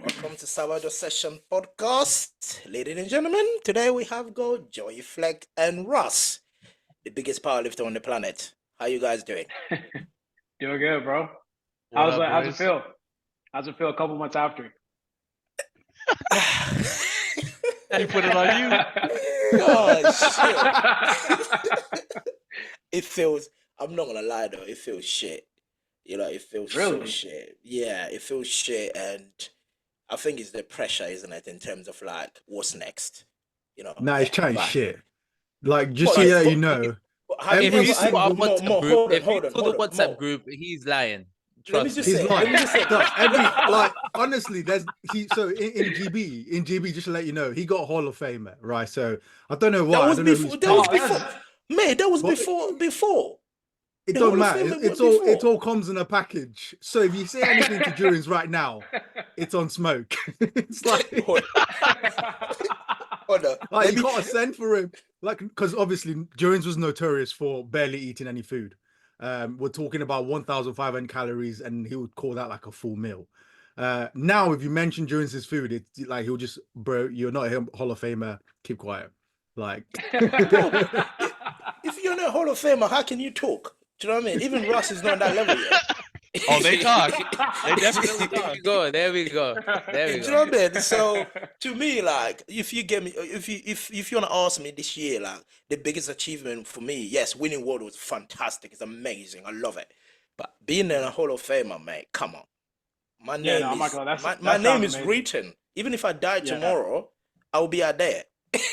Welcome to Sabado Session Podcast. Ladies and gentlemen, today we have got Joy, FLEXX, and RUSS, the biggest powerlifter on the planet. How you guys doing? Doing good, bro. What How's up, how's it boys? feel? How's it feel a couple months after? He put it on you. Oh, shit. It feels, I'm not gonna lie though, it feels shit. It feels so Really? shit. Yeah, it feels shit. And I think it's the pressure, isn't it, in terms of like, what's next? Nah, it's chatting But, shit. Like, just but, so but, you know, but have you If every you ever, saw a single Mo, WhatsApp group, hold on, if you hold on, saw the hold on, WhatsApp Mo. group, he's lying. Let me Trust just me. he's say, lying. let me just say, Honestly, in GB, just to let you know, he got Hall of Famer, right? So I don't know why. that I was don't know before, who's that was paid. before, mate, that was But before. it The don't Hall of matter. Fame was It before. all comes in a package. So if you say anything to Jurins right now, it's on smoke. It's like, Hold on. like Let you me, gotta send for him. Like, because obviously Jurins was notorious for barely eating any food. We're talking about 1,500 calories, and he would call that like a full meal. Now, if you mention Jurins' food, it's like he'll just, bro, you're not a Hall of Famer. Keep quiet. Like, bro, if you're not a Hall of Famer, how can you talk? Do you know what I mean? Even Russ is not on that level yet. Oh, they talk. They definitely There talk. we go. There we go. There Do we you go. know what I mean? So to me, like, if you get me, if you wanna ask me this year, like, the biggest achievement for me, yes, winning world was fantastic. It's amazing. I love it. But being in a Hall of Famer, mate, come on. My Yeah, name no, I'm not is gonna. my That name sounds is amazing. written. Even if I die Yeah. tomorrow, I will be out there.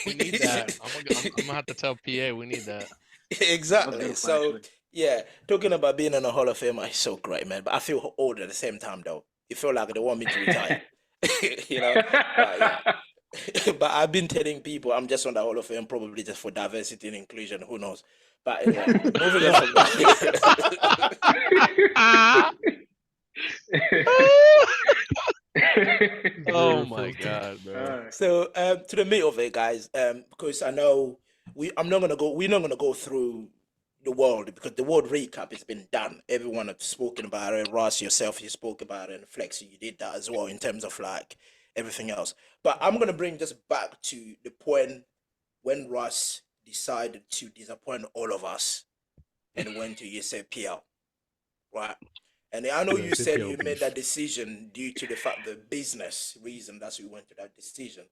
We need that. I'm gonna have to tell PA we need that. That was Exactly. beautiful, So actually. yeah, talking about being in a Hall of Fame is so great, man. But I feel old at the same time, though. It feel like they want me to retire. you know. But yeah. But I've been telling people I'm just on the Hall of Fame probably just for diversity and inclusion. Who knows? But anyway, moving on from that. Oh my God, bro. So to the meat of it, guys, because I know we're not gonna go through the world because the world recap has been done. Everyone has spoken about it. Ross, yourself, you spoke about it, and FLEXX, you did that as well in terms of like everything else. But I'm gonna bring this back to the point when Ross decided to disappoint all of us and went to USAPL, right? And I know you said USAPL you made beef. that decision due to the fact the business reason that's why you went to that decision.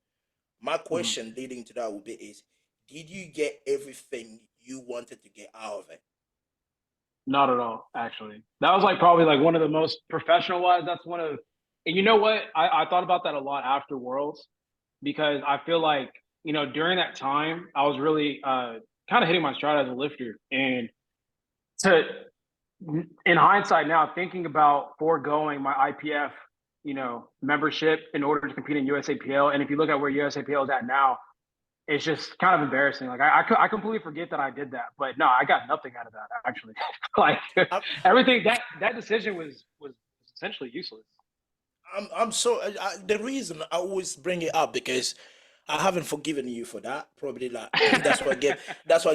My question leading to that would be is did you get everything you wanted to get out of it? Not at all, actually. That was like probably like one of the most professional wise. That's one of, and you know what? I thought about that a lot after Worlds because I feel like, during that time, I was really kind of hitting my stride as a lifter. And to, in hindsight now, thinking about foregoing my IPF, membership in order to compete in USAPL. And if you look at where USAPL is at now, it's just kind of embarrassing. Like I completely forget that I did that, but no, I got nothing out of that actually. Like I'm, everything that decision was essentially useless. I'm so the reason I always bring it up because I haven't forgiven you for that. Probably like that's what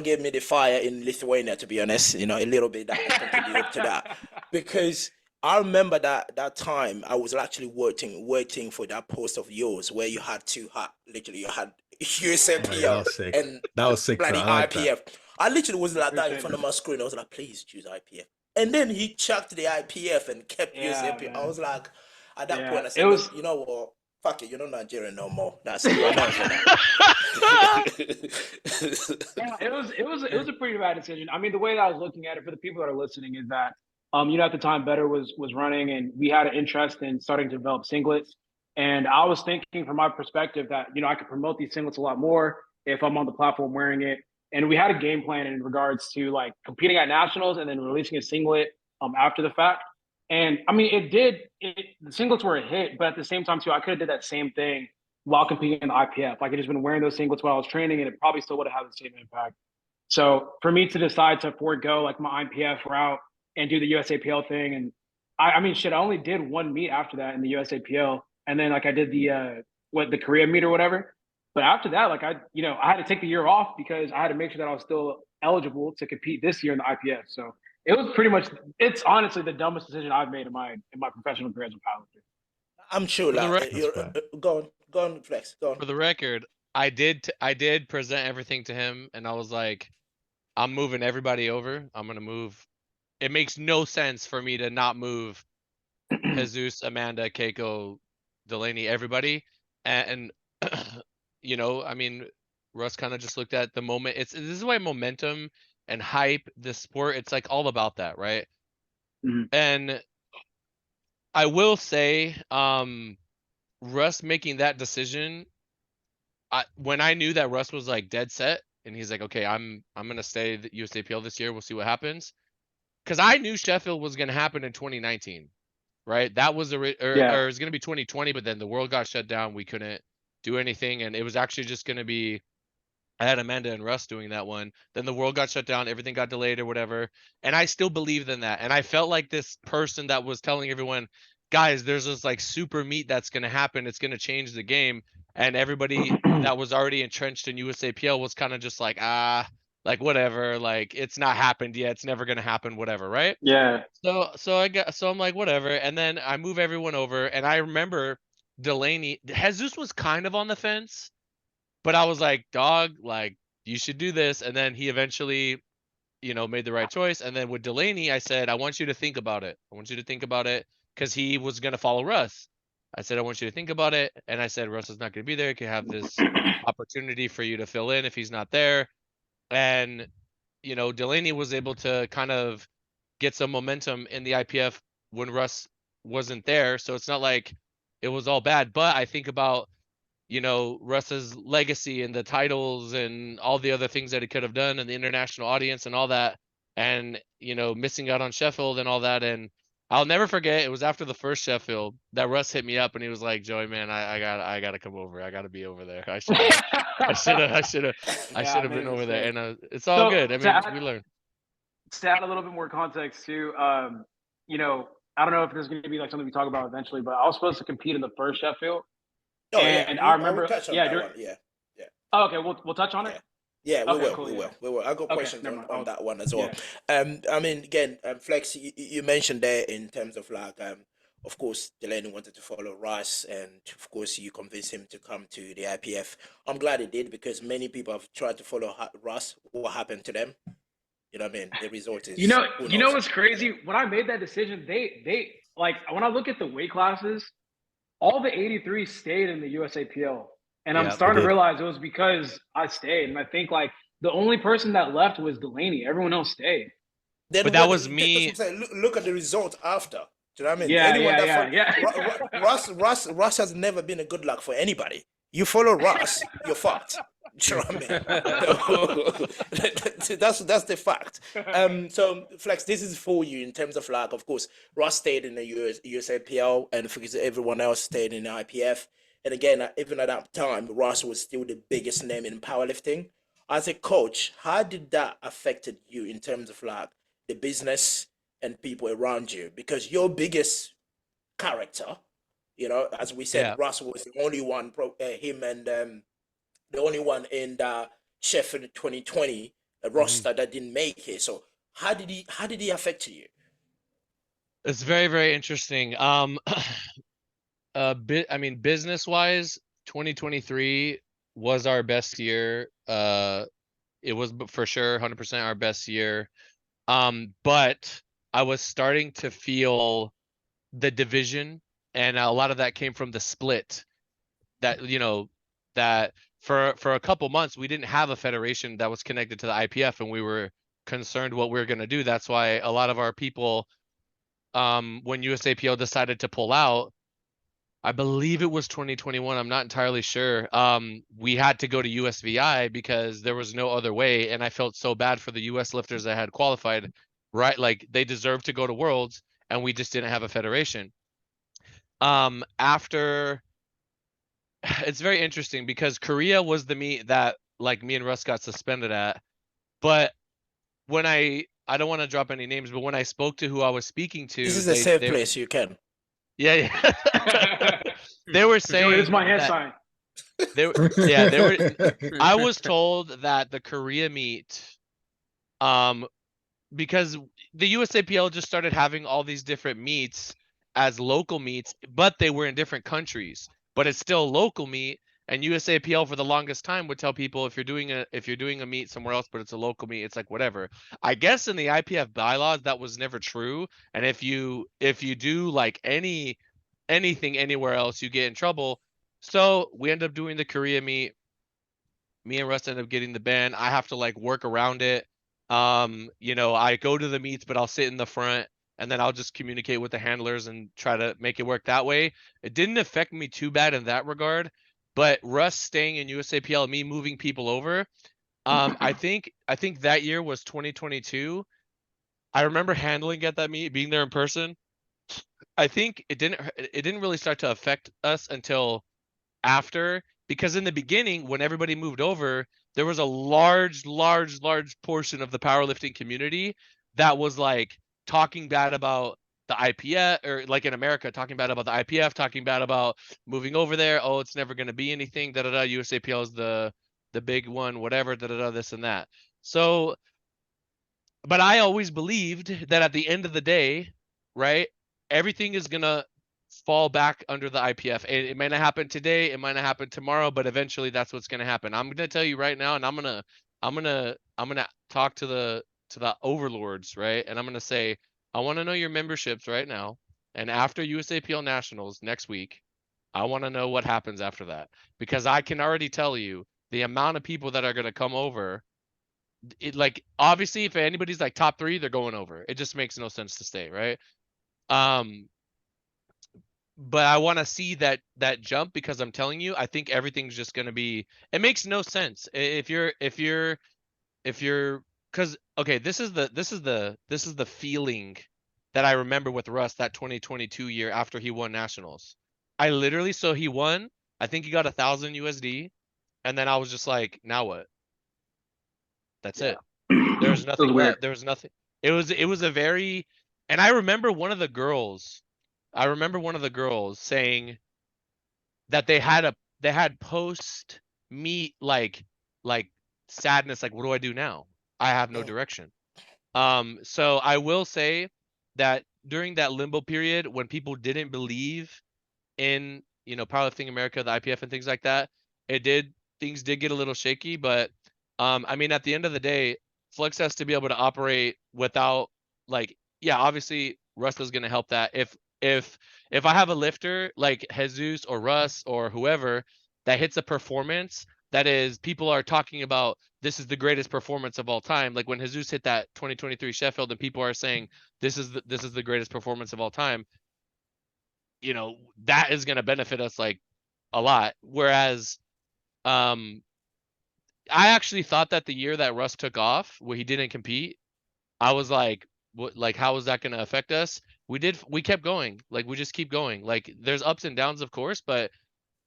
gave me the fire in Lithuania. To be honest, a little bit that contributed to that because I remember that time I was actually waiting for that post of yours where you had literally you had Oh, yeah, that USAPL was sick. and That was sick, bro. bloody I like that. IPF. I literally was like that in Appreciate front it. of my screen. I was like, please choose IPF. And then he chucked the IPF and kept Yeah, USAPL. I man. was like, at that Yeah, point, I it said, look, was. you know what? Fuck it, you're not Nigerian no more. That's it. You're American now. Yeah, it was a pretty bad decision. I mean, the way that I was looking at it for the people that are listening is that, at the time Better was running, and we had an interest in starting to develop singlets. And I was thinking from my perspective that I could promote these singlets a lot more if I'm on the platform wearing it. And we had a game plan in regards to like competing at nationals and then releasing a singlet after the fact. And I mean, the singlets were a hit, but at the same time too, I could have did that same thing while competing in the IPF. I could just been wearing those singlets while I was training, and it probably still would have had the same impact. So for me to decide to forego like my IPF route and do the USAPL thing, and I mean, shit, I only did one meet after that in the USAPL, and then like I did the Korea meet or whatever. But after that, like I had to take the year off because I had to make sure that I was still eligible to compete this year in the IPF. So it's honestly the dumbest decision I've made in my professional career as a powerlifter. I'm sure For the like rec- you're go on, Flex, go for on. the record, I did present everything to him, and I was like, I'm moving everybody over. I'm gonna move. It makes no sense for me to not move Jesus, Amanda, Keiko, Delaney, everybody, and you know, I mean, Russ kind of just looked at the moment. This is why momentum and hype, the sport, it's like all about that, right? Mhm. And I will say, Russ making that decision, when I knew that Russ was like dead set, and he's like, okay, I'm gonna stay the USAPL this year. We'll see what happens. Because I knew Sheffield was gonna happen in 2019, right? That was or Yeah. it was gonna be 2020, but then the world got shut down. We couldn't do anything, and it was actually just gonna be. I had Amanda and Russ doing that one. Then the world got shut down, everything got delayed or whatever. And I still believed in that. And I felt like this person that was telling everyone, guys, there's this like super meet that's going to happen. It's going to change the game. And everybody that was already entrenched in USAPL was kind of just like, like whatever, like it's not happened yet. It's never going to happen, whatever. Right. Yeah. So I'm like, whatever. And then I move everyone over. And I remember Delaney, Jesus was kind of on the fence. But I was like, dog, like you should do this. And then he eventually, made the right choice. And then with Delaney, I said, I want you to think about it. I want you to think about it because he was going to follow Russ. I said, I want you to think about it. And I said, Russ is not going to be there. He could have this opportunity for you to fill in if he's not there. And, Delaney was able to kind of get some momentum in the IPF when Russ wasn't there. So it's not like it was all bad. But I think about Russ's legacy and the titles and all the other things that he could have done and the international audience and all that. And, missing out on Sheffield and all that. And I'll never forget, it was after the first Sheffield that Russ hit me up and he was like, Joey, man, I gotta come over. I gotta be over there. I should Yeah, have been over there. mistake. And it's all So, good. I to mean, add- we learn. To add a little bit more context too, I don't know if this is going to be like something we talk about eventually, but I was supposed to compete in the first Sheffield, Oh yeah, and I I will remember, touch on yeah, that one. Yeah, yeah. oh, okay, we'll touch on Yeah. it. Yeah, we Okay, will, cool, we yeah. will, we will. I got Okay, questions never on, mind. that one as well. Yeah. I mean, again, Flex, you mentioned there in terms of like, of course, Delaney wanted to follow Russ, and of course, you convinced him to come to the IPF. I'm glad he did because many people have tried to follow Russ. What happened to them? You know what I mean? The result is who You know knows. what's crazy? When I made that decision, they like when I look at the weight classes, all the 83 stayed in the USAPL. And I'm Yeah. starting They to did. realize it was because I stayed. And I think like the only person that left was Delaney. Everyone else stayed. Then But that was that's what me. I'm saying. Look at the result after. Do you know what I mean? Yeah, Anyone yeah, that yeah, yeah. Russ has never been a good luck for anybody. You follow Russ, you're fucked. Do you know what I mean? That's the fact. So Flex, this is for you in terms of like, of course, Russ stayed in the USAPL, and because everyone else stayed in the IPF. And again, even at that time, Russ was still the biggest name in powerlifting. As a coach, how did that affected you in terms of like the business and people around you? Because your biggest character, as we said, Yeah. Russ was the only one, him and the only one in the Sheffield 2020 roster that didn't make it. So how did he affect you? It's very, very interesting. I mean, business wise, 2023 was our best year. It was for sure 100% our best year. But I was starting to feel the division, and a lot of that came from the split. That for a couple months we didn't have a federation that was connected to the IPF, and we were concerned what we were going to do. That's why a lot of our people, when USAPL decided to pull out, I believe it was 2021. I'm not entirely sure. We had to go to USVI because there was no other way. And I felt so bad for the US lifters that had qualified, right? Like they deserved to go to Worlds, and we just didn't have a federation. After it's very interesting because Korea was the meet that like me and Russ got suspended at. But when I don't want to drop any names, but when I spoke to who I was speaking to, This is a safe place. You can. Yeah, yeah. They were saying Joey, this is my hand that sign. they were I was told that the Korea meet, because the USAPL just started having all these different meets, as local meets, but they were in different countries. But it's still local meet. And USAPL for the longest time would tell people if you're doing a meet somewhere else, but it's a local meet, it's like whatever. I guess in the IPF bylaws that was never true. And if you do like anything anywhere else, you get in trouble. So we end up doing the Korea meet. Me and Russ end up getting the ban. I have to like work around it. You know, I go to the meets, but I'll sit in the front and then I'll just communicate with the handlers and try to make it work that way. It didn't affect me too bad in that regard, but Russ staying in USAPL, me moving people over. I think that year was 2022. I remember handling at that meet, being there in person. I think it didn't really start to affect us until after, because in the beginning when everybody moved over, there was a large portion of the powerlifting community that was like talking bad about the IPF, or like in America talking bad about the IPF, talking bad about moving over there. Oh, it's never going to be anything, da da da, USAPL is the big one, whatever, da da da, this and that. So but I always believed that at the end of the day, right, everything is gonna fall back under the IPF. It might not happen today, it might not happen tomorrow, but eventually that's what's gonna happen. I'm gonna tell you right now, and I'm gonna talk to the overlords, right? And I'm gonna say, I want to know your memberships right now, and after USAPL Nationals next week, I want to know what happens after that, because I can already tell you the amount of people that are gonna come over. It, like, obviously if anybody's like top 3, they're going over. It just makes no sense to stay, right? But I want to see that jump, because I'm telling you, I think everything's just going to be, it makes no sense if you're because okay, this is the feeling that I remember with Russ that 2022 year after he won nationals. I literally, so he won, I think he got 1,000 USD, and then I was just like, now what? That's it. There was nothing left. There was nothing. It was a very, and I remember one of the girls saying that they had post meet like sadness, like, what do I do now? I have no direction. So I will say that during that limbo period when people didn't believe in, you know, powerlifting America, the IPF and things like that, things did get a little shaky, but I mean, at the end of the day, FLEXX has to be able to operate without, like, yeah, obviously Russ is going to help that. If I have a lifter like Jesus or Russ or whoever that hits a performance that is, people are talking about, this is the greatest performance of all time. Like when Jesus hit that 2023 Sheffield and people are saying this is the greatest performance of all time, you know, that is going to benefit us like a lot. Whereas I actually thought that the year that Russ took off, where he didn't compete, I was like, what, like, how is that going to affect us? We kept going. Like, we just keep going. Like, there's ups and downs, of course, but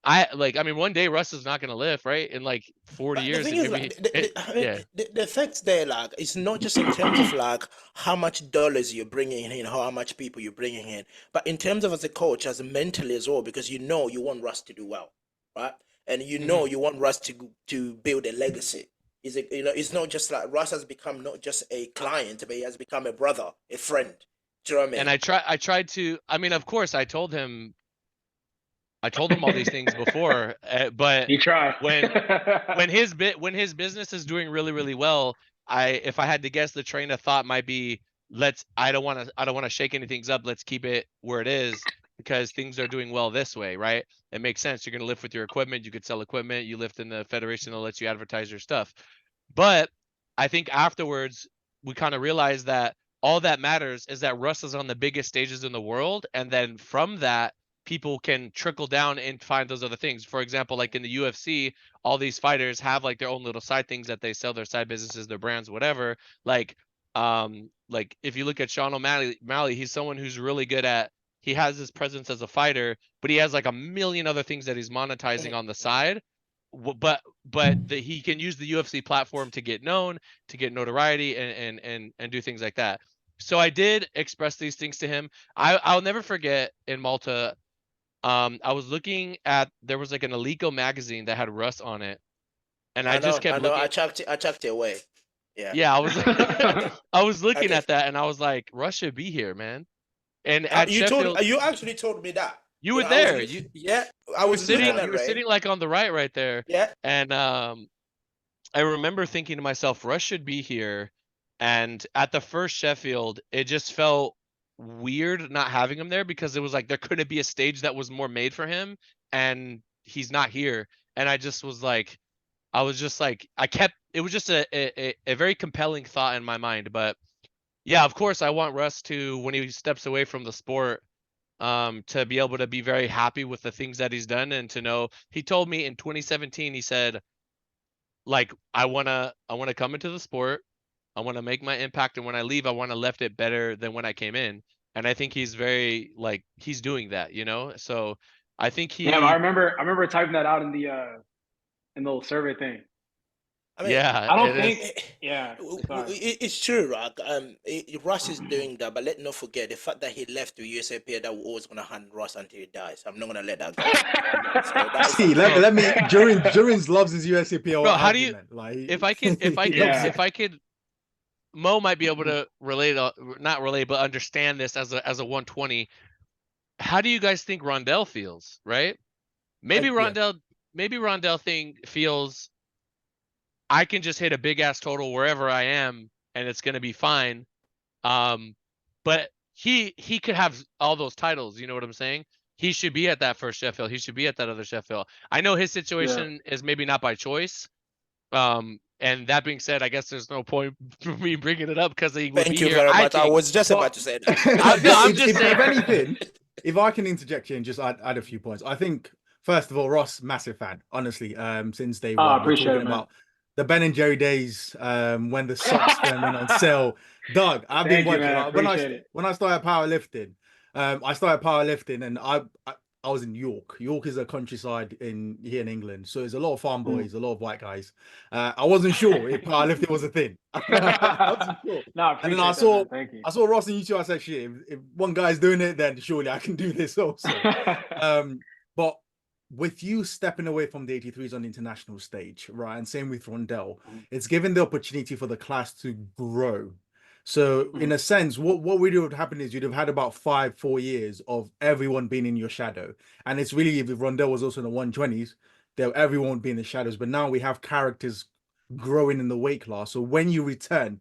I mean, one day Russ is not going to live, right? In like 40 But the years, thing and is, maybe, like, I mean, yeah. the effects there, like, it's not just in terms of like how much dollars you're bringing in, how much people you're bringing in, but in terms of as a coach, as a mentally as well, because you know you want Russ to do well, right? And you know you want Russ to build a legacy. Is it, you know, it's not just like Russ has become not just a client, but he has become a brother, a friend. Do you know what I mean? And I tried to, I mean, of course, I told him all these things before, but You try. when his business is doing really well, if I had to guess, the train of thought might be, I don't want to shake anything up. Let's keep it where it is, because things are doing well this way, right? It makes sense. You're going to lift with your equipment. You could sell equipment. You lift in the federation that lets you advertise your stuff. But I think afterwards we kind of realized that all that matters is that Russ is on the biggest stages in the world, and then from that, people can trickle down and find those other things. For example, like in the UFC, all these fighters have like their own little side things that they sell, their side businesses, their brands, whatever. Like if you look at Sean O'Malley, he's someone who's really good at, he has his presence as a fighter, but he has like a million other things that he's monetizing on the side. But he can use the UFC platform to get known, to get notoriety, and do things like that. So I did express these things to him. I'll never forget in Malta, I was looking at, there was like an Alico magazine that had Russ on it, and I just kept looking. I chucked it away. Yeah. Yeah, I was I was looking at that and I was like, Russ should be here, man. And at you Sheffield, you actually told me that. you were know, I was there. lit- yeah, I You were was looking sitting. at You were Ray. sitting like on the right there. Yeah, And I remember thinking to myself, Russ should be here. And at the first Sheffield, it just felt weird not having him there because it was like there couldn't be a stage that was more made for him, and he's not here. And I just was like, I was just like, it was just a very compelling thought in my mind. But yeah, of course, I want Russ to, when he steps away from the sport, to be able to be very happy with the things that he's done, and to know, he told me in 2017, he said, like, I wanna come into the sport, I wanna make my impact, and when I leave, I wanna left it better than when I came in. And I think he's very, like, he's doing that, you know? So I think Yeah, I he, remember typing that out in the little survey thing. I mean, yeah, I don't it think, is. yeah. Sorry. it's true, right? Russ is doing that, but let's not forget the fact that he left the USAPL. That we're always gonna hand Russ until he dies. I'm not gonna let that go. So that is See, something. let me. Jurins loves his USAPL Bro, how do you, argument. Like, if I could, Yeah. if I could, Mo might be able to relate, not relate, but understand this as a 120. How do you guys think Rondell feels, right? Maybe yeah. Rondell feels, I can just hit a big ass total wherever I am and it's gonna be fine. But he could have all those titles, you know what I'm saying? He should be at that first Sheffield. He should be at that other Sheffield. I know his situation is maybe not by choice. And that being said, I guess there's no point for me bringing it up because he would Thank be you here. very I much. I think. was just But- about to say that. No, I'm just if saying. anything, if I can interject here and just add a few points, I think first of all, Ross, massive fan, honestly. Since day one, we're Appreciate talking it, man. about the Ben and Jerry days, when the socks went on sale. Doug, I've been Thank you, watching. man. I appreciate it. When I started powerlifting, and I was in York. York is a countryside here in England, so there's a lot of farm boys, a lot of white guys. I wasn't sure if powerlifting was a thing. I wasn't sure. No, I And appreciate then that, man. Thank you. I saw Ross on YouTube. I said, "Shit, if one guy's doing it, then surely I can do this also." But with you stepping away from the 83s on the international stage, right, and same with Rondell, it's given the opportunity for the class to grow. So in a sense, what really would happen is you'd have had about 4 years of everyone being in your shadow. And it's really, if Rondell was also in the 120s, everyone would be in the shadows. But now we have characters growing in the weight class. So when you return,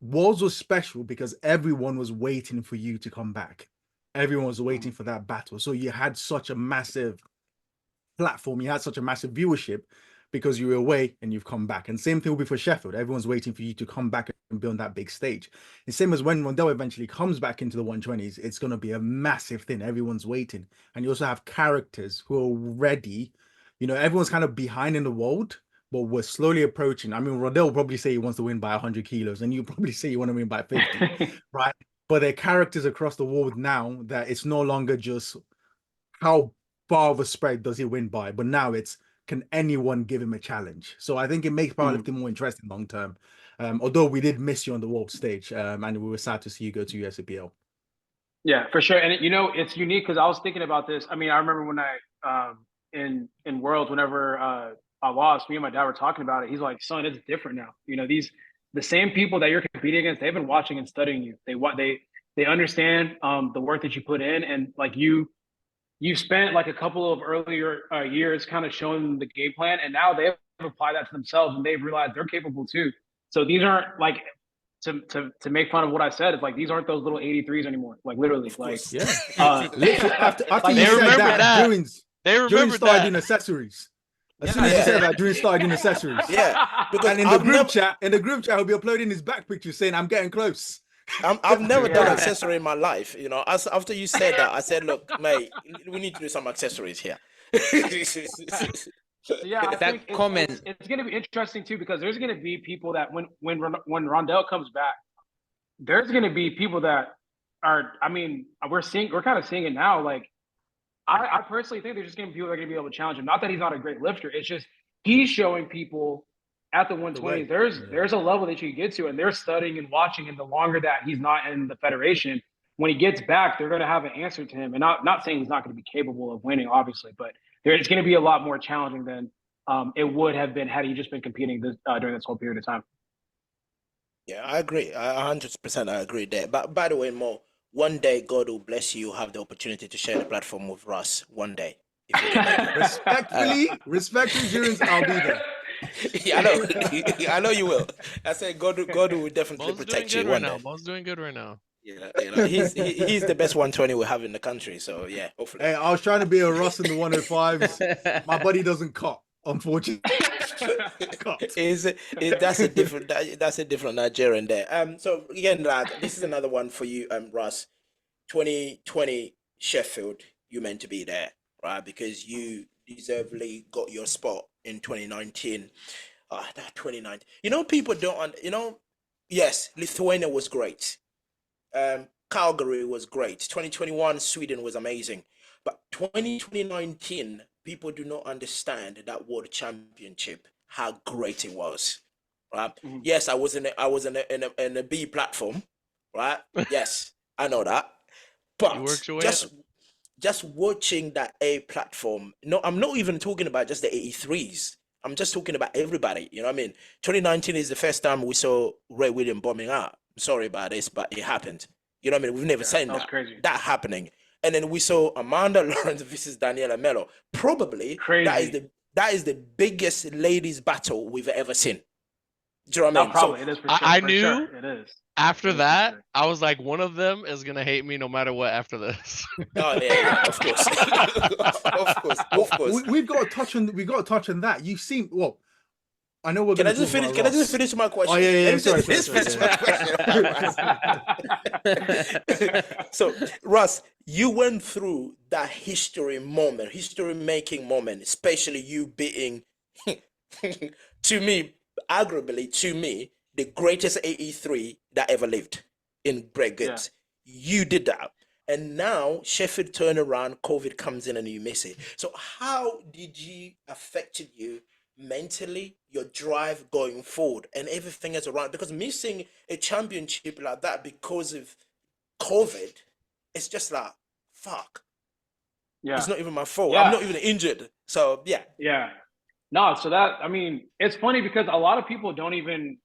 Worlds was special because everyone was waiting for you to come back. Everyone was waiting for that battle. So you had such a massive platform, you had such a massive viewership because you were away and you've come back. And same thing will be for Sheffield. Everyone's waiting for you to come back and be on that big stage. The same as when Rondell eventually comes back into the 120s, it's going to be a massive thing. Everyone's waiting. And you also have characters who are ready. You know, everyone's kind of behind in the world, but we're slowly approaching. I mean, Rondell will probably say he wants to win by 100 kilos, and you probably say you want to win by 50, right? But there are characters across the world now that it's no longer just how far of a spread does he win by, but now it's, can anyone give him a challenge? So I think it makes powerlifting more interesting long term. Although we did miss you on the world stage, and we were sad to see you go to USAPL. Yeah, for sure. And you know, it's unique because I was thinking about this. I mean, I remember when I in Worlds, whenever I lost, me and my dad were talking about it. He's like, "Son, it's different now. You know, the same people that you're competing against, they've been watching and studying you. They understand the work that you put in, and like you spent like a couple of earlier years kind of showing them the game plan, and now they've applied that to themselves, and they've realized they're capable too. So these aren't like, to make fun of what I said, it's like these aren't those little 83s anymore. Like literally, like Yeah. literally, after like, you they said remember that. Jurins Remember started that. doing accessories. As Yeah. soon as you Yeah. said that, Jurins started doing accessories. Yeah, because And in the group chat, he'll be uploading his back picture saying, "I'm getting close." I've never done Yeah. accessory in my life. You know, after you said that, I said, "Look, mate, we need to do some accessories here." Yeah, I That think comment- it's going to be interesting too, because there's going to be people that when Rondell comes back, there's going to be people that are. I mean, we're kind of seeing it now. Like, I personally think there's just going to be people that are going to be able to challenge him. Not that he's not a great lifter. It's just he's showing people at the 120s. There's a level that you can get to, and they're studying and watching. And the longer that he's not in the federation, when he gets back, they're going to have an answer to him. And not saying he's not going to be capable of winning, obviously, but it's going to be a lot more challenging than it would have been had he just been competing during this whole period of time. Yeah, I agree. 100% I agree there. But by the way, Mo, one day God will bless you. You'll have the opportunity to share the platform with Russ one day. If you can make it. Respectfully, Jurins, I'll be there. Yeah, I know. I know you will. I said God will definitely Mo's doing protect good you right one now. day. Mo's doing good right now. He's the best 120 we have in the country. So yeah, hopefully. Hey, I was trying to be a Russ in the 105s. My buddy doesn't cut, unfortunately. Cut. That's a different Nigerian there. So again, lad, this is another one for you, Russ. 2020 Sheffield, you meant to be there, right? Because you deservedly got your spot in 2019. That 2019. You know, people don't. Yes, Lithuania was great. Calgary was great. 2021 Sweden was amazing, but 2019 people do not understand that World Championship how great it was. Right? Mhm. Yes, I was in a B platform, right? Yes, I know that. You But worked your way just up. just watching that A platform. No, I'm not even talking about just the 83s. I'm just talking about everybody. You know what I mean? 2019 is the first time we saw Ray William bombing out. I'm sorry about this, but it happened. You know what I mean? We've never Yeah, seen that was that. crazy. That happening. And then we saw Amanda Lawrence versus Daniela Mello. Probably Crazy. that is the biggest ladies battle we've ever seen. Do you know what I No, mean? probably it is for sure. I For knew sure, it is. after It is for that, sure. I was like, one of them is gonna hate me no matter what after this. Oh yeah, of course. Of course. We've got to touch on that. You seem I know we're Can I going to just talk finish? about Can I just Ross. finish my question? Oh yeah. Let me Sorry. just finish my question. So, Russ, you went through that history-making moment, especially you being, to me, arguably to me, the greatest AE3 that ever lived in Greg Yeah. Gibbs. You did that. And now Sheffield turn around, COVID comes in and you miss it. So how did you affected you mentally, your drive going forward, and everything is around? Because missing a championship like that because of COVID, it's just like fuck. Yeah. It's not even my fault. I'm Yeah. not even injured. So yeah. Yeah. No, so that, I mean, it's funny because a lot of people don't even,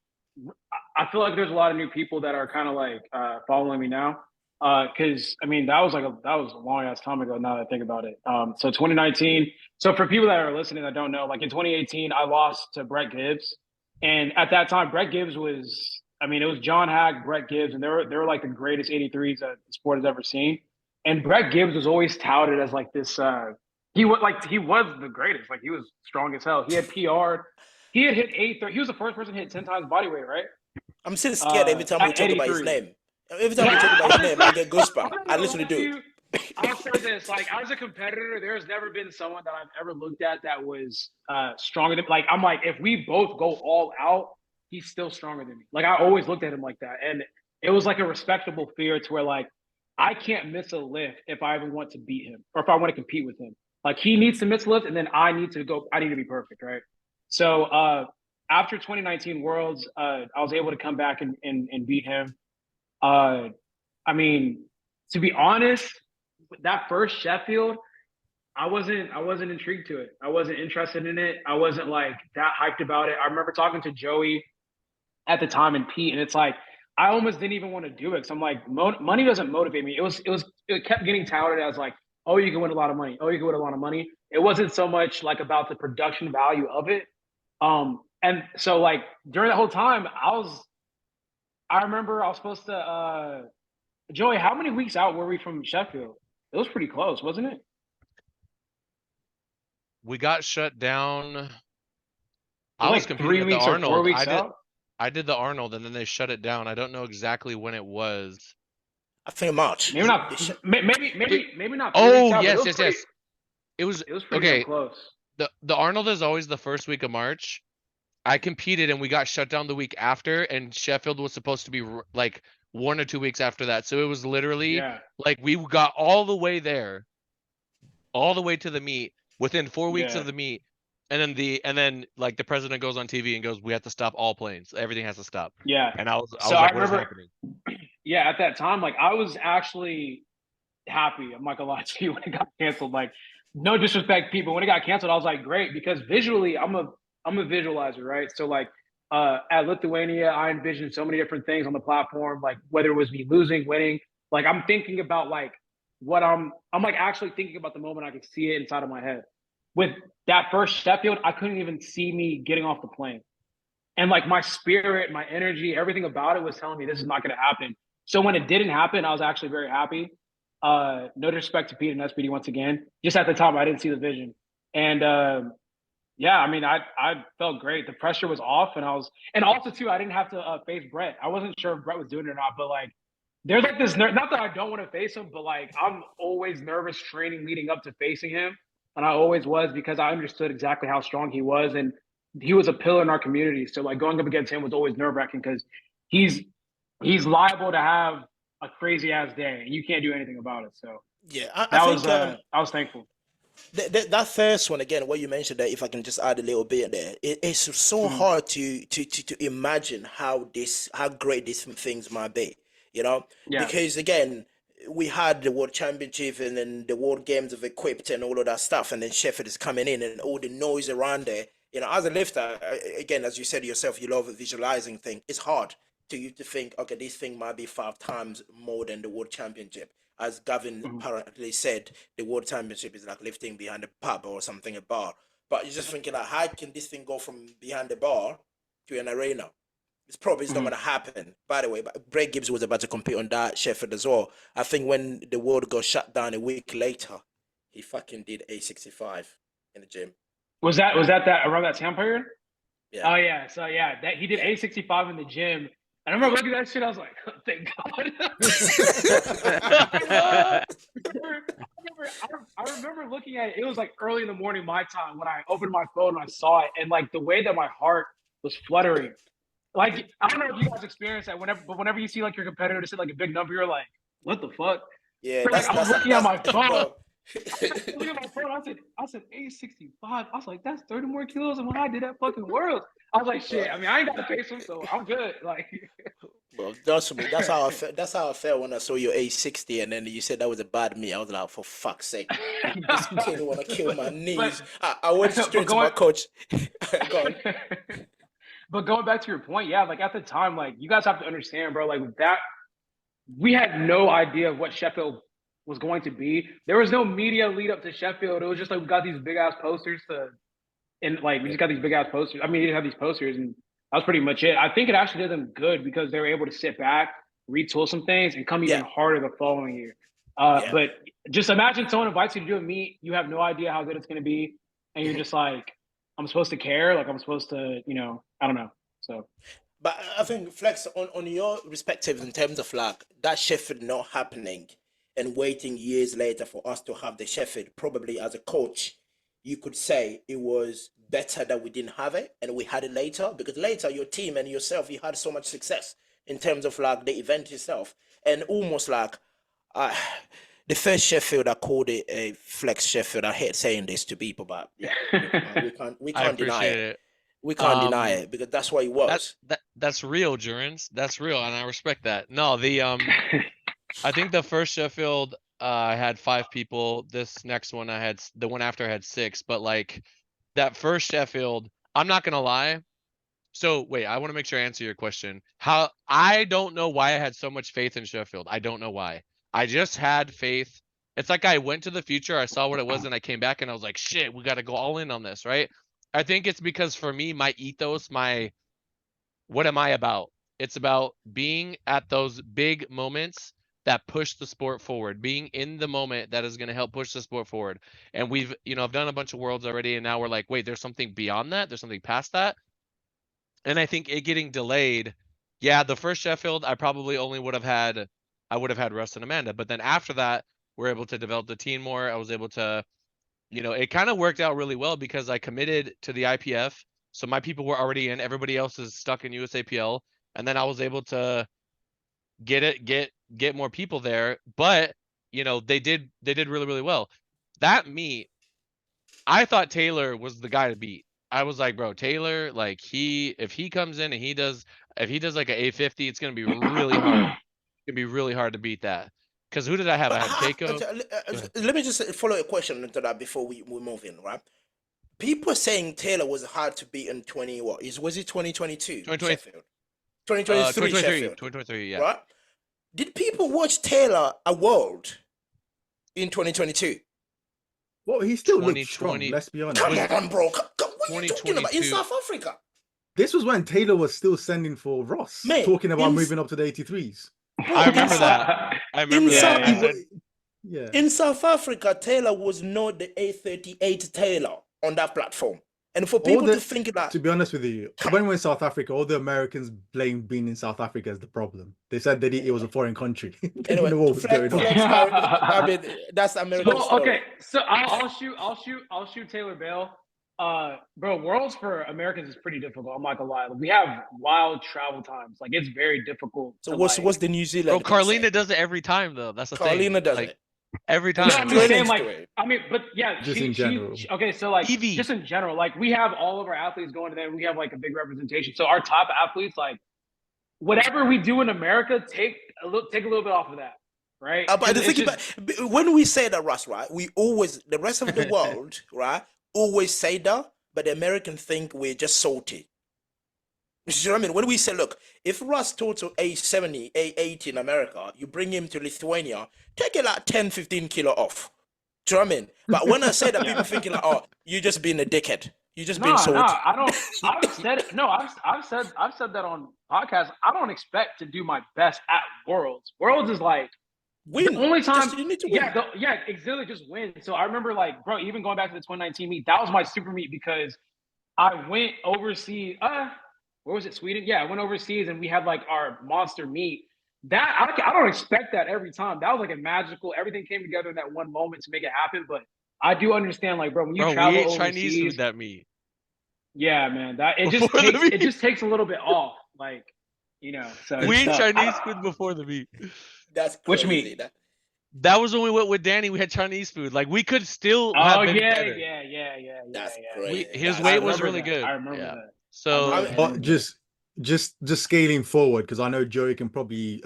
I feel like there's a lot of new people that are kind of like following me now. Cause I mean, that was a long ass time ago now that I think about it. So 2019, so for people that are listening that don't know, like in 2018, I lost to Brett Gibbs. And at that time, Brett Gibbs was, I mean, it was John Hack, Brett Gibbs, and they were like the greatest 83s that the sport has ever seen. And Brett Gibbs was always touted as like this, he was the greatest. Like he was strong as hell. He had PR'd. He had hit 830. He was the first person to hit 10 times body weight, right? I'm still scared every time we At talk about his 83. name. Every time we talk about his name, I get goosebumps. I'm I gonna literally lie do. to you. I'll say this: like, as a competitor, there's never been someone that I've ever looked at that was stronger than. Like, I'm like, if we both go all out, he's still stronger than me. Like, I always looked at him like that, and it was like a respectable fear to where like I can't miss a lift if I ever want to beat him or if I want to compete with him. Like, he needs to miss a lift, and then I need to go. I need to be perfect, right? So after 2019 Worlds, I was able to come back and beat him. I mean, to be honest, that first Sheffield, I wasn't intrigued to it. I wasn't interested in it. I wasn't like that hyped about it. I remember talking to Joey at the time and Pete, and it's like I almost didn't even want to do it because I'm like, money doesn't motivate me. It kept getting touted as like, oh, you can win a lot of money. Oh, you can win a lot of money. It wasn't so much like about the production value of it. And so like during the whole time, I remember I was supposed to Joey, how many weeks out were we from Sheffield? It was pretty close, wasn't it? We got shut down. It was I was like competing 3 at the weeks or 4 Arnold. weeks out. I did the Arnold and then they shut it down. I don't know exactly when it was. I think March. Maybe not. Maybe not. 3 Oh, weeks out, but yes. It was It was pretty okay. damn close. The Arnold is always the first week of March. I competed and we got shut down the week after, and Sheffield was supposed to be like 1 or 2 weeks after that. So it was literally Yeah. like we got all the way there, all the way to the meet within 4 weeks Yeah. of the meet. And then like the president goes on TV and goes, "We have to stop all planes. Everything has to stop." Yeah. And I was So like, I "What is remember, happening?" yeah, at that time, like I was actually happy. I'm not gonna lie to you when it got canceled. Like, no disrespect, people. When it got canceled, I was like, great, because visually, I'm a visualizer, right? So like at Lithuania, I envisioned so many different things on the platform, like whether it was me losing, winning. Like I'm thinking about like what I'm like actually thinking about the moment. I can see it inside of my head. With that first Sheffield, I couldn't even see me getting off the plane. And like my spirit, my energy, everything about it was telling me this is not going to happen. So when it didn't happen, I was actually very happy. No disrespect to Pete and SPD once again. Just at the time, I didn't see the vision. And yeah, I mean, I felt great. The pressure was off, and and also too, I didn't have to face Brett. I wasn't sure if Brett was doing it or not, but like, there's like this. Not that I don't want to face him, but like, I'm always nervous training leading up to facing him, and I always was because I understood exactly how strong he was, and he was a pillar in our community. So like, going up against him was always nerve wracking because he's liable to have a crazy ass day, and you can't do anything about it. So Yeah, I was thankful. That first one again, what you mentioned that if I can just add a little bit there, it's so hard to imagine how great these things might be, you know, Yeah. because again we had the World Championship and then the World Games of Equipped and all of that stuff, and then Sheffield is coming in and all the noise around there. You know, as a lifter, again, as you said yourself, you love a visualizing thing. It's hard to you to think, okay, this thing might be 5 times more than the World Championship. As Gavin apparently said, the World Championship is like lifting behind a pub or something, a bar. But you're just thinking, like, how can this thing go from behind the bar to an arena? It's probably not going to happen. By the way, but Greg Gibbs was about to compete on that Sheffield as well. I think when the world got shut down a week later, he fucking did A65 in the gym. Was that around that time period? Yeah. Oh yeah. So yeah, that he did A65 in the gym. And I remember looking at that shit, I was like, oh, thank God. I remember looking at it. It was like early in the morning my time when I opened my phone and I saw it, and like the way that my heart was fluttering. Like I don't know if you guys experience that whenever you see like your competitor to say like a big number, you're like, what the fuck? Yeah, Like, I was looking at my phone. bro. Looking at my phone, I said A65. I was like, that's 30 more kilos than when I did that fucking world. I was like, shit. I mean, I ain't got to pay some, so I'm good. Like, Well, that's how I felt. That's how I felt when I saw your A60, and then you said that was a bad me. I was like, for fuck's sake, this kid want to kill my knees. I went straight to my coach. Go on. But going back to your point, yeah, like at the time, like you guys have to understand, bro. Like that, we had no idea of what Sheffield was going to be. There was no media lead up to Sheffield. It was just like we got these big ass posters and like we just got these big ass posters. I mean, we didn't have these posters, and that was pretty much it. I think it actually did them good because they were able to sit back, retool some things, and come even harder the following year. But just imagine someone invites you to do a meet, you have no idea how good it's going to be, and you're just like, I'm supposed to care, like I'm supposed to, you know, I don't know. So. But I think FLEXX on your perspective in terms of like that Sheffield not happening and waiting years later for us to have the Sheffield, probably as a coach, you could say it was better that we didn't have it and we had it later, because later your team and yourself, you had so much success in terms of like the event itself, and almost like the first Sheffield, I called it a FLEXX Sheffield. I hate saying this to people, but yeah, we can't deny it. We can't deny it because that's what it was. That's real, Jurins. That's real, and I respect that. No, I think the first Sheffield I had 5 people. This next one the one after I had 6. But like that first Sheffield, I'm not gonna lie. So wait, I want to make sure I answer your question. I don't know why I had so much faith in Sheffield. I don't know why. I just had faith. It's like I went to the future, I saw what it was, and I came back and I was like, shit, we got to go all in on this, right? I think it's because for me, my ethos, what am I about? It's about being at those big moments that push the sport forward, being in the moment that is going to help push the sport forward. And we've, I've done a bunch of worlds already, and now we're like, wait, there's something beyond that. There's something past that. And I think it getting delayed. Yeah, the first Sheffield, I probably only would have had Russ and Amanda. But then after that, we're able to develop the team more. I was able to, it kind of worked out really well because I committed to the IPF. So my people were already in, everybody else is stuck in USAPL. And then I was able to get more people there. But, they did really, really well. That meet, I thought Taylor was the guy to beat. I was like, bro, Taylor, like if he comes in and if he does like an A50, it's going to be really hard. It's going to be really hard to beat that. Because who did I have? I had Keiko. Let me just follow a question into that before we move in, right? People are saying Taylor was hard to beat in 20, was it 2022? 2020, Sheffield? 2023 2023, Sheffield. 2023, yeah. Right? Did people watch Taylor a World in 2022? Well, he still looks strong. 2020 Let's be honest. Come on, bro. What are you talking about? In 2022. South Africa? This was when Taylor was still sending for Ross, Mate, talking about in- moving up to the 83s. Bro, I remember in- that. I remember in that. South- I said, Yeah. In South Africa, Taylor was not the A38 Taylor on that platform. And for people to think that, To be honest with you, when we were in South Africa, all the Americans blamed being in South Africa as the problem. They said that it was a foreign country. They didn't anyway, know what was going on. I mean, that's American So, story. okay, so I'll shoot Taylor Bale. Bro, Worlds for Americans is pretty difficult. I'm not gonna lie. We have wild travel times. Like it's very difficult. So to, what's like, the New Zealand? bro, gonna say? Carlina does it every time though. That's the thing. Carlina does Like, it. every No, time. I'm just saying, Joining like, story. I mean, but yeah, Just in general. okay, so like, Evie. just in general, like, we have all of our athletes going to them. We have like a big representation. So our top athletes, like, whatever we do in America, take a little bit off of that, right? But the 'Cause thing it's about when we say that, Russ, right? We always the rest of the world, right? Always say that, but the American think we're just salty. You see what I mean? When we say, look, if Russ total A70, A80 in America, you bring him to Lithuania, take it like 10, 15 kilo off. Do you know what I mean? But when I say that, people thinking like, oh, you just being a dickhead. You just being salty. Nah, I don't. I've said it. No, I've said that on podcasts. I don't expect to do my best at Worlds. Worlds is like Win. the only time. You need to win. Yeah, exactly. Just win. So I remember, like, bro, even going back to the 2019 meet, that was my super meet because I went overseas. Where was it? Sweden? Yeah, I went overseas and we had like our monster meet. That I don't expect that every time. That was like a magical. Everything came together in that one moment to make it happen. But I do understand, like, bro, when you Bro, we travel ate overseas, Chinese food that meet. yeah, man, that it Before the meet. just takes a little bit off, like, you know. So We ate it's, Chinese food before the meet. That's Which crazy. meet? That was when we went with Danny. We had Chinese food. Like we could still Oh have been yeah, better. yeah. That's yeah. crazy. His That's weight I was remember really that. good. I remember Yeah. that. So I remember But just scaling forward, because I know Joey can probably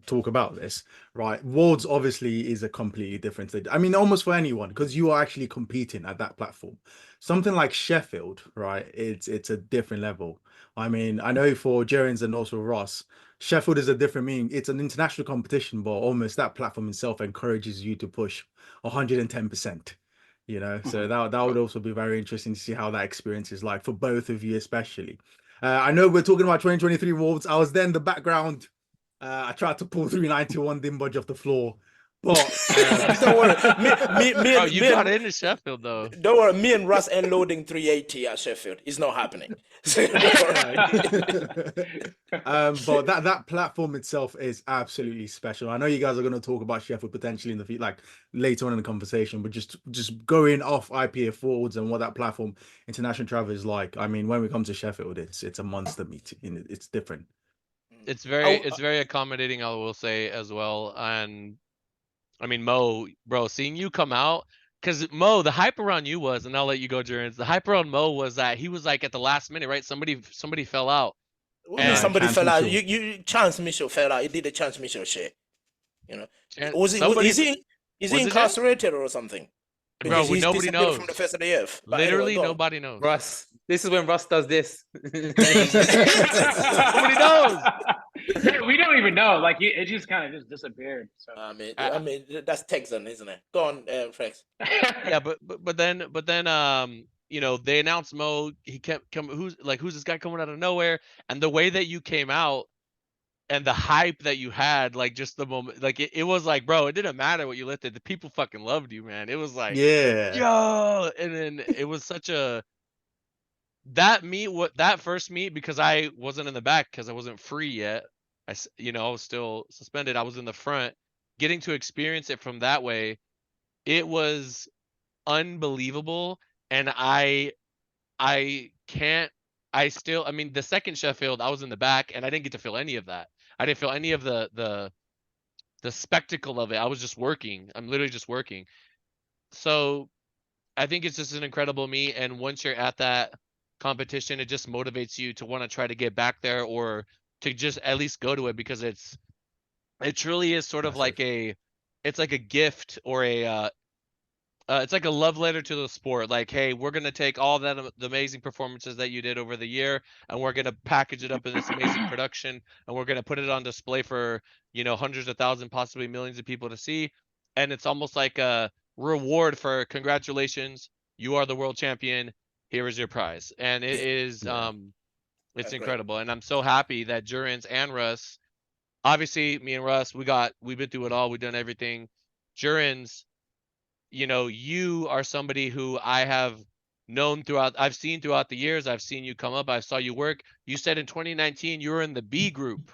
talk about this, right? Worlds obviously is a completely different thing. I mean, almost for anyone, because you are actually competing at that platform. Something like Sheffield, right? It's a different level. I mean, I know for Jurins and also Ross, Sheffield is a different meaning. It's an international competition, but almost that platform itself encourages you to push 110%. You know, so that would also be very interesting to see how that experience is like for both of you, especially. I know we're talking about 2023 Wolves. I was there in the background. I tried to pull 391, didn't budge off the floor. But Don't worry. bro, you got into Sheffield though. Don't worry. Me and Russ ain't loading 380 at Sheffield. It's not happening. But that platform itself is absolutely special. I know you guys are going to talk about Sheffield potentially in the like later on in the conversation, but just going off IPA forwards and what that platform international travel is like. I mean, when we come to Sheffield, it's a monster meeting. It's different. It's very accommodating, I will say as well. And I mean, Mo, bro, seeing you come out, because Mo, the hype around you was, and I'll let you go, Jurins. The hype around Mo was that he was like at the last minute, right? Somebody fell out. What do you mean And somebody Chance fell out? Mitchell. You Chance Mitchell fell out. He did a Chance Mitchell shit. You know, was he is he was it incarcerated or something? Bro, Because he's nobody disappeared knows. from the face of the earth. But Literally, anyway, go on. nobody knows. Russ. This is when Russ does this. Nobody knows. Yeah, we don't even know. Like it just kind of just disappeared. So I mean, that's Texan, isn't it? Go on, FLEXX. Yeah, but then you know, they announced Mo. He kept coming. Who's this guy coming out of nowhere? And the way that you came out and the hype that you had, like just the moment, like it was like, bro, it didn't matter what you lifted. The people fucking loved you, man. It was like, Yeah. yo, and then it was such a that first meet, because I wasn't in the back because I wasn't free yet. I was still suspended. I was in the front. Getting to experience it from that way, it was unbelievable. And I mean, the second Sheffield, I was in the back and I didn't get to feel any of that. I didn't feel any of the spectacle of it. I was just working. I'm literally just working. So I think it's just an incredible meet. And once you're at that competition, it just motivates you to want to try to get back there, or to just at least go to it, because it truly is sort of like it's like a gift, or it's like a love letter to the sport. Like, hey, we're gonna take all that the amazing performances that you did over the year, and we're gonna package it up in this amazing production, and we're gonna put it on display for hundreds of thousands, possibly millions of people to see. And it's almost like a reward for congratulations, you are the world champion. Here is your prize, and it is it's Great. incredible. And I'm so happy that Jurins and Russ, obviously me and Russ, we've been through it all. We've done everything. Jurins, you are somebody who I have I've seen throughout the years. I've seen you come up. I saw you work. You said in 2019 you were in the B group,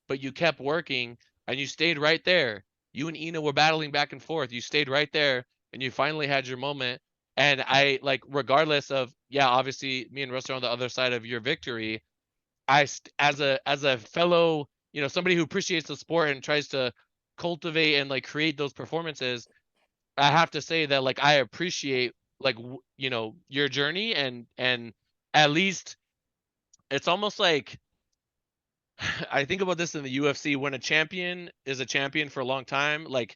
but you kept working and you stayed right there. You and Ina were battling back and forth. You stayed right there and you finally had your moment. And I regardless of, obviously me and Russ are on the other side of your victory. As a fellow, somebody who appreciates the sport and tries to cultivate and create those performances, I have to say that I appreciate your journey, and at least it's almost like I think about this in the UFC, when a champion is a champion for a long time, like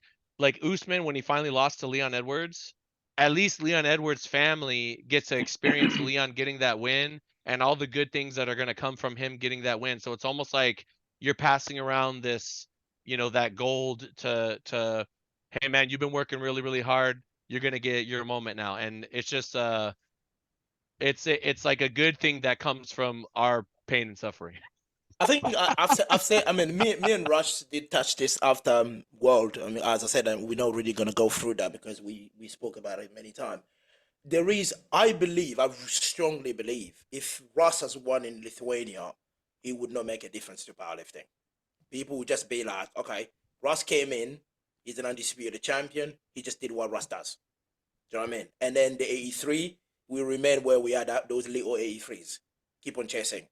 Usman when he finally lost to Leon Edwards, at least Leon Edwards' family gets to experience Leon getting that win and all the good things that are going to come from him getting that win. So it's almost like you're passing around this, that gold to hey man, you've been working really, really hard. You're going to get your moment now. And it's just it's like a good thing that comes from our pain and suffering. I think I've said. I mean, me and Rush did touch this after World. I mean, as I said, we're not really gonna go through that because we spoke about it many times. There is, I strongly believe, if Russ has won in Lithuania, it would not make a difference to powerlifting. People would just be like, okay, Russ came in, he's an undisputed champion. He just did what Russ does. Do you know what I mean? And then the 83 will remain where we are. Those little 83s keep on chasing.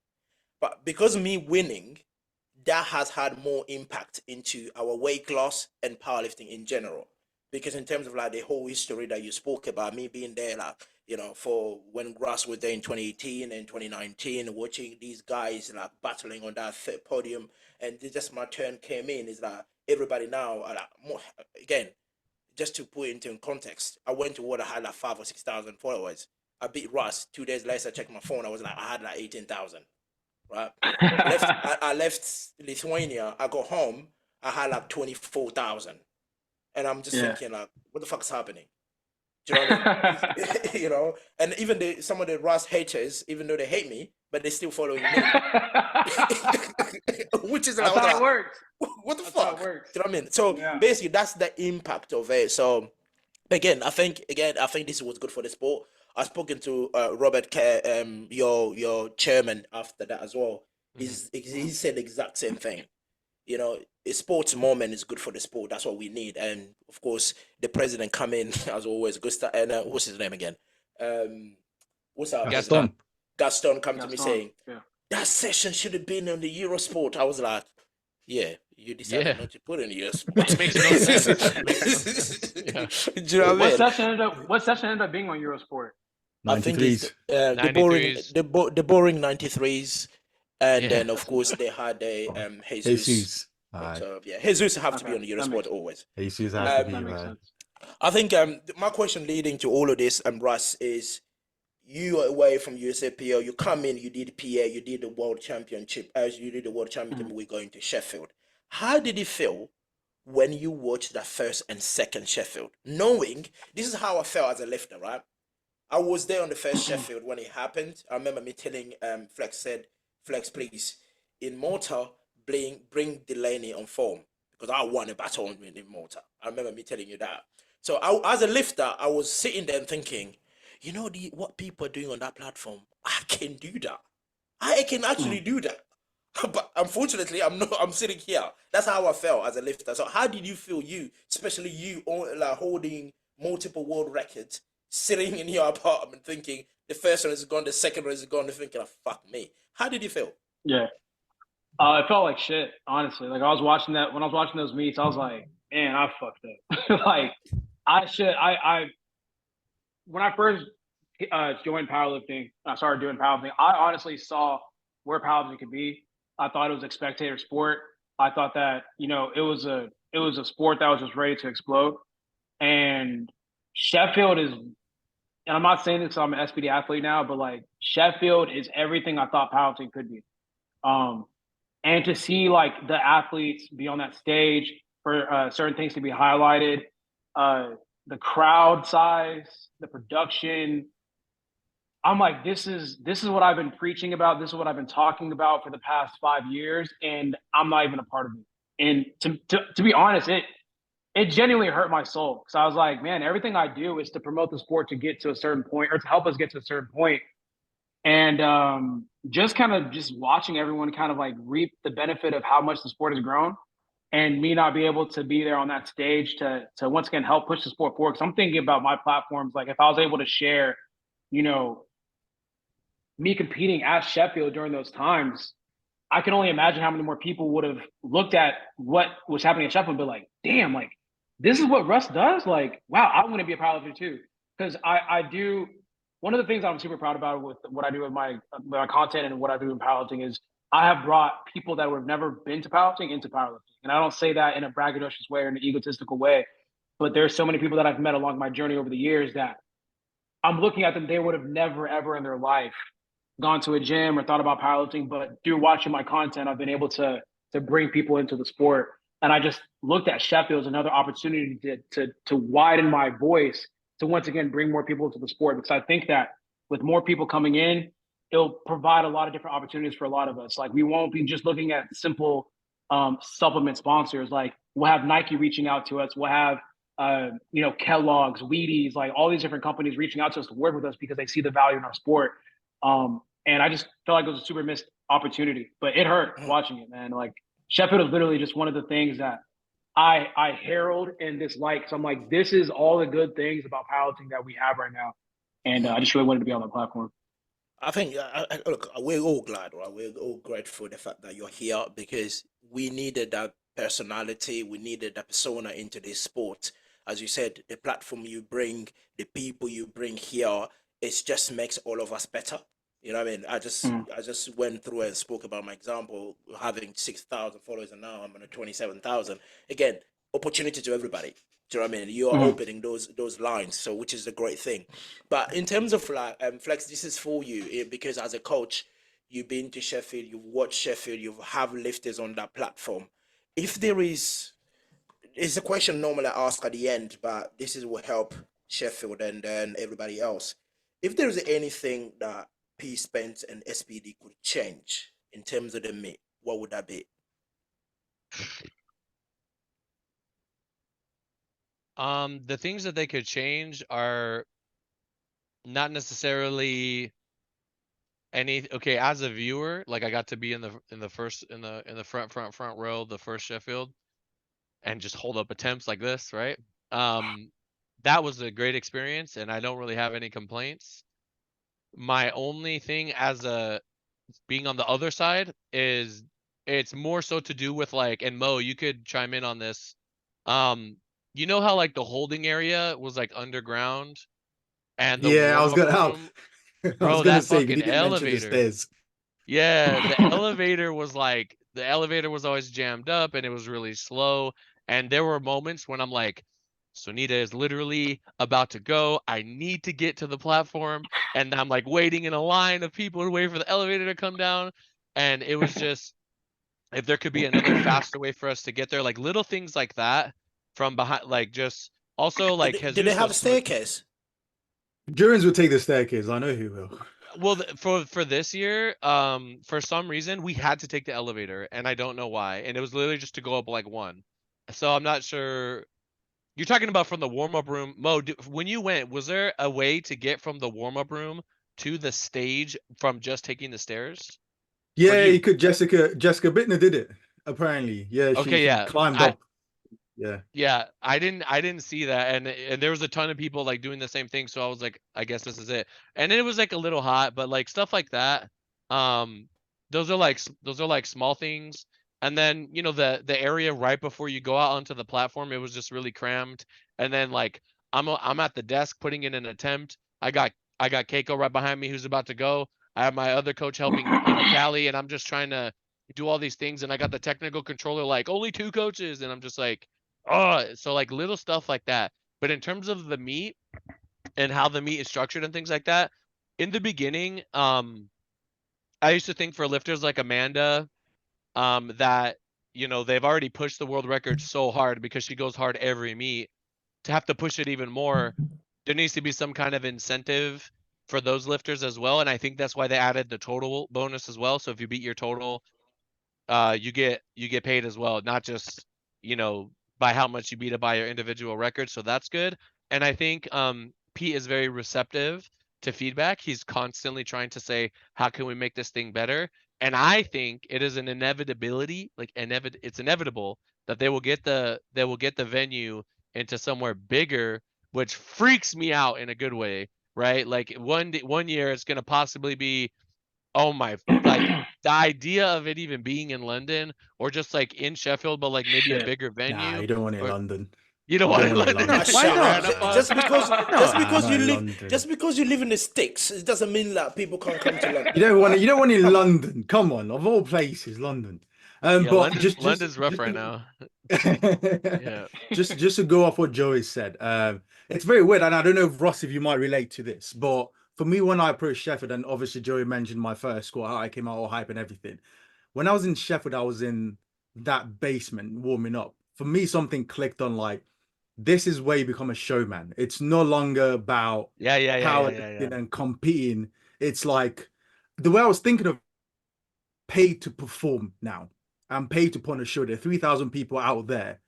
But because me winning, that has had more impact into our weight class and powerlifting in general. Because in terms of the whole history that you spoke about, me being there, for when Russ was there in 2018 and 2019, watching these guys battling on that third podium, and just my turn came in, is everybody now, again, just to put it into context, I went to what I had 5,000 or 6,000 followers. I beat Russ. 2 days later, I checked my phone. I had 18,000. Right? I left Lithuania. I got home. I had 24,000, and I'm just thinking what the fuck is happening? Do you know what I mean? And even some of the Russ haters, even though they hate me, but they're still following me. Which is that's how it works. What the that's fuck? How it works. Do you know what I mean? So basically, that's the impact of it. So again, I think this was good for the sport. I've spoken to Robert Kerr, your chairman, after that as well. He said the exact same thing. A sports moment is good for the sport. That's what we need. And of course, the president come in as always. Gustav, and what's his name again? What's that? Gaston come to me saying that session should have been on the Eurosport. I was like, yeah, you decided not to put in the Eurosport. It makes no sense. Do you know what I mean? What session ended up being on Eurosport? 93s. I think it's the boring 93s, and then of course they had a Jesus. So Jesus have to be on the Eurosport always. Jesus has to be, man. I think my question leading to all of this, Russ, is you are away from USAPL, you come in, you did PA, you did the World Championship. As you did the World Championship, we're going to Sheffield. How did it feel when you watched that first and second Sheffield? Knowing, this is how I felt as a lifter, right? I was there on the first Sheffield when it happened. I remember me telling FLEXX, said, FLEXX, please, in Malta, bring Delaney on form, because I won a battle in Malta. I remember me telling you that. So as a lifter, I was sitting there and thinking, what people are doing on that platform, I can do that. I can actually do that. But unfortunately, I'm sitting here. That's how I felt as a lifter. So how did you feel, especially you, holding multiple world records, sitting in your apartment thinking the first one is gone, the second one is gone, and thinking, fuck me. How did you feel? Yeah. It felt like shit, honestly. When I was watching those meets, I was like, man, I fucked up. When I first joined powerlifting, I started doing powerlifting, I honestly saw where powerlifting could be. I thought it was a spectator sport. I thought that, it was a sport that was just ready to explode. And Sheffield is, and I'm not saying this because I'm an SPD athlete now, but like Sheffield is everything I thought powerlifting could be. Um, and to see like the athletes be on that stage for certain things to be highlighted, uh, the crowd size, the production. I'm like, this is what I've been preaching about. This is what I've been talking about for the past 5 years, and I'm not even a part of it. And to be honest, it genuinely hurt my soul because I was like, man, everything I do is to promote the sport to get to a certain point or to help us get to a certain point. And just kind of just watching everyone kind of like reap the benefit of how much the sport has grown, and me not be able to be there on that stage to once again help push the sport forward. Because I'm thinking about my platforms, like if I was able to share, you know, me competing at Sheffield during those times, I can only imagine how many more people would have looked at what was happening at Sheffield and be like, damn, like this is what Russ does. Like, wow, I want to be a powerlifter too. Because I do, one of the things I'm super proud about with what I do with my content and what I do in powerlifting is I have brought people that have never been to powerlifting into powerlifting. And I don't say that in a braggadocious way or in an egotistical way, but there's so many people that I've met along my journey over the years that I'm looking at them, they would have never, ever in their life gone to a gym or thought about powerlifting, but through watching my content, I've been able to bring people into the sport. And I just looked at Sheffield as another opportunity to widen my voice to once again bring more people into the sport, because I think that with more people coming in, it'll provide a lot of different opportunities for a lot of us. Like we won't be just looking at simple supplement sponsors. Like we'll have Nike reaching out to us. We'll have Kellogg's, Wheaties, like all these different companies reaching out to us to work with us because they see the value in our sport. And I just felt like it was a super missed opportunity, but it hurt watching it, man. Like Sheffield is literally just one of the things that I herald in this light. So I'm like, this is all the good things about powerlifting that we have right now. And I just really wanted to be on the platform. I think, look, we're all glad, right? We're all grateful for the fact that you're here because we needed that personality, we needed that persona into this sport. As you said, the platform you bring, the people you bring here, it just makes all of us better. You know what I mean? I just went through and spoke about my example, having 6,000 followers, and now I'm on a 27,000. Again, opportunity to everybody. Do you know what I mean? You are opening those lines, so which is a great thing. But in terms of like Flex, this is for you because as a coach, you've been to Sheffield, you've watched Sheffield, you have lifters on that platform. If there is, it's a question normally I ask at the end, but this is will help Sheffield and then everybody else. If there is anything that P Spence and SPD could change in terms of the meet, what would that be? The things that they could change are not necessarily okay, as a viewer, like I got to be in the front row, the first Sheffield, and just hold up attempts like this, right? That was a great experience and I don't really have any complaints. My only thing as a being on the other side is it's more so to do with like, and Mo, you could chime in on this. You know how like the holding area was like underground and the Yeah, I was warm-up gonna help. room, I was bro, gonna that say, but fucking he didn't mention the elevator. stairs. Yeah, the elevator was like the elevator was always jammed up and it was really slow. And there were moments when I'm like, Sonita is literally about to go. I need to get to the platform. And I'm like waiting in a line of people to wait for the elevator to come down. And it was just, if there could be another faster way for us to get there, like little things like that from behind, like just also like Did they Jesus have a was staircase? Jurins will take the staircase. I know he will. well for this year, for some reason we had to take the elevator and I don't know why. And it was literally just to go up like one. So I'm not sure. You're talking about from the warm-up room. Mo, when you went, was there a way to get from the warm-up room to the stage from just taking the stairs? For Yeah, he you? could. Jessica Bittner did it. Apparently, yeah, Okay, she yeah. climbed up. Yeah. Yeah, I didn't see that, and there was a ton of people like doing the same thing, so I was like, I guess this is it. And it was like a little hot, but like stuff like that, um, those are like small things. And then the area right before you go out onto the platform, it was just really crammed. And then like I'm at the desk putting in an attempt. I got Keiko right behind me who's about to go. I have my other coach helping, Callie, and I'm just trying to do all these things. And I got the technical controller like only 2 coaches, and I'm just like. Oh, so like little stuff like that. But in terms of the meet, and how the meet is structured and things like that. In the beginning, I used to think for lifters like Amanda, that, you know, they've already pushed the world record so hard because she goes hard every meet. To have to push it even more, there needs to be some kind of incentive for those lifters as well. And I think that's why they added the total bonus as well. So if you beat your total, you get paid as well, not just, you know, by how much you beat it by your individual record. So that's good. And I think Pete is very receptive to feedback. He's constantly trying to say, how can we make this thing better? And I think it is an inevitability, like it's inevitable that they will get the venue into somewhere bigger, which freaks me out in a good way, right? Like one year it's gonna possibly be, oh my, like the idea of it even being in London or just like in Sheffield, but like maybe a Shit. bigger Nah, venue. you don't want it in Or London. you don't You want don't it want it in London. London. Why Shit, not? ran up on- Just because not you in live London. just because you live in the sticks, it doesn't mean that people can't come to London. You don't want it. You don't want it in London. Come on, of all places, London. Yeah, But London's rough right now. Yeah. just to go off what Joey said, it's very weird, and I don't know if Ross, if you might relate to this, but for me, when I approached Sheffield, and obviously Joey mentioned my first squat, how I came out all hype and everything. When I was in Sheffield, I was in that basement warming up. For me, something clicked on, like, this is where you become a showman. It's no longer about Yeah. powerlifting and competing. It's like the way I was thinking of paid to perform now. I'm paid to put on a show. There are 3,000 people out there.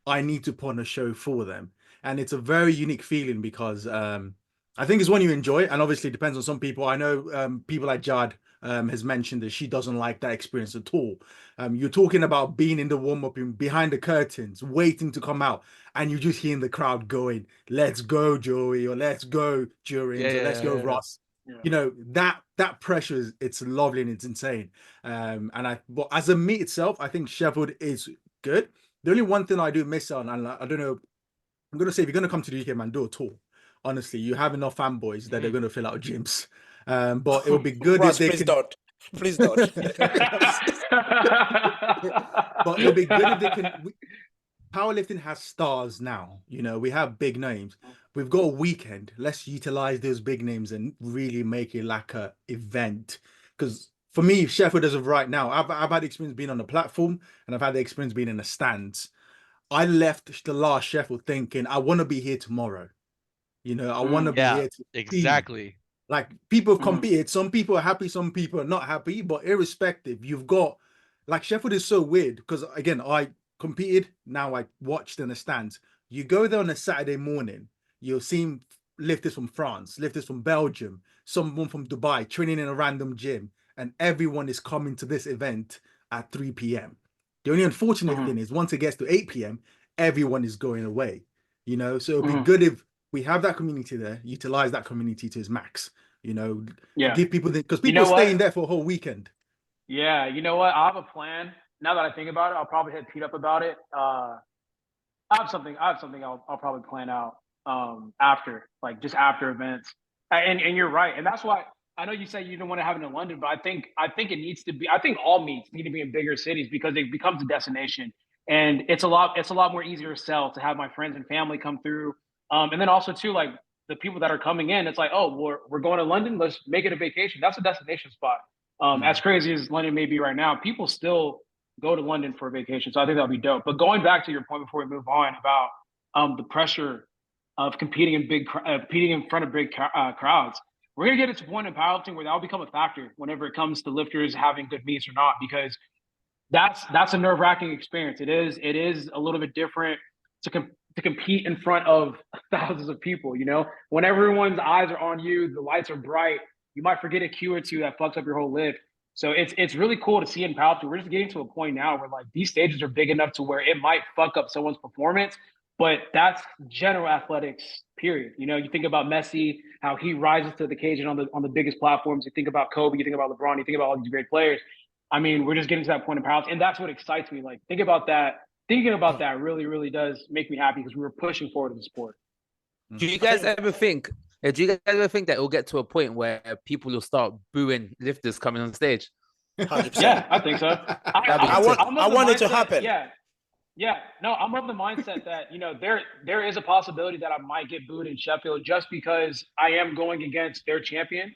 I need to put on a show for them. And it's a very unique feeling because I think it's one you enjoy. And obviously it depends on some people. I know people like Jad has mentioned that she doesn't like that experience at all. You're talking about being in the warm-up behind the curtains, waiting to come out, and you're just hearing the crowd going, let's go, Joey, or let's go, Jurins, or let's go, Yeah. Ross. Yeah. You know, that pressure is, it's lovely and it's insane. But as a meet itself, I think Sheffield is good. The only one thing I do miss on, and I don't know, I'm gonna say if you're gonna come to the UK, man, do a tour. Honestly, you have enough fanboys that they're gonna fill out gyms. But it would be good Ross, if they please can. don't. Please don't. But it'll be good if they can. Powerlifting has stars now. You know, we have big names. We've got a weekend. Let's utilize those big names and really make it like a event. Because for me, Sheffield, as of right now, I've had experience being on the platform and I've had the experience being in the stands. I left the last Sheffield thinking I want to be here tomorrow. You know, I want to be Yeah, here to exactly. like people have competed. Some people are happy, some people are not happy, but irrespective, you've got like Sheffield is so weird because again, I competed, now I watched in the stands. You go there on a Saturday morning, you'll see lifters from France, lifters from Belgium, someone from Dubai training in a random gym, and everyone is coming to this event at 3 p.m. The only unfortunate thing is once it gets to 8 p.m., everyone is going away. You know, so it'll be good if we have that community there, utilize that community to its max. You know, give people because people are staying there for a whole weekend. Yeah, you know what? I have a plan. Now that I think about it, I'll probably hit Pete up about it. I have something I'll probably plan out after, like just after events. And you're right. And that's why I know you say you don't want to have it in London, but I think it needs to be, I think all meets need to be in bigger cities because it becomes a destination. And it's a lot more easier to sell to have my friends and family come through. And then also too, like the people that are coming in, it's like, oh, we're going to London. Let's make it a vacation. That's a destination spot. As crazy as London may be right now, people still go to London for a vacation. So I think that'll be dope. But going back to your point before we move on about the pressure of competing in front of big crowds, we're gonna get it to a point in powerlifting where that'll become a factor whenever it comes to lifters having good meets or not, because that's a nerve-wracking experience. It is a little bit different to compete in front of thousands of people. You know, when everyone's eyes are on you, the lights are bright. You might forget a cue or two that fucks up your whole lift. So it's really cool to see in powerlifting. We're just getting to a point now where like these stages are big enough to where it might fuck up someone's performance, but that's general athletics, period. You know, you think about Messi, how he rises to the occasion on the biggest platforms. You think about Kobe, you think about LeBron, you think about all these great players. I mean, we're just getting to that point in powerlifting, and that's what excites me. Like thinking about that really, really does make me happy because we were pushing forward in the sport. Do you guys ever think? Do you guys ever think that it will get to a point where people will start booing lifters coming on stage? 100%. Yeah, I think so. I want it to happen. Yeah, Yeah, no, I'm of the mindset that, you know, there is a possibility that I might get booed in Sheffield just because I am going against their champion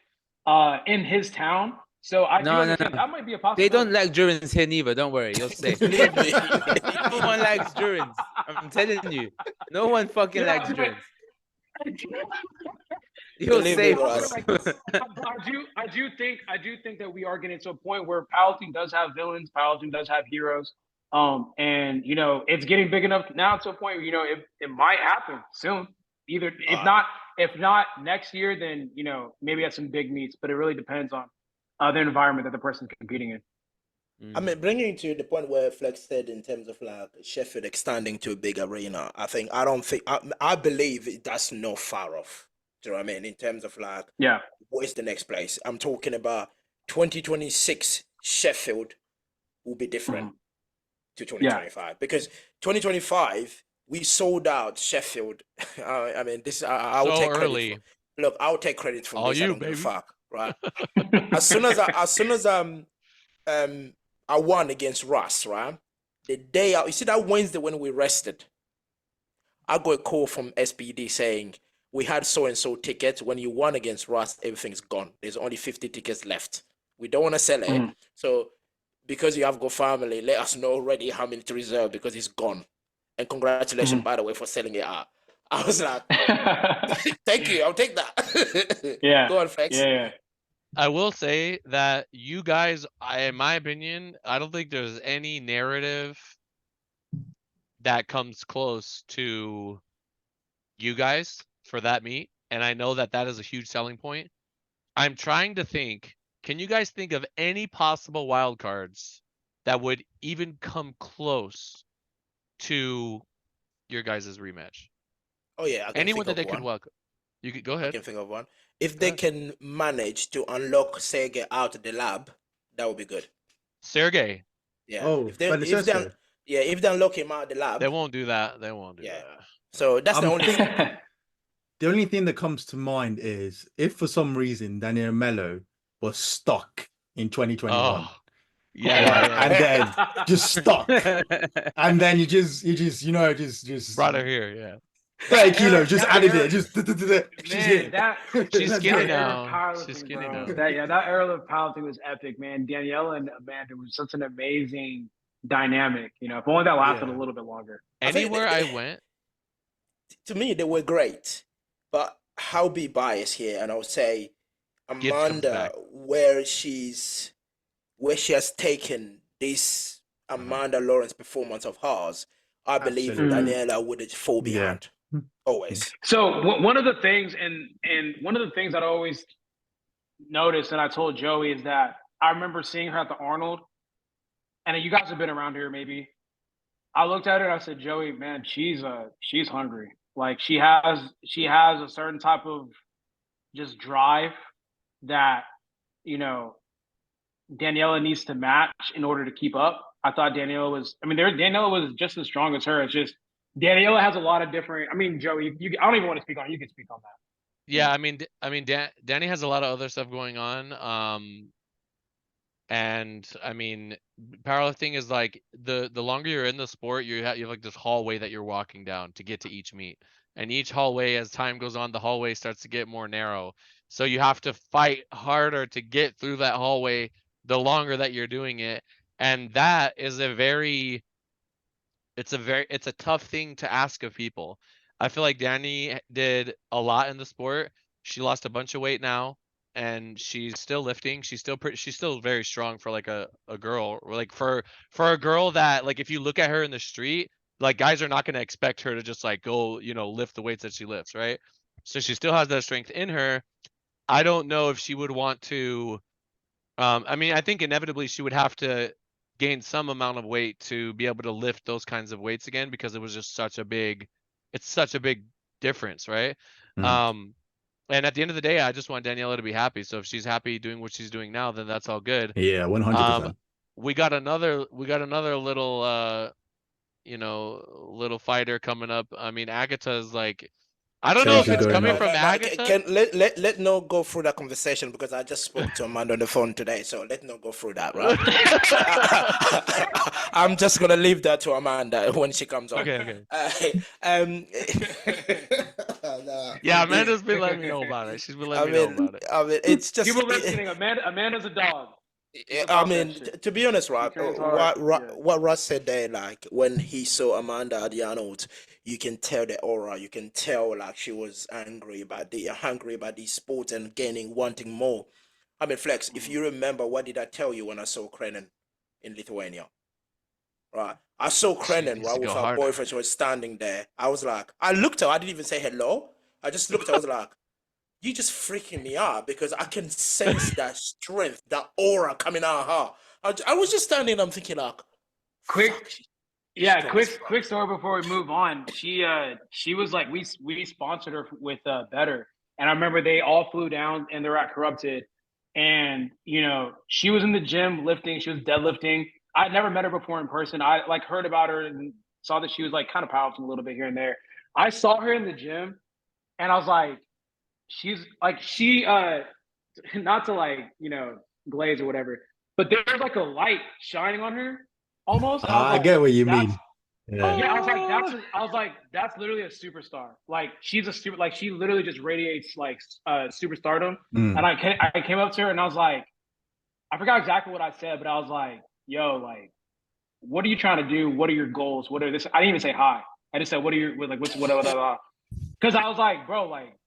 in his town. So I do No, no, understand no. that might be a They don't possibility. like Jurins here neither. Don't worry, you're safe. Believe me. No one likes Jurins. I'm telling you, no one fucking Yeah, likes Jurins. You're Believe me, safe. Russ. I do think that we are getting to a point where powerlifting does have villains, powerlifting does have heroes. And you know, it's getting big enough now to a point where, you know, it might happen soon. Either if not next year, then, you know, maybe at some big meets, but it really depends on the environment that the person's competing in. I mean, bringing to the point where Flex said in terms of like Sheffield extending to a big arena, I believe that's not far off. Do you know what I mean? In terms of like, Yeah. what is the next place? I'm talking about 2026 Sheffield will be different to 2025 because 2025 we sold out Sheffield. I mean, this I'll So take early. credit. Look, I'll take credit from All this. I you, don't give a baby. fuck, right? As soon as I won against RUSS, right? The day out, you see that Wednesday when we rested, I got a call from SPD saying we had so and so tickets. When you won against RUSS, everything's gone. There's only 50 tickets left. We don't want to sell it. So because you have got family, let us know already how many to reserve because it's gone. And congratulations, by the way, for selling it out. I was like, thank you, I'll take that. Yeah. Go on, Flex. Yeah. I will say that you guys, in my opinion, I don't think there's any narrative that comes close to you guys for that meet. And I know that that is a huge selling point. I'm trying to think, can you guys think of any possible wild cards that would even come close to your guys' rematch? Oh yeah, I can Anyone think that of they could one. welcome. You could go I ahead. can think of one. If Go they ahead. can manage to unlock Sergey out of the lab, that would be good. Sergey. Yeah. Oh, if they Belisesco. if they unlock him out of the lab, They won't do that. They won't do Yeah. that. so that's the I'm only think- thing. The only thing that comes to mind is if for some reason Daniel Mello was stuck in 2021. Oh, yeah, Right, yeah, yeah. and then just stuck, and then you just Brought her here, yeah. 30 kilos, just That added era- it, just she's Man, here. that She's Let's skinny go. that era now. of powerlifting, She's skinny bro. now. That era of powerlifting was epic, man. Daniela and Amanda was such an amazing dynamic. You know, if only that lasted a Yeah. little bit longer. I think Anywhere I went, to me they were great, but I'll be biased here and I'll say Gibbs comes Amanda, back. where she has taken this Amanda Lawrence performance of hers, I believe Absolutely. Daniela would fall Yeah. behind. Always. So one of the things, and one of the things that I always noticed, and I told Joey, is that I remember seeing her at the Arnold, and you guys have been around here maybe. I looked at her and I said, Joey, man, she's hungry. Like she has a certain type of just drive that, you know, Daniela needs to match in order to keep up. I thought Daniela was just as strong as her. It's just Daniela has a lot of different. I mean, Joey, I don't even want to speak on it. You can speak on that. Yeah, I mean, Danny has a lot of other stuff going on. And I mean, powerlifting is like the longer you're in the sport, you have like this hallway that you're walking down to get to each meet. And each hallway, as time goes on, the hallway starts to get more narrow. So you have to fight harder to get through that hallway the longer that you're doing it. And that is it's a tough thing to ask of people. I feel like Danny did a lot in the sport. She lost a bunch of weight now, and she's still lifting. She's still very strong for like a girl, or like for a girl that, like, if you look at her in the street, like, guys are not going to expect her to just like go, lift the weights that she lifts, right? So she still has that strength in her. I don't know if she would want to. I mean, I think inevitably she would have to gain some amount of weight to be able to lift those kinds of weights again, because it was just it's such a big difference, right? Mm. And at the end of the day, I just want Daniela to be happy. So if she's happy doing what she's doing now, then that's all good. Yeah, 100%. We got another little little fighter coming up. I mean, Agatha is like, I don't So know you if should it's go coming now. from But Agatha. let no go through that conversation because I just spoke to Amanda on the phone today, so let no go through that, right? I'm just gonna leave that to Amanda when she comes on. Okay. Um, Yeah, Amanda's been letting me know about it. She's been letting I me know mean, about it. it's just. People listening, Amanda's a dog. She's I about that mean, shit. to be honest, right? trains hard, What Russ said there, like when he saw Amanda at the Arnold, you can tell the aura. You can tell like she was hungry about the sport and wanting more. I mean, Flex, if you remember, what did I tell you when I saw Krenin in Lithuania? Right, I saw She Krenin needs to right with go her harder. boyfriend. She was standing there. I was like, I looked at her. I didn't even say hello. I just looked. I was like, you just freaking me out because I can sense that strength, that aura coming out of her. I was just standing. I'm thinking like, Quick, fuck, she's yeah, strong as fuck. quick story before we move on. She was like we sponsored her with Better, and I remember they all flew down and they're at Corrupted, and she was in the gym lifting. She was deadlifting. I'd never met her before in person. I like heard about her and saw that she was like kind of powerlifting a little bit here and there. I saw her in the gym, and I was like, she's like not to like glaze or whatever, but there's like a light shining on her almost. I was I like, get what you that's mean. Yeah. yeah. I was like, that's literally a superstar. Like she's a super. Like she literally just radiates like superstardom. Mm. And I came up to her and I was like, I forgot exactly what I said, but I was like, yo, like, what are you trying to do? What are your goals? What are this? I didn't even say hi. I just said, what are your like? What's what? Because I was like, bro, like,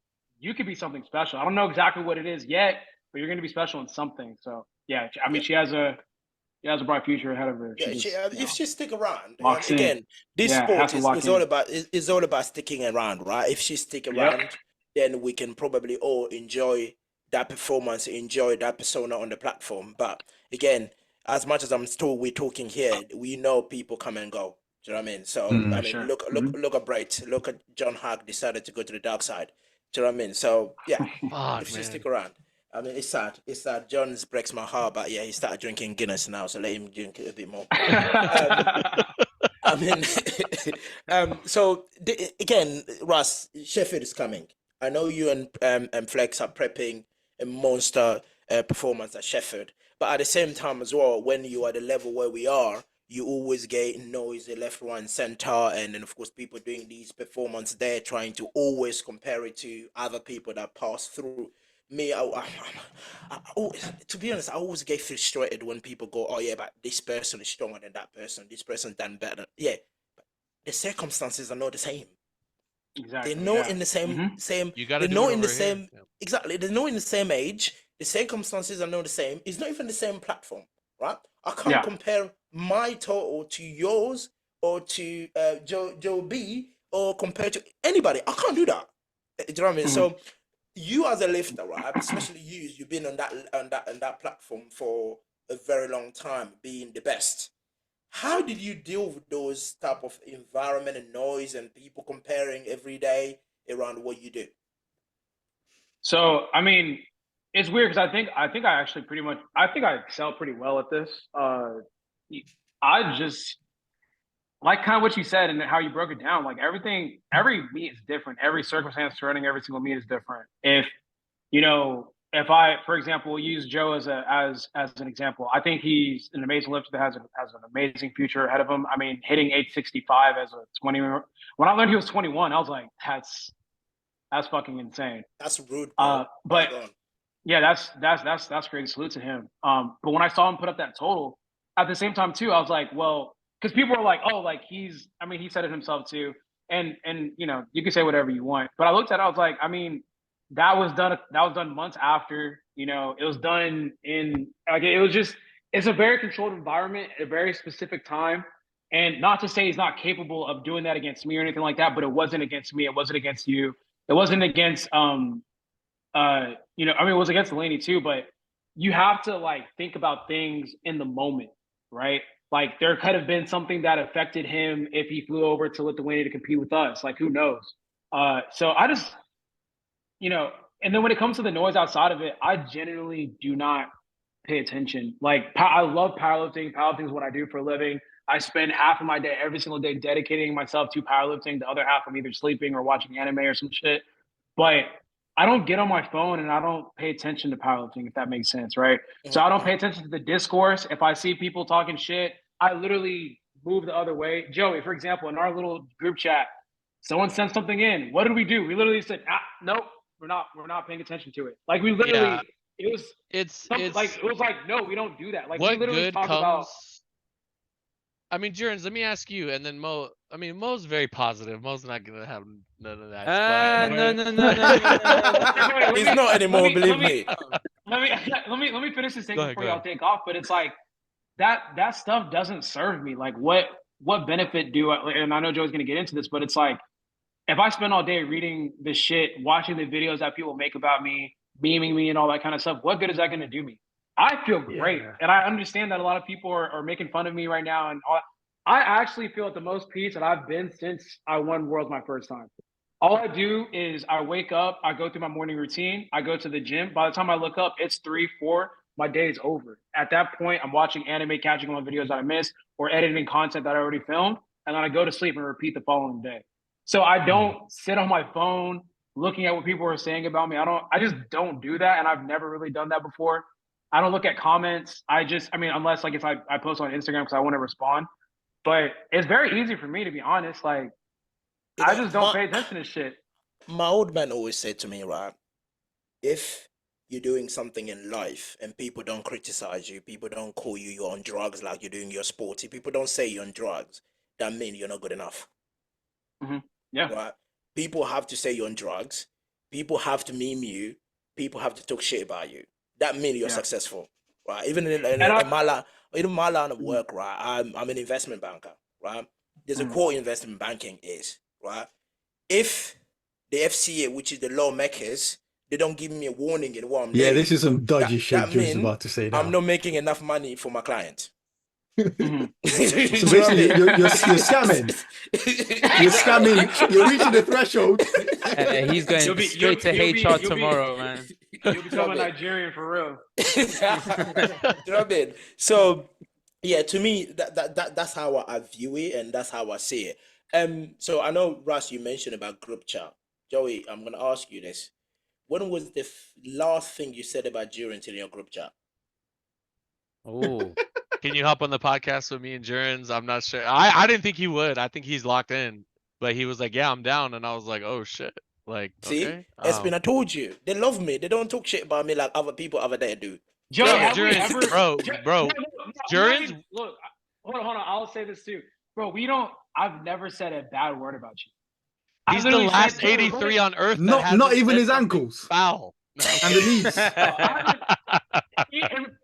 you could be something special. I don't know exactly what it is yet, but you're gonna be special in something. So yeah, I mean, Yeah. she has a bright future ahead of her. Yeah, She just if she stick around, and locks in. again, this Yeah, sport has to lock is all in. about is all about sticking around, right? If she stick Yep. around, then we can probably all enjoy that performance, enjoy that persona on the platform. But again, as much as I'm still we're talking here, we know people come and go. Do you know what I mean? So Mm. I mean, Sure. look at Bright, look at John Hart decided to go to the dark side. Do you know what I mean? So yeah, Fuck, if she man. stick around. I mean, it's sad. It's sad. John's breaks my heart, but yeah, he started drinking Guinness now, so let him drink it a bit more. I mean, so again, Russ, Sheffield is coming. I know you and FLEXX are prepping a monster performance at Sheffield, but at the same time as well, when you are at the level where we are, you always get noise left, right, and center, and then of course people doing these performances there, trying to always compare it to other people that pass through. Me, to be honest, I always get frustrated when people go, "Oh yeah, but this person is stronger than that person. This person done better." Yeah, but the circumstances are not the same. Exactly. They're not Yeah. in the same. You got They're to do it not in the over here. same. Yeah. Exactly, they're not in the same age. The circumstances are not the same. It's not even the same platform, right? I can't Yeah. compare my total to yours or to Joe B or compare to anybody. I can't do that. Do you know what I mean? Mhm. So you as a lifter, right? Especially you've been on that platform for a very long time, being the best. How did you deal with those type of environment and noise and people comparing every day around what you do? So I mean, it's weird because I think I actually pretty much I think I excel pretty well at this. I just like kind of what you said and how you broke it down. Like every meet is different. Every circumstance surrounding every single meet is different. If I, for example, use Joe as an example, I think he's an amazing lifter that has an amazing future ahead of him. I mean, hitting 865 as a 20. When I learned he was 21, I was like, that's fucking insane. That's rude, bro. But yeah, that's great. Salute to him. But when I saw him put up that total, at the same time too, I was like, well, because people are like, oh, like he said it himself too, and you can say whatever you want. But I looked at it, I was like, I mean, that was done months after. It was done in like it was just it's a very controlled environment, at a very specific time. And not to say he's not capable of doing that against me or anything like that, but it wasn't against me. It wasn't against you. It wasn't against I mean, it was against Delaney too, but you have to like think about things in the moment, right? Like there could have been something that affected him if he flew over to Lithuania to compete with us. Like who knows? So I just, and then when it comes to the noise outside of it, I genuinely do not pay attention. Like I love powerlifting. Powerlifting is what I do for a living. I spend half of my day every single day dedicating myself to powerlifting. The other half I'm either sleeping or watching anime or some shit. But I don't get on my phone and I don't pay attention to powerlifting, if that makes sense, right? So I don't pay attention to the discourse. If I see people talking shit, I literally move the other way. Joey, for example, in our little group chat, someone sent something in. What did we do? We literally said, nope, we're not paying attention to it. Like we literally, Yeah. it was It's like it was like, no, we don't do that. Like we what literally good talk comes. about. I mean, Jurins, let me ask you, and then Mo. I mean, Mo's very positive. Mo's not gonna have none of that. No. He's not anymore, believe me. Let me finish this thing Go ahead, before go y'all ahead. take off. But it's like that stuff doesn't serve me. Like what benefit do I? And I know Joe's gonna get into this, but it's like if I spend all day reading the shit, watching the videos that people make about me, memeing me, and all that kind of stuff, what good is that gonna do me? I feel great, and I understand that a lot of people are making fun of me right now, and all. I actually feel at the most peace that I've been since I won Worlds my first time. All I do is I wake up, I go through my morning routine, I go to the gym. By the time I look up, it's 3, 4. My day is over. At that point, I'm watching anime, catching on videos that I missed, or editing content that I already filmed, and then I go to sleep and repeat the following day. So I don't sit on my phone looking at what people are saying about me. I just don't do that, and I've never really done that before. I don't look at comments. Unless like if I post on Instagram because I want to respond. But it's very easy for me, to be honest. Like, I just don't pay attention to shit. My old man always said to me, right, if you're doing something in life and people don't criticize you, people don't call you're on drugs like you're doing your sports, if people don't say you're on drugs, that means you're not good enough. Yeah. Right? People have to say you're on drugs. People have to meme you. People have to talk shit about you. That means you're successful. Right? Even in my line of work, right? I'm an investment banker, right? There's a quote investment banking is, right? If the FCA, which is the lawmakers, they don't give me a warning in what I'm doing. Yeah, this is some dodgy shit that Joe's mean about to say now. I'm not making enough money for my client. So basically, you're scamming. You're scamming. You're reaching the threshold. He's going straight to HR tomorrow, man. You'll become a Nigerian for real. Do you know what I mean? So, yeah, to me, that's how I view it, and that's how I see it. So I know, Russ, you mentioned about group chat. Joey, I'm gonna ask you this: when was the last thing you said about Jurins in your group chat? Oh, Can you hop on the podcast with me and Jurins? I'm not sure. I didn't think he would. I think he's locked in, but he was like, "Yeah, I'm down," and I was like, "Oh shit!" Like, See, okay. Espin, I told you, they love me. They don't talk shit about me like other people over there do. Joey, have we Jurins, ever, bro, Jurins. Look, hold on. I'll say this too, bro. I've never said a bad word about you. He's the last 83 on Earth. Not even his ankles. Foul. And the knees.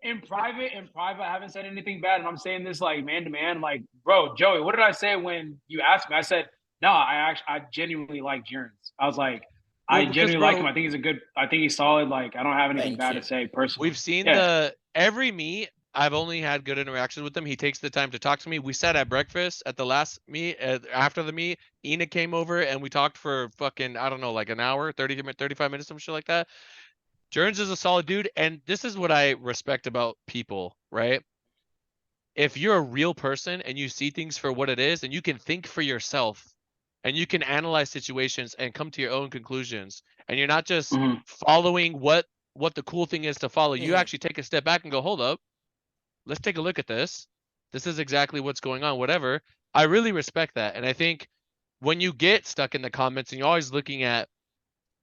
In private, I haven't said anything bad, and I'm saying this like man to man. Like, bro, Joey, what did I say when you asked me? I said, no, I genuinely like Jurins. I was like, I genuinely like him. I think he's solid. Like, I don't have anything bad to say personally. We've seen every meet. I've only had good interactions with him. He takes the time to talk to me. We sat at breakfast at the last meet. After the meet, Ina came over and we talked for fucking, I don't know, like an hour, 35 minutes, some shit like that. Jurins is a solid dude, and this is what I respect about people, right? If you're a real person and you see things for what it is, and you can think for yourself, and you can analyze situations and come to your own conclusions, and you're not just following what the cool thing is to follow. You actually take a step back and go, hold up, let's take a look at this. This is exactly what's going on, whatever. I really respect that. And I think when you get stuck in the comments and you're always looking at,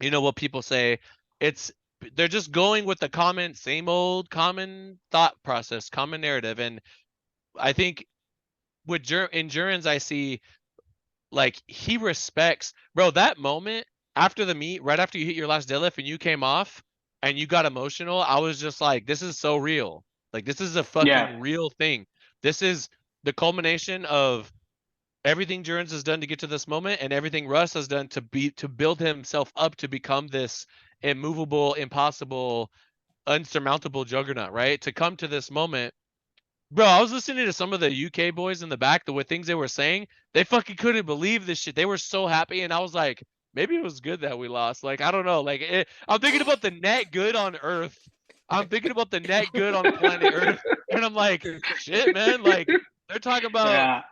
what people say, they're just going with the same old common thought process, common narrative. And I think with Jurins, I see like he respects, bro, that moment after the meet, right after you hit your last deadlift and you came off and you got emotional, I was just like, this is so real. Like, this is a fucking real thing. This is the culmination of everything Jurins has done to get to this moment, and everything Russ has done to build himself up to become this immovable, impossible, unsurmountable juggernaut, right? To come to this moment. Bro, I was listening to some of the UK boys in the back, the things they were saying. They fucking couldn't believe this shit. They were so happy, and I was like, maybe it was good that we lost. Like, I don't know. Like, I'm thinking about the net good on Earth. I'm thinking about the net good on planet Earth, and I'm like, shit, man. Like, They're talking about, Yeah.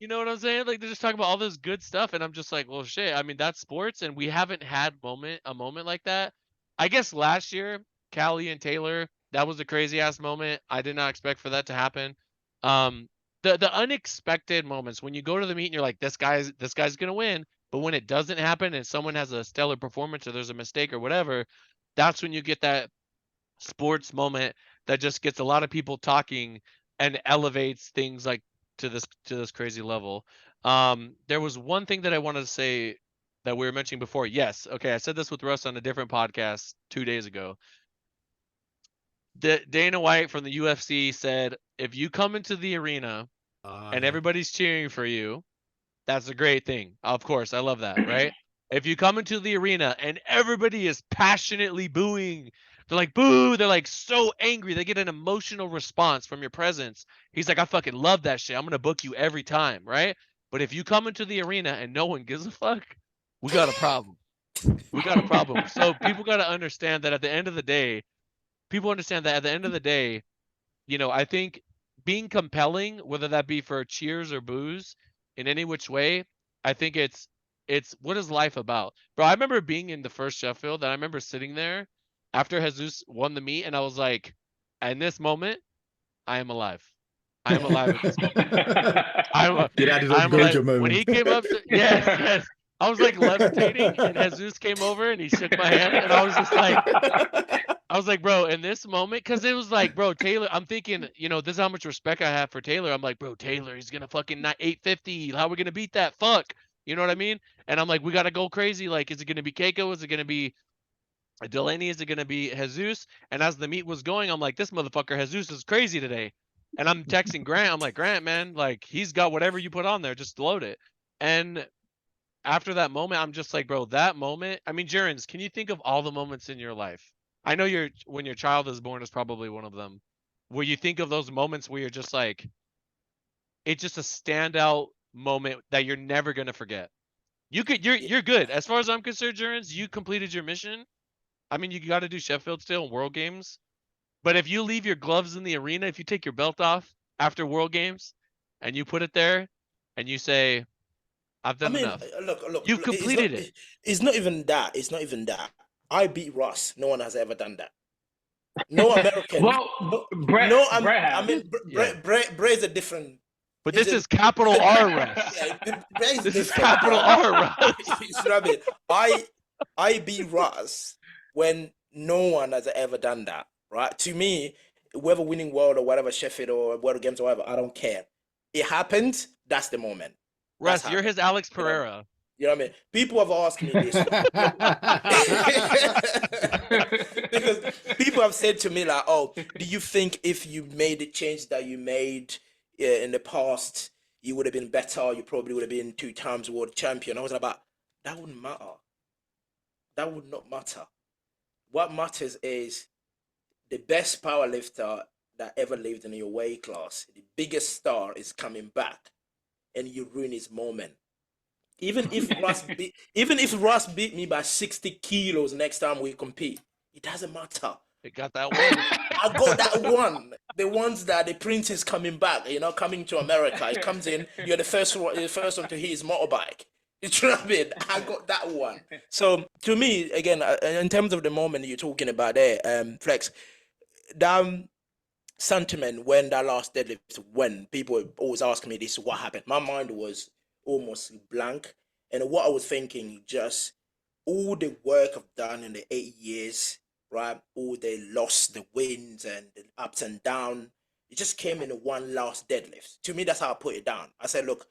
you know what I'm saying? Like they're just talking about all this good stuff, and I'm just like, well, shit. I mean, that's sports, and we haven't had a moment like that. I guess last year, Callie and Taylor, that was a crazy ass moment. I did not expect for that to happen. Um, the unexpected moments when you go to the meet and you're like, this guy's gonna win, but when it doesn't happen and someone has a stellar performance or there's a mistake or whatever, that's when you get that sports moment that just gets a lot of people talking and elevates things like to this crazy level. There was one thing that I wanted to say that we were mentioning before. Yes, okay, I said this with Russ on a different podcast 2 days ago. Dana White from the UFC said, if you come into the arena and Yeah. everybody's cheering for you, that's a great thing. Of course, I love that, right? If you come into the arena and everybody is passionately booing, they're like, boo, they're like so angry. They get an emotional response from your presence. He's like, I fucking love that shit. I'm going to book you every time, right? But if you come into the arena and no one gives a fuck, we got a problem. We got a problem. So people got to understand that at the end of the day, I think being compelling, whether that be for cheers or boos, in any which way, I think it's what is life about, bro? I remember being in the first Sheffield, and I remember sitting there after Jesus won the meet, and I was like, in this moment, I am alive. I am alive at this moment. I'm It had his own I'm alive. Gojo When moment. he came up to yes, yes. I was like levitating, and Jesus came over and he shook my hand, and I was like, bro, in this moment, because it was like, bro, Taylor, I'm thinking, this is how much respect I have for Taylor. I'm like, bro, Taylor, he's gonna fucking 850. How are we gonna beat that? Fuck. You know what I mean? And I'm like, we gotta go crazy. Like, is it gonna be Keiko? Is it gonna be Delaney? Is it gonna be Jesus? And as the meet was going, I'm like, this motherfucker Jesus is crazy today. And I'm texting Grant. I'm like, Grant, man, like he's got whatever you put on there, just load it. And after that moment, I'm just like, bro, that moment. I mean, Jurins, can you think of all the moments in your life? I know when your child is born is probably one of them. Where you think of those moments where you're just like, it's just a standout moment that you're never gonna forget. You're good. As far as I'm concerned, Jurins, you completed your mission. I mean, you got to do Sheffield still in World Games. But if you leave your gloves in the arena, if you take your belt off after World Games and you put it there and you say, I've I done mean, enough, look, you've completed it. it's not even that. It's not even that. I beat Ross. No one has ever done that. No American. Well, No, Brett, no. Brett I has. mean, Yeah. Brett is a different. But Is this a is capital R Russ. yeah. Brett is This is different. capital Right? R Russ. You see what I mean? I beat Ross when no one has ever done that. Right? To me, whether winning world or whatever, Sheffield or World Games or whatever, I don't care. It happened. That's the moment. That's Russ, you're happened. his Alex You know? Pereira. You know what I mean? People have asked me this because people have said to me like, "Oh, do you think if you made the change that you made in the past, you would have been better? You probably would have been 2 times world champion." I was like, that wouldn't matter. That would not matter. What matters is the best powerlifter that ever lived in your weight class, the biggest star, is coming back, and you ruin his moment. Even if Russ beat me by 60 kilos next time we compete, it doesn't matter. It got that one. I got that one. The ones that the prince is coming back, coming to America. He comes in, you're the first one to hit his motorbike. You know what I mean? I got that one. So to me, again, in terms of the moment you're talking about there, FLEXX, that sentiment when that last deadlift, when people always ask me this, what happened? My mind was almost blank. And what I was thinking, just all the work I've done in the 8 years, right? All the loss, the wins, and the ups and downs, it just came in one last deadlift. To me, that's how I put it down. I said, look,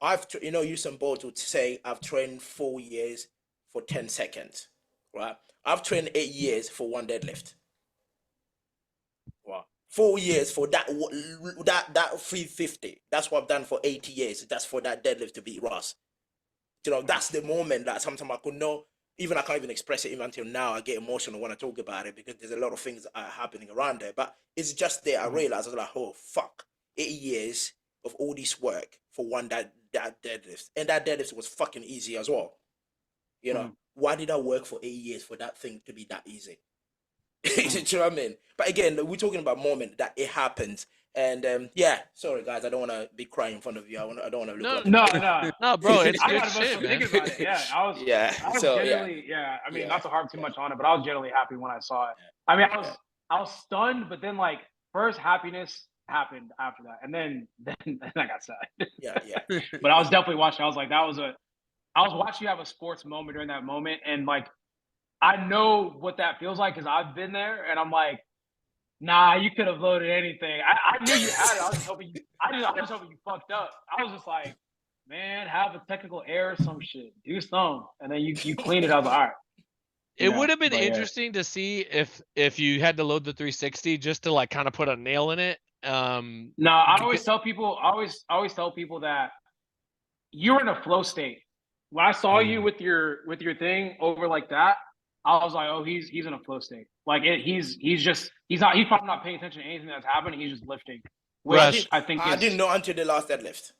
Usain Bolt would say, I've trained 4 years for 10 seconds, right? I've trained 8 years for one deadlift. Wow. 4 years for that 350. That's what I've done for 80 years. That's for that deadlift to beat Ross. That's the moment that sometimes I could know. Even I can't even express it even until now. I get emotional when I talk about it because there's a lot of things that are happening around there. But it's just there. I realized I was like, oh fuck, 8 years of all this work for one that deadlift, and that deadlift was fucking easy as well. Why did I work for 8 years for that thing to be that easy? Do you know what I mean? But again, we're talking about moment that it happens, And yeah, sorry guys, I don't want to be crying in front of you. I don't want to look No, like No, a no. No, bro, it's I good got shit, emotional man. thinking about it. Yeah, I was yeah. I was So genuinely, yeah. I mean, Yeah. not to harp too much on it, but I was genuinely happy when I saw it. I mean, I was stunned, but then like first happiness happened after that, and then I got sad. yeah, yeah. But I was definitely watching. I was like, I was watching you have a sports moment during that moment, and like I know what that feels like because I've been there, and I'm like, nah, you could have loaded anything. I knew you had it. I was just hoping I was just hoping you fucked up. I was just like, man, have a technical error, some shit, do some, and then you clean it. I was like, all right. It would have been but yeah. interesting to see if you had to load the 360 just to like kind of put a nail in it. No, I always tell people. I always tell people that you're in a flow state. When I saw you with your thing over like that, I was like, oh, he's in a flow state. Like he's probably not paying attention to anything that's happening. He's just lifting, which I think I is, didn't know until the last deadlift.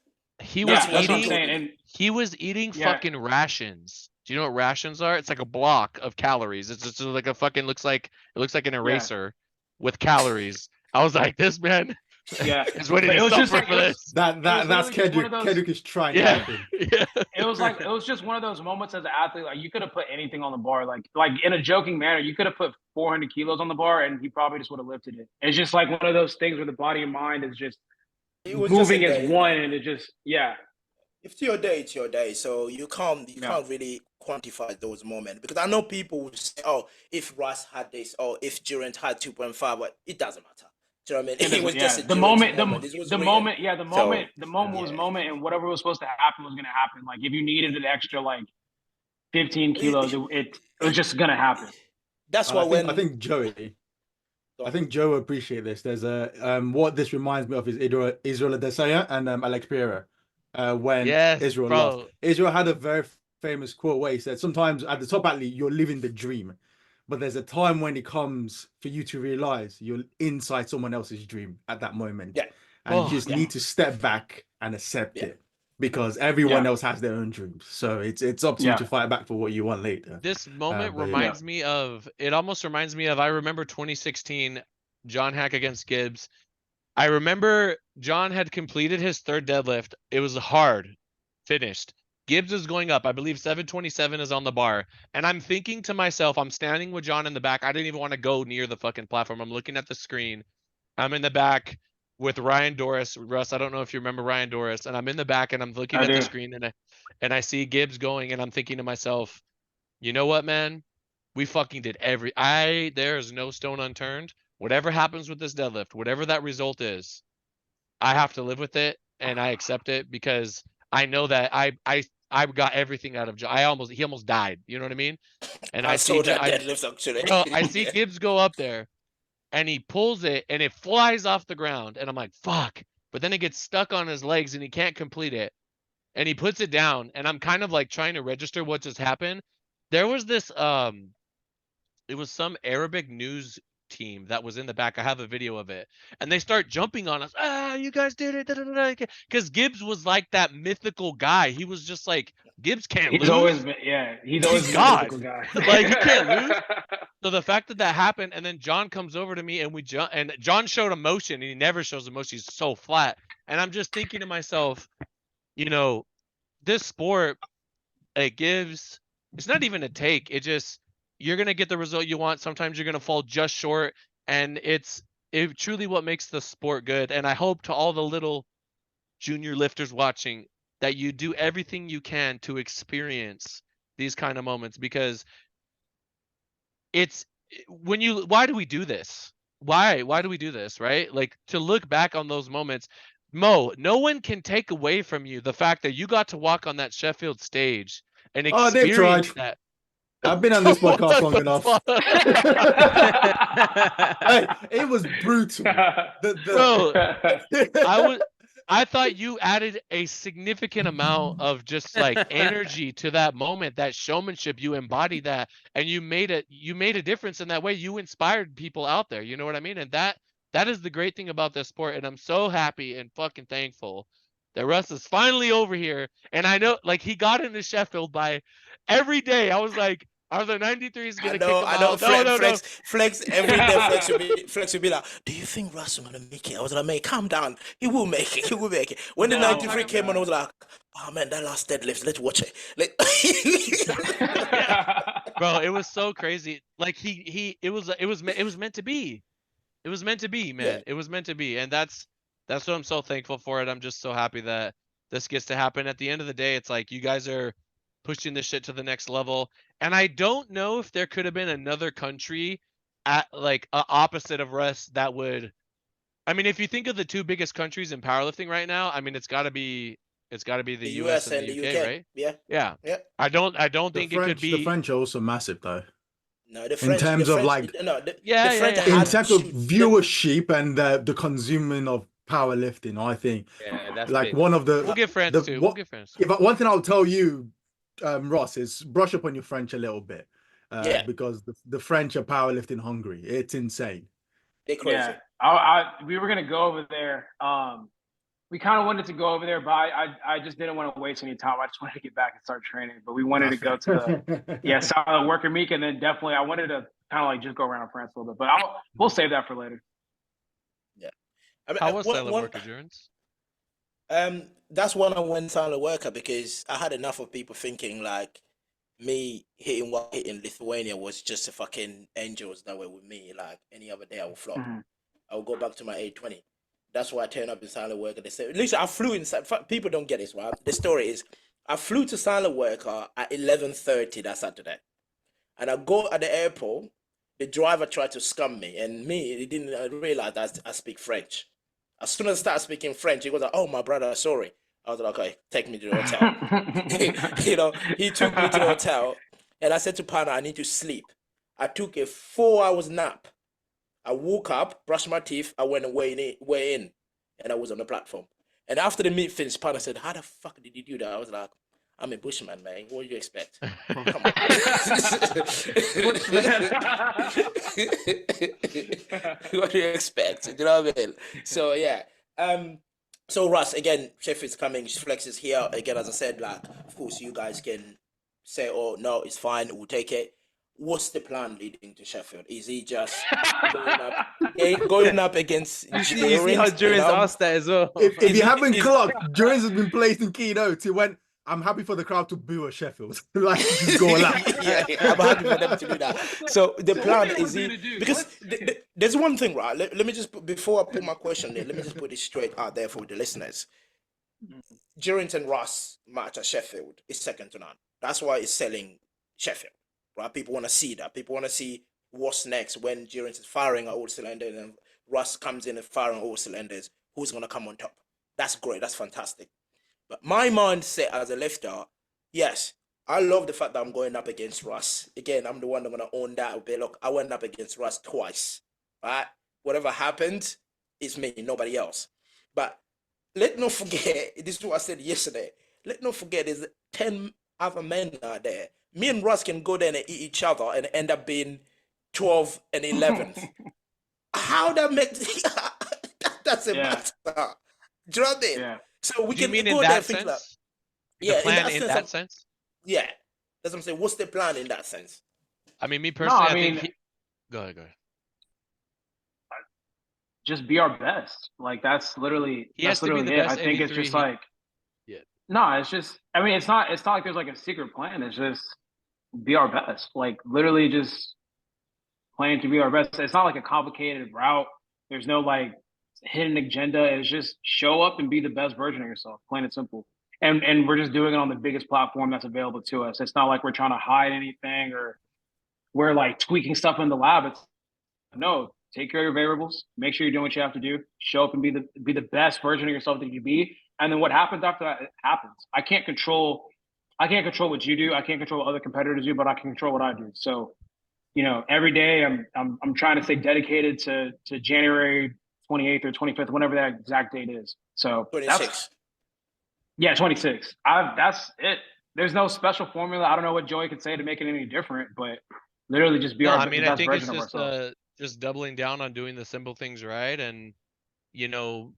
he yeah, was that's what I'm eating saying. And he was eating Yeah. fucking rations. Do you know what rations are? It's like a block of calories. It's just like a fucking looks like an eraser with calories. I was like, this man yeah, is ready But to it was suffer just like for it was, this. That's literally just one Kedrick. of those- Kedrick is trying Yeah, everything. yeah. it was just one of those moments as an athlete. Like you could have put anything on the bar, like in a joking manner. You could have put 400 kilos on the bar, and he probably just would have lifted it. It's just like one of those things where the body and mind is just It was just a moving as day, one, man. and it just If it's your day, it's your day. So you can't really quantify those moments, because I know people will say, oh, if Russ had this, or if Jurins had 2.5, but it doesn't matter. Do you know what I mean? It was just a the Jurins moment, This was the real. moment, the moment, So, the moment was yeah. moment, and whatever was supposed to happen was gonna happen. Like if you needed an extra like 15 kilos, it was just gonna happen. That's And why I think Joey, I think Joe will appreciate this. There's a what this reminds me of is Israel Adesanya and Alex Pereira. When Yes, Israel bro. lost, Israel had a very famous quote where he said, "Sometimes at the top athlete, you're living the dream, but there's a time when it comes for you to realize you're inside someone else's dream at that moment, Yeah. and Oh, you just need to step back and accept Yeah. it." Because everyone Yeah. else has their own dreams, so it's up to you to fight back for what you want later. This moment but yeah. reminds me of, it almost reminds me of, I remember 2016, John Hack against Gibbs. I remember John had completed his third deadlift. It was hard, finished. Gibbs is going up. I believe 727 is on the bar. And I'm thinking to myself, I'm standing with John in the back. I didn't even want to go near the fucking platform. I'm looking at the screen. I'm in the back with Ryan Doris. Russ, I don't know if you remember Ryan Doris. And I'm in the back and I'm looking I at do. the screen and I see Gibbs going and I'm thinking to myself, you know what, man? We fucking did there is no stone unturned. Whatever happens with this deadlift, whatever that result is, I have to live with it and I accept it because I know that I got everything out of John. He almost died. You know what I mean? And I saw that deadlift actually. bro, I see Yeah. Gibbs go up there and he pulls it and it flies off the ground and I'm like, fuck. But then it gets stuck on his legs and he can't complete it. And he puts it down and I'm kind of like trying to register what just happened. There was this it was some Arabic news team that was in the back. I have a video of it. And they start jumping on us. Ah, you guys did it. Because Gibbs was like that mythical guy. He was just like, Gibbs can't He's lose. always been, he's always been a God. mythical guy. Like, he can't lose. So the fact that happened, and then John comes over to me and we jump, and John showed emotion, and he never shows emotion. He's so flat. And I'm just thinking to myself, you know, this sport, it gives, it's not even a take. It just, you're going to get the result you want. Sometimes you're going to fall just short. And it's truly what makes the sport good. And I hope to all the little junior lifters watching that you do everything you can to experience these kind of moments, because it's why do we do this? Why do we do this? Right? Like, to look back on those moments, Mo, no one can take away from you the fact that you got to walk on that Sheffield stage and Oh, they've experience tried. that. I've been on this podcast long enough. Hey, it was brutal. Bro, I thought you added a significant amount of just like energy to that moment, that showmanship. You embodied that, and you made a difference in that way. You inspired people out there. You know what I mean? And that is the great thing about this sport. And I'm so happy and fucking thankful that Russ is finally over here. And I know, like, he got into Sheffield by every day. I was like, Are the 93s I gonna kick him I know. out? No, no, no. Flex every day. Flex will be like, "Do you think Russ is gonna make it?" I was like, "Mate, calm down. He will make it. He will make it." When the No, 93 my came on, I God. was like, "Oh man, that last deadlift. Let's watch it." Like, Bro, it was so crazy. Like it was meant to be. It was meant to be, yeah, man. It was meant to be, and that's what I'm so thankful for it. I'm just so happy that this gets to happen. At the end of the day, it's like you guys are pushing this shit to the next level, and I don't know if there could have been another country at like opposite of us that would. I mean, if you think of the two biggest countries in powerlifting right now, I mean, it's got to be the the U.S. US and the and the UK, UK. right? Yeah, Yeah. yeah. I don't think it could The be. French are also massive though. No, In terms of like, no, the Yeah, yeah, French yeah, in yeah. had terms of shoot. viewership and the consuming of powerlifting, I think Yeah, that's like big. one of We'll give the France too. We'll what give France. if one thing I'll tell you, Ross, is brush up on your French a little bit, Yeah, because the French are powerlifting hungry. It's insane. they crazy. Yeah, we were gonna go over there. We kind of wanted to go over there, but I just didn't want to waste any time. I just wanted to get back and start training. But we wanted to go to the Sabado worker meet, and then definitely I wanted to kind of like just go around France a little bit. But we'll save that for later. Yeah, I mean, How was silent worker, Jurins? That's when I went silent worker because I had enough of people thinking like me hitting what hitting Lithuania was just a fucking angels that were with me. Like any other day, I will flop. Mhm. I will go back to my 820. That's why I turned up in silent worker. They say, at least I flew inside. People don't get this, right? The story is, I flew to silent worker at 11:30 that Saturday, and I go at the airport. The driver tried to scam me, and he didn't realize that I speak French. As soon as I started speaking French, he goes like, "Oh, my brother, sorry." I was like, "Okay, take me to the hotel." He took me to the hotel, and I said to Pana, "I need to sleep." I took a 4 hours nap. I woke up, brushed my teeth, I went and weigh in, and I was on the platform. And after the meet finished, Pana said, "How the fuck did you do that?" I was like, "I'm a bushman, man. What do you expect?" Come on. What do you expect? Do you know what I mean? So yeah. So Russ, again, Sheffield's coming, Flex is here. Again, as I said, like, of course you guys can say, "Oh no, it's fine, we'll take it." What's the plan leading to Sheffield? Is he just going up against You see how Jurins, Jurins asked that as well. If you haven't is- clocked, Jurins has been placed in keynotes. He went, "I'm happy for the crowd to boo at Sheffield." Like, just go along. yeah, I'm happy for them to do that. So the plan is he because there's one thing, right? Let me just before I put my question there, let me just put it straight out there for the listeners. Jurins and Russ match at Sheffield is second to none. That's why it's selling Sheffield, right? People want to see that. People want to see what's next when Jurins is firing at all cylinders and Russ comes in and firing at all cylinders. Who's gonna come on top? That's great. That's fantastic. But my mindset as a lifter, yes, I love the fact that I'm going up against Russ. Again, I'm the one that's gonna own that a bit. Look, I went up against Russ twice. Right? Whatever happened, it's me, nobody else. But let not forget, this is what I said yesterday. Let not forget there's 10 other men out there. Me and Russ can go there and eat each other and end up being 12 and 11th. How that makes that's a matter. Do you know what I mean? Yeah. So we Do you can mean go in there that think like, sense? yeah, The plan in in that that sense. sense? Yeah, that's what I'm saying. What's the plan in that sense? I mean, me personally, I mean- think go ahead, go ahead. Just be our best. Like that's literally He has to be the it. best I think it's AV3 just like Yeah. no, it's just I mean it's not like there's like a secret plan. It's just be our best. Like literally just plan to be our best. It's not like a complicated route. There's no like hidden agenda. It's just show up and be the best version of yourself, plain and simple. And we're just doing it on the biggest platform that's available to us. It's not like we're trying to hide anything or we're like tweaking stuff in the lab. It's no, take care of your variables, make sure you're doing what you have to do, show up and be the best version of yourself that you be. And then what happens after that, it happens. I can't control what you do. I can't control what other competitors do, but I can control what I do. So, every day I'm trying to stay dedicated to January 28th or 25th, whenever that exact date is. So 26. Yeah, 26. That's it. There's no special formula. I don't know what Joey could say to make it any different, but literally just be No, the I mean, I best think it's version of just ourselves. just doubling down on doing the simple things right, and you know,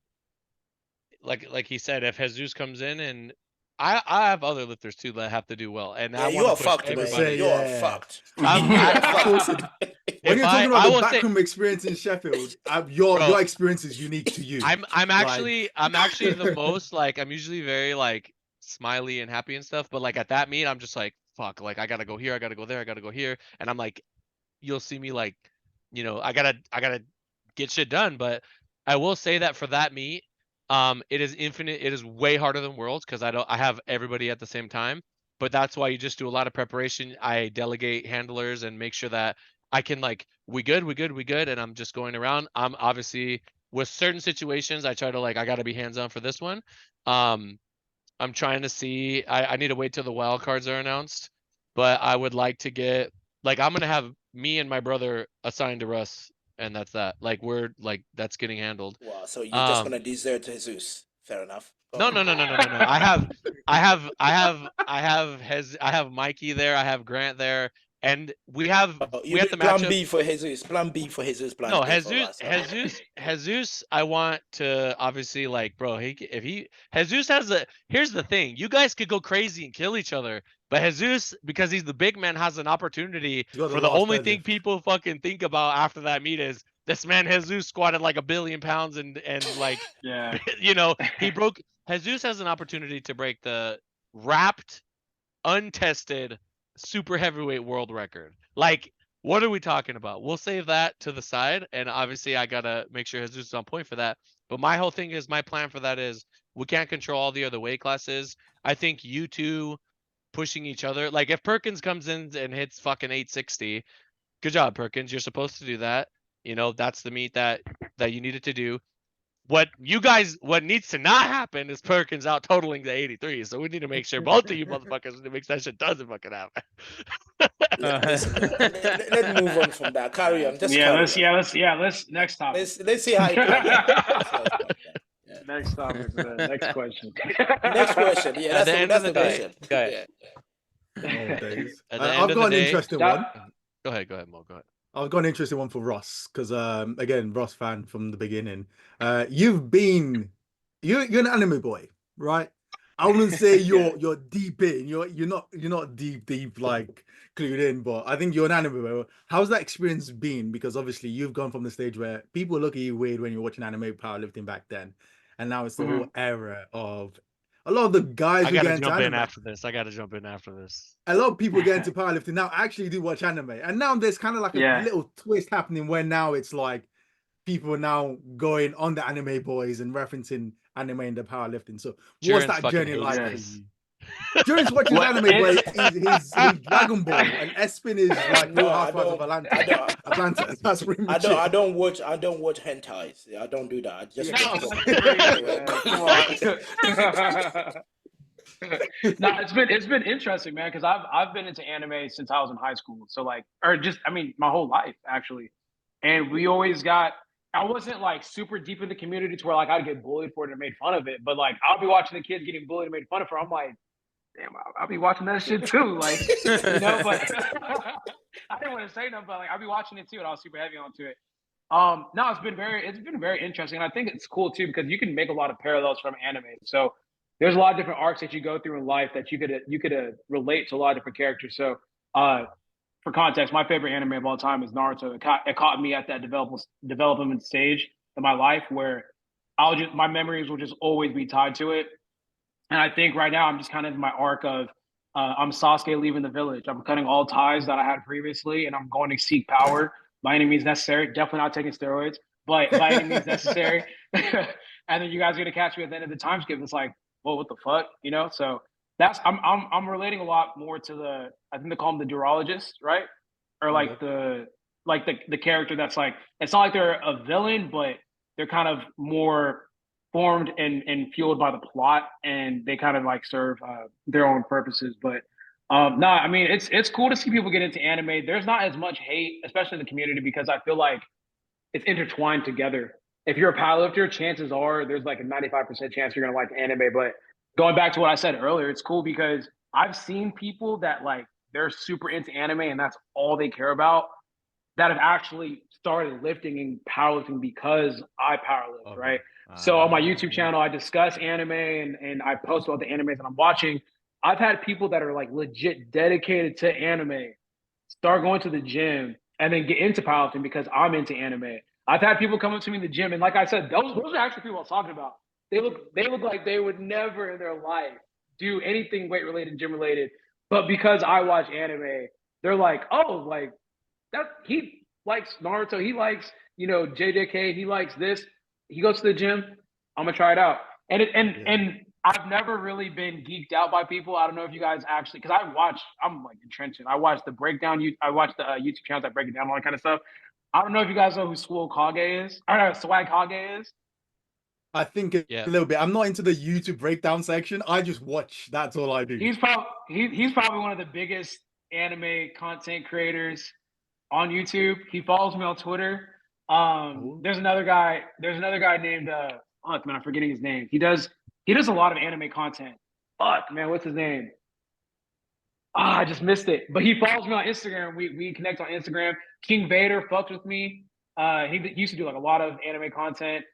like he said, if Jesus comes in and I have other lifters too that have to do well, and Yeah, I you want are to push fucked, man. everybody. You are fucked. I'm, You are I, Of course. fucked. When if you're talking about I the will say, backroom experience in Sheffield, your bro, experience is unique to you. I'm Like, actually the most like I'm usually very like smiley and happy and stuff, but like at that meet I'm just like fuck, like I gotta go here, I gotta go there, I gotta go here, and I'm like, you'll see me like, I gotta get shit done. But I will say that for that meet, it is infinite. It is way harder than Worlds because I have everybody at the same time. But that's why you just do a lot of preparation. I delegate handlers and make sure that I can like we good, and I'm just going around. I'm obviously with certain situations I try to like I gotta be hands on for this one. Um, I'm trying to see. I need to wait till the wild cards are announced, but I would like to get like I'm gonna have me and my brother assigned to Russ, and that's that. Like we're like that's getting handled. Wow, so you're just gonna Um, desert Jesus. Fair enough. Go no, on. no, no, no, no, no, no. I have Mikey there. I have Grant there, and Oh, you we do have to match plan up. B for Jesus. Plan B for Jesus. Plan No, A for us. Okay. Jesus. I want to obviously like, bro. If he Jesus has a. Here's the thing: you guys could go crazy and kill each other, but Jesus, because he's the big man, has an opportunity you got the for the last only thing deadlift. people fucking think about after that meet is this man Jesus squatted like 1 billion pounds and like, Yeah. he broke. Jesus has an opportunity to break the wrapped, untested super heavyweight world record. Like, what are we talking about? We'll save that to the side, and obviously I gotta make sure Jesus is on point for that. But my whole thing is my plan for that is we can't control all the other weight classes. I think you two pushing each other. Like if Perkins comes in and hits fucking 860, good job, Perkins. You're supposed to do that. That's the meet that you needed to do. What needs to not happen is Perkins out totaling the 83. So we need to make sure both of you motherfuckers make that shit doesn't fucking happen. Listen, let's move on from that. Carry on. Just Yeah, carry let's on. let's next topic. Let's see how it goes. Yeah. Let's see how it goes. Yeah. Next topic, next question. Next question. Yeah, At the end of that's the the day, question. Go ahead. Yeah. Oh, days. at the end I've of got the an day, interesting That- one. go ahead, Mo. Go ahead. I've got an interesting one for Ross because again, Ross fan from the beginning. You're an anime boy, right? I wouldn't say you're deep in. You're not deep like clued in, but I think you're an anime boy. How's that experience been? Because obviously you've gone from the stage where people look at you weird when you're watching anime powerlifting back then, and now it's the whole era of a lot of the guys I who gotta get into jump in anime. after this. A lot of people get into powerlifting now actually do watch anime, and now there's kind of like a Yeah. little twist happening where now it's like people are now going on the anime boys and referencing anime in the powerlifting. So what's Jurins that fucking journey hates like for this. you? Jurins watches What- anime, but his Dragon Ball and Espin is like No, Real I Housewives of don't. Atlanta. That's pretty much it. I don't watch hentais. I don't do that. I just Yeah. watch No, no, it's been interesting, man, because I've been into anime since I was in high school. So like, or just my whole life actually. And we always got. I wasn't like super deep in the community to where like I'd get bullied for it and made fun of it, but like I'll be watching the kids getting bullied and made fun of for. I'm like, damn, I'll be watching that shit too, like but I didn't want to say nothing, but like I'll be watching it too, and I was super heavy onto it. No, it's been very interesting, and I think it's cool too because you can make a lot of parallels from anime. So there's a lot of different arcs that you go through in life that you could relate to a lot of different characters. So for context, my favorite anime of all time is Naruto. It caught me at that development stage in my life where my memories will just always be tied to it. And I think right now I'm just kind of in my arc of I'm Sasuke leaving the village. I'm cutting all ties that I had previously, and I'm going to seek power by any means necessary. Definitely not taking steroids, but by any means necessary. And then you guys are gonna catch me at the end of the time skip. It's like, well, what the fuck, So that's I'm relating a lot more to I think they call them the durologist, right? Or like the character that's like, it's not like they're a villain, but they're kind of more formed and fueled by the plot, and they kind of like serve their own purposes. But no, I mean it's cool to see people get into anime. There's not as much hate, especially in the community, because I feel like it's intertwined together. If you're a powerlifter, chances are there's like a 95% chance you're gonna like anime. But going back to what I said earlier, it's cool because I've seen people that like they're super into anime and that's all they care about. that have actually started lifting and powerlifting because I powerlift, Okay. right? So on my Ah. YouTube channel, I discuss anime and I post about the animes that I'm watching. I've had people that are like legit dedicated to anime start going to the gym and then get into powerlifting because I'm into anime. I've had people come up to me in the gym, and like I said, those are actually people I was talking about. They look like they would never in their life do anything weight related, gym related, but because I watch anime, they're like, oh, like that he likes Naruto, he likes JJK, he likes this. He goes to the gym. I'm gonna try it out, and and I've never really been geeked out by people. I don't know if you guys actually, because I'm like entrenched. I watch the breakdown. I watch the YouTube channels that break it down, all that kind of stuff. I don't know if you guys know who Swag Kage is. I don't know Swag Kage is. I think a little bit. I'm not into the YouTube breakdown section. I just watch. That's all I do. He's probably one of the biggest anime content creators on YouTube. He follows me on Twitter. There's another guy named fuck man, I'm forgetting his name. He does a lot of anime content. Fuck man, what's his name? I just missed it. But he follows me on Instagram. We connect on Instagram. King Vader fucks with me. He used to do like a lot of anime content.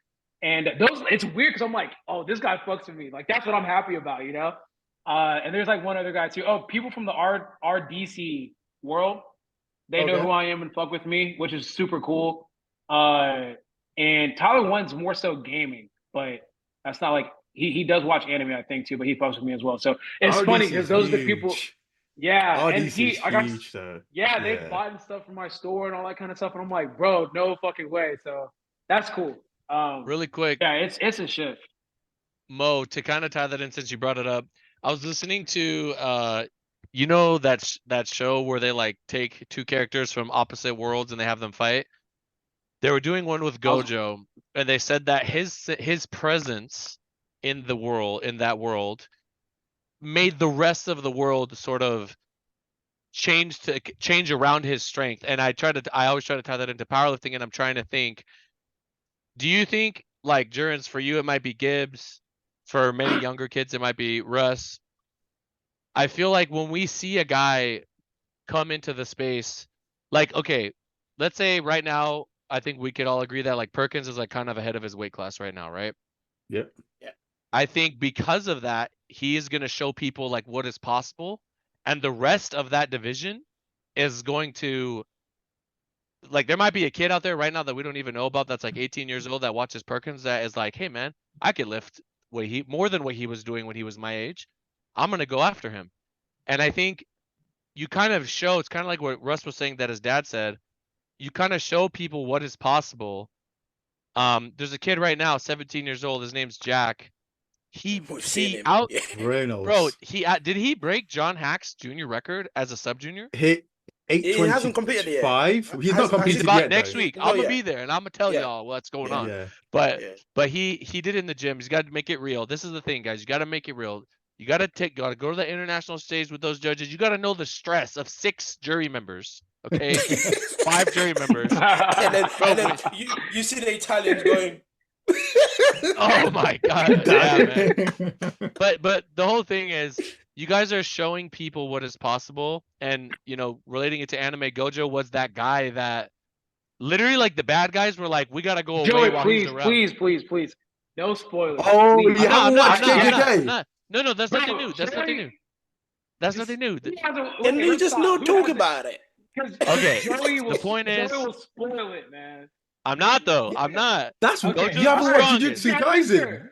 And it's weird because I'm like, oh, this guy fucks with me. Like that's what I'm happy about, And there's like one other guy too. Oh, people from the RDC world. They know who I am and fuck with me, which is super cool. And Tyler One's more so gaming, but that's not like he does watch anime, I think too, but he fucks with me as well. So it's funny because those are the people. Yeah, and they buy stuff from my store and all that kind of stuff, and I'm like, bro, no fucking way. So that's cool. Really quick. Yeah, it's a shift. Mo, to kind of tie that in since you brought it up, I was listening to that show where they like take two characters from opposite worlds and they have them fight. They were doing one with Gojo, and they said that his presence in that world made the rest of the world sort of change around his strength. And I always try to tie that into powerlifting, and I'm trying to think, do you think like Jurins, for you it might be Gibbs, for many younger kids it might be Russ? I feel like when we see a guy come into the space, like, okay, let's say right now, I think we could all agree that like Perkins is like kind of ahead of his weight class right now, right? Yep. Yeah. I think because of that, he is going to show people like what is possible, and the rest of that division is going to, like, there might be a kid out there right now that we don't even know about that's like 18 years old that watches Perkins that is like, hey man, I could lift more than what he was doing when he was my age. I'm going to go after him. And I think you kind of show, it's kind of like what Russ was saying that his dad said, you kind of show people what is possible. There's a kid right now, 17 years old. His name's Jack. We've seen him. Bro, did he break John Hack's junior record as a sub junior? He hasn't competed yet. 5. He's not competed about yet. Next though. week, I'm gonna be there and I'm gonna tell y'all what's going on. Yeah. But he did it in the gym. He's got to make it real. This is the thing, guys. You got to make it real. You got to go to the international stage with those judges. You got to know the stress of 6 jury members. Okay, 5 jury members. and then you see the Italians going. Oh my god, yeah, man. But the whole thing is, you guys are showing people what is possible, and relating it to anime. Gojo was that guy that literally, like, the bad guys were like, we gotta go away. Joey, while he's around. please, no spoilers. Oh, please. you haven't watched JJK? No, that's nothing new. That's nothing new. That's nothing new. Then we just not talk about it. Okay, the point is, Joey will spoil it, man. I'm not though. I'm not. That's what Gojo's you haven't the watched strongest. Jujutsu Kaisen.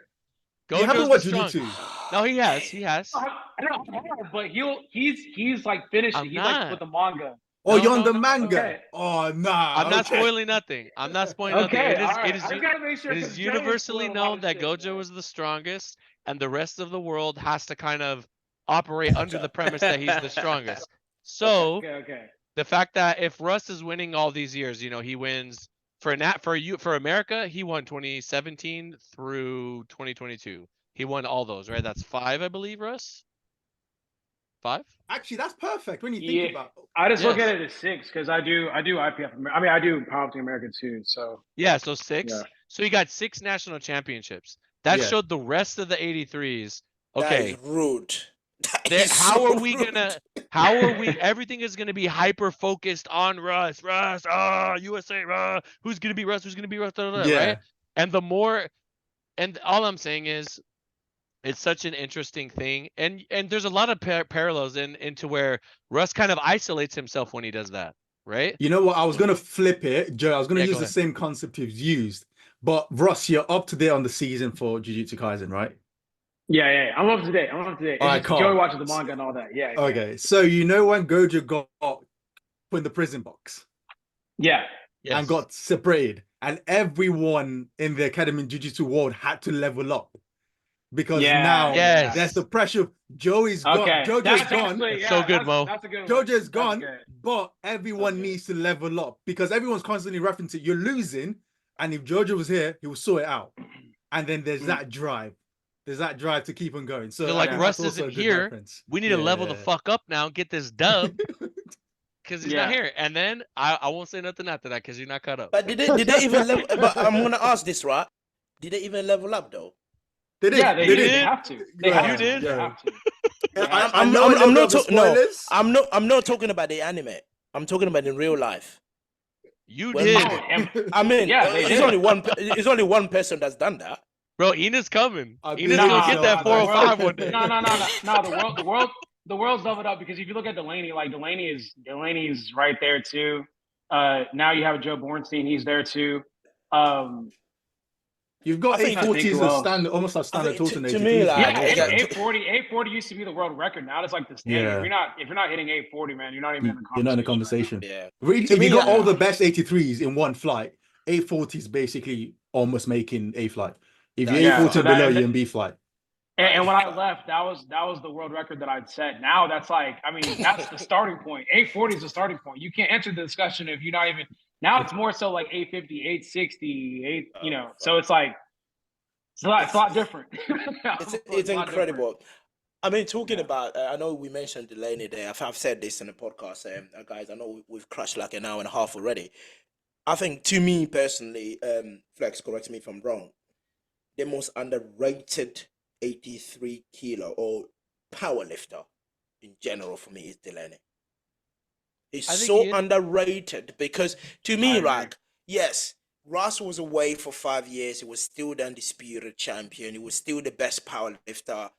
You haven't watched Jujutsu. No, he has. I don't know, but he's like finished. I'm He's not. like with the manga. Oh, No, you're on the no, manga. okay. Oh, nah. I'm not spoiling nothing. I'm not spoiling nothing. Okay, It it is universally known that Gojo is the strongest, and the rest of the world has to kind of operate under the premise that he's the strongest. So okay. the fact that if Russ is winning all these years, he wins for America, he won 2017 through 2022. He won all those, right? That's 5, I believe, Russ. 5? Actually, that's perfect when you think about it. I just look at it as 6 because I do IPF. I mean, I do Powerlifting America too. So yeah, so 6. Yeah. So you got 6 national championships. That showed the rest of the 83s. Okay, That is rude. He's How so are we rude. gonna? Everything is gonna be hyper focused on Russ. USA. Who's gonna be Russ? Who's gonna be Russ? Yeah. Right? And the more, and all I'm saying is, it's such an interesting thing, and there's a lot of parallels into where Russ kind of isolates himself when he does that, right? You know what? I was gonna flip it, Joe. I was gonna Yeah, use go the ahead. same concept you've used, but Ross, you're up to date on the season for Jujutsu Kaisen, right? Yeah. I'm up to date. It's All right, just Joey Carl. watches the manga and all that. Yeah. Okay, so you know when Gojo got put in the prison box Yeah. Yes. and got separated, and everyone in the academy in Jujutsu world had to level up because Yeah, now Yes. there's the pressure. Joey's gone. Okay. Jojo's That's gone. actually, That's so good, Mo. That's a good one. Jojo's That's gone, good. but everyone Okay. needs to level up because everyone's constantly referencing you're losing, and if Jojo was here, he would sort it out. And then there's that drive. There's that drive to keep on going. So They're I like, think Russ that's also isn't a good here. reference. We need to level the fuck up now and get this dub because he's not Yeah. here. And then I won't say nothing after that because you're not caught up. But did they even level? But I'm gonna ask this, right? Did they even level up though? They did. Yeah, they did. have to. They Yeah, have to. did? They have to. I'm not talking about the anime. I'm talking about in real life. You When- did, I mean, Yeah, they it's did. only one. It's only one person that's done that. bro. Ena's coming. I Ena's believe gonna so. get that The 405 world- one day. No. The world's leveled up because if you look at Delaney, like Delaney's right there too. Now you have Joe Bornstein. He's there too. You've got I think- 840 as who a else? standard, almost a standard think total. to in me, 83s, like, man. Yeah, also. 840 used to be the world record. Now it's like the standard. Yeah. If you're not hitting 840, man, you're not even in the conversation. You're not in the right conversation. Yeah. Really, To if you me, got all yeah. the best 83s in one flight, 840 is basically almost making A flight. If you're Yeah, 840 so and below, that- you're in B flight. And when I left, that was the world record that I'd set. Now that's like, I mean, that's the starting point. 840 is the starting point. You can't enter the discussion if you're not even. Now it's more so like 850, 860, 8. You know, so it's like it's a lot different. It's a lot different. incredible. I mean, talking about, I know we mentioned Delaney there. I've said this in the podcast, guys. I know we've crushed like an hour and a half already. I think, to me personally, Flex, correct me if I'm wrong, the most underrated 83 kilo or power lifter in general for me is Delaney. He's I think so he is. underrated because, to I me, agree. like, yes, Russ was away for 5 years. He was still the undisputed champion. He was still the best power lifter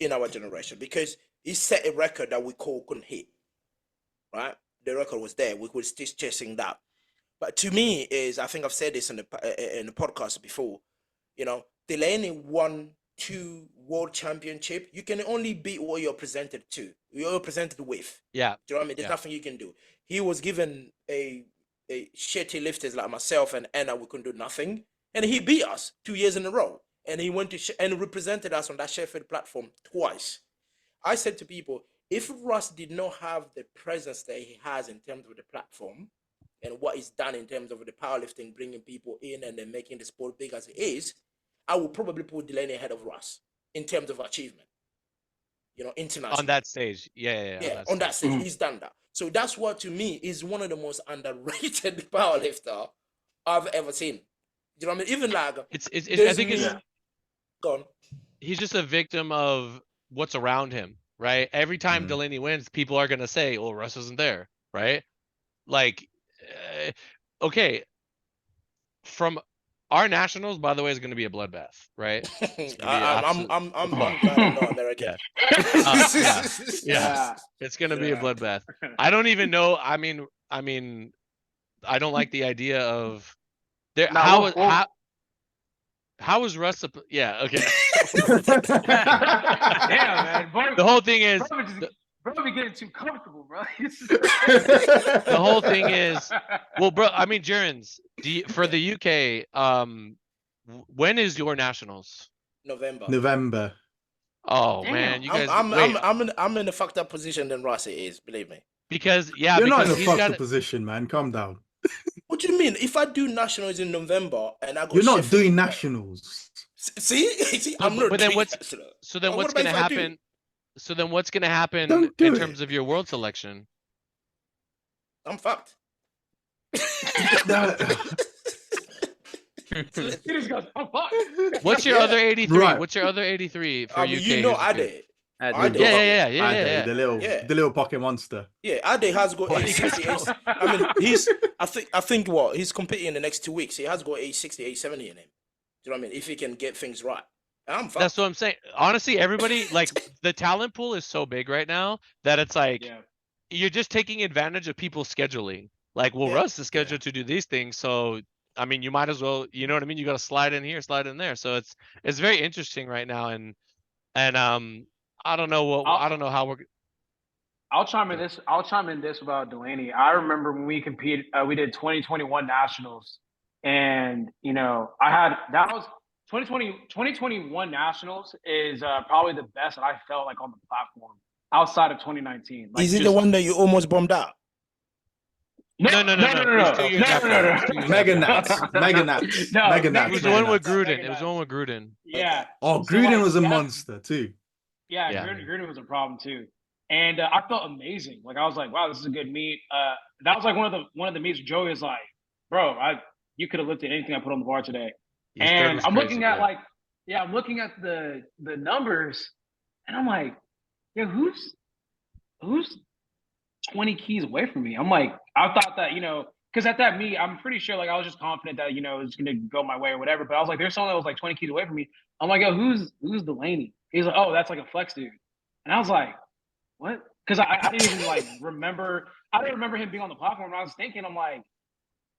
in our generation because he set a record that we couldn't hit. Right? The record was there. We were still chasing that. But to me, I think I've said this in the podcast before. You know, Delaney won 2 world championship. You can only beat what you're presented to. You're presented with. Yeah. Do you know what I mean? There's nothing you can do. He was given a shitty lifters like myself and Anna. We couldn't do nothing, and he beat us 2 years in a row. And he went to and represented us on that Sheffield platform twice. I said to people, if Russ did not have the presence that he has in terms of the platform and what he's done in terms of the powerlifting, bringing people in and then making the sport big as it is, I would probably put Delaney ahead of Russ in terms of achievement. You know, international. On that stage. Yeah. On that stage, he's done that. So that's what, to me, is one of the most underrated powerlifter I've ever seen. You know what I mean? Even like It's I think it's gone. he's just a victim of what's around him, right? Every time Delaney wins, people are gonna say, "Oh, Russ wasn't there," right? Like, okay, from our nationals, by the way, is going to be a bloodbath, right? I'm glad I'm not American. Yeah. It's going to be a bloodbath. I don't even know. I mean, I don't like the idea of there. How is Russ? Yeah. Okay. Damn, man. Bro, The whole thing is. Bro, be getting too comfortable, bro. The whole thing is, well, bro. I mean, Jurins, for the UK, when is your nationals? November. Oh Damn. man, you guys. I'm in a fucked up position than Russ is, believe me. Because you're not in a he's fucked got up position, man. Calm down. What do you mean? If I do nationals in November and I go, you're not Sheffield, doing nationals. See, I'm not. But then doing what's national. so then What what's about going to if I do? happen? So then what's going to happen Don't do in it. terms of your world selection? I'm fucked. He just goes, oh, fuck. What's your other 83? Right. What's your other 83 for I UK? mean, you know, who's I good? did. Ade, Yeah. The Yeah. little pocket monster. yeah, Ade has got What? 860. I mean, I think what he's competing in the next 2 weeks. He has got 860, 870 in him. Do you know what I mean? If he can get things right, I'm fucked. That's what I'm saying. Honestly, everybody like the talent pool is so big right now that it's like Yeah. you're just taking advantage of people's scheduling. Like, well, Yeah. Russ is scheduled to do these things, so I mean, you might as well, you know what I mean? You got to slide in here, slide in there. So it's very interesting right now, and I don't know how we're. I'll chime in this. I'll chime in this about Delaney. I remember when we competed. We did 2021 nationals, and I had that was 2021 nationals is probably the best that I felt like on the platform outside of 2019. Like, Is it the one that you almost bombed out? No. It's 2 years after. No. It's 2 years Mega after. Naps. No, Mega It Naps. was Mega the one Naps. with Gruden. Mega It was the Naps. one with Gruden. Yeah. Oh, So, Gruden like, was a that- monster too. Yeah, Yeah. Gruden was a problem too, and I felt amazing. Like, I was like, wow, this is a good meet. That was like one of the meets. Joey was like, bro, you could have lifted anything I put on the bar today. His third And was I'm looking crazy, at yeah. I'm looking at the numbers, and I'm like, yeah, who's 20 keys away from me? I'm like, I thought that, because at that meet, I'm pretty sure, like, I was just confident that, it was going to go my way or whatever. But I was like, there's someone that was like 20 keys away from me. I'm like, yo, who's Delaney? He's like, oh, that's like a FLEXX dude. And I was like, what? Because I didn't even like remember. I didn't remember him being on the platform. And I was thinking, I'm like,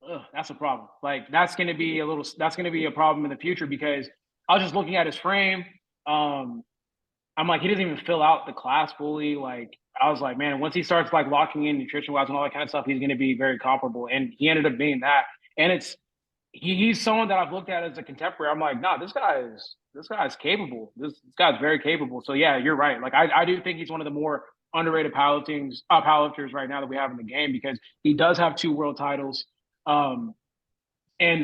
ugh, that's a problem. Like, that's going to be a problem in the future, because I was just looking at his frame. I'm like, he doesn't even fill out the class fully. Like, I was like, man, once he starts like locking in nutrition wise and all that kind of stuff, he's going to be very comparable. And he ended up being that. And he's someone that I've looked at as a contemporary. I'm like, nah, this guy is capable. This guy's very capable. So yeah, you're right. Like, I do think he's one of the more underrated powerlifters right now that we have in the game, because he does have 2 world titles. And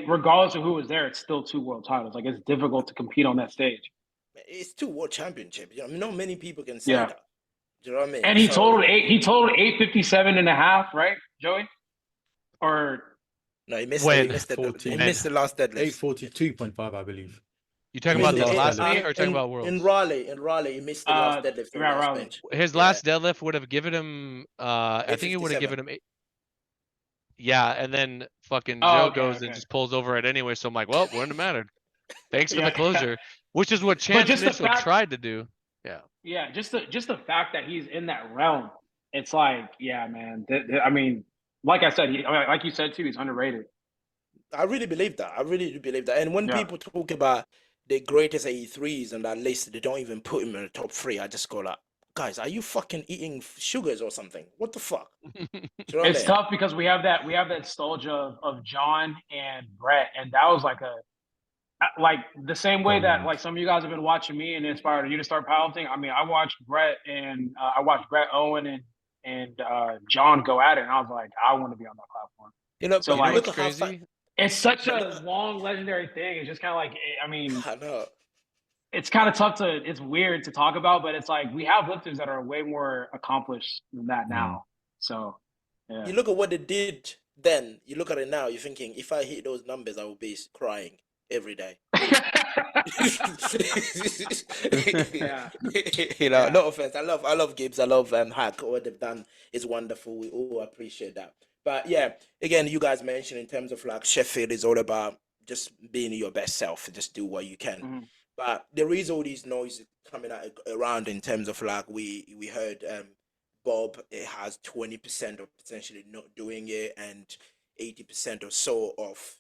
regardless of who was there, it's still 2 world titles. Like, it's difficult to compete on that stage. It's 2 world championships. I mean, not many people can say Yeah. that. Do you know what I mean? And he totaled 857 and a half, right, Joey? Or No, he missed. When? He missed, When? he missed the last deadlift. 842.5, I believe. You talking He about missed the the- last in- meet or talking about Worlds? In Raleigh, he missed the last deadlift on the last Raleigh. bench. His last deadlift would have given him. I think it would have given him. Yeah, and then fucking Joe goes and just pulls over it anyway. So I'm like, well, wouldn't have mattered. Thanks for the closure, which is what Chance just the Mitchell fact- tried to do. Yeah. Yeah, just the fact that he's in that realm, it's like, yeah, man. I mean, like I said, like you said too, he's underrated. I really believe that. I really do believe that. And when people talk about the greatest 83s and that list, they don't even put him in the top 3. I just go like, guys, are you fucking eating sugars or something? What the fuck? Do you know what I It's mean? tough because we have that nostalgia of John and Brett, and that was like the same way that like some of you guys have been watching me and inspired you to start powerlifting. I mean, I watched Brett and Owen and John go at it, and I was like, I want to be on that platform. You know, So, but like, look what's at how crazy? It's such a long, legendary thing. It's just kind of like, I mean, I know. it's kind of tough it's weird to talk about, but it's like we have lifters that are way more accomplished than that now. So, yeah. You look at what they did then, you look at it now, you're thinking, if I hit those numbers, I will be crying every day. Yeah. No offense. I love Gibbs. I love Hack. What they've done is wonderful. We all appreciate that. But yeah, again, you guys mentioned in terms of like Sheffield is all about just being your best self. Just do what you can. Mm-hmm. But there is all these noises coming around in terms of like we heard Bob, it has 20% of potentially not doing it and 80% or so of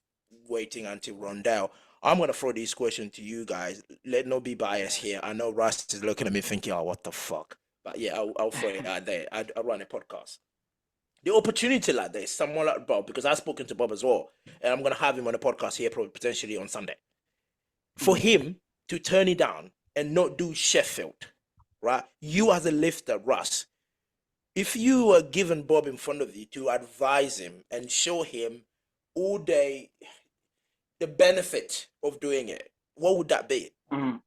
waiting until Rondell. I'm gonna throw these questions to you guys. Let no be biased here. I know Russ is looking at me thinking, "Oh, what the fuck?" But yeah, I'll throw it out there. I run a podcast. The opportunity like this, someone like Bob, because I've spoken to Bob as well, and I'm gonna have him on the podcast here probably potentially on Sunday. For him to turn it down and not do Sheffield, right? You as a lifter, Russ, if you were given Bob in front of you to advise him and show him all day the benefit of doing it, what would that be? Mm-hmm.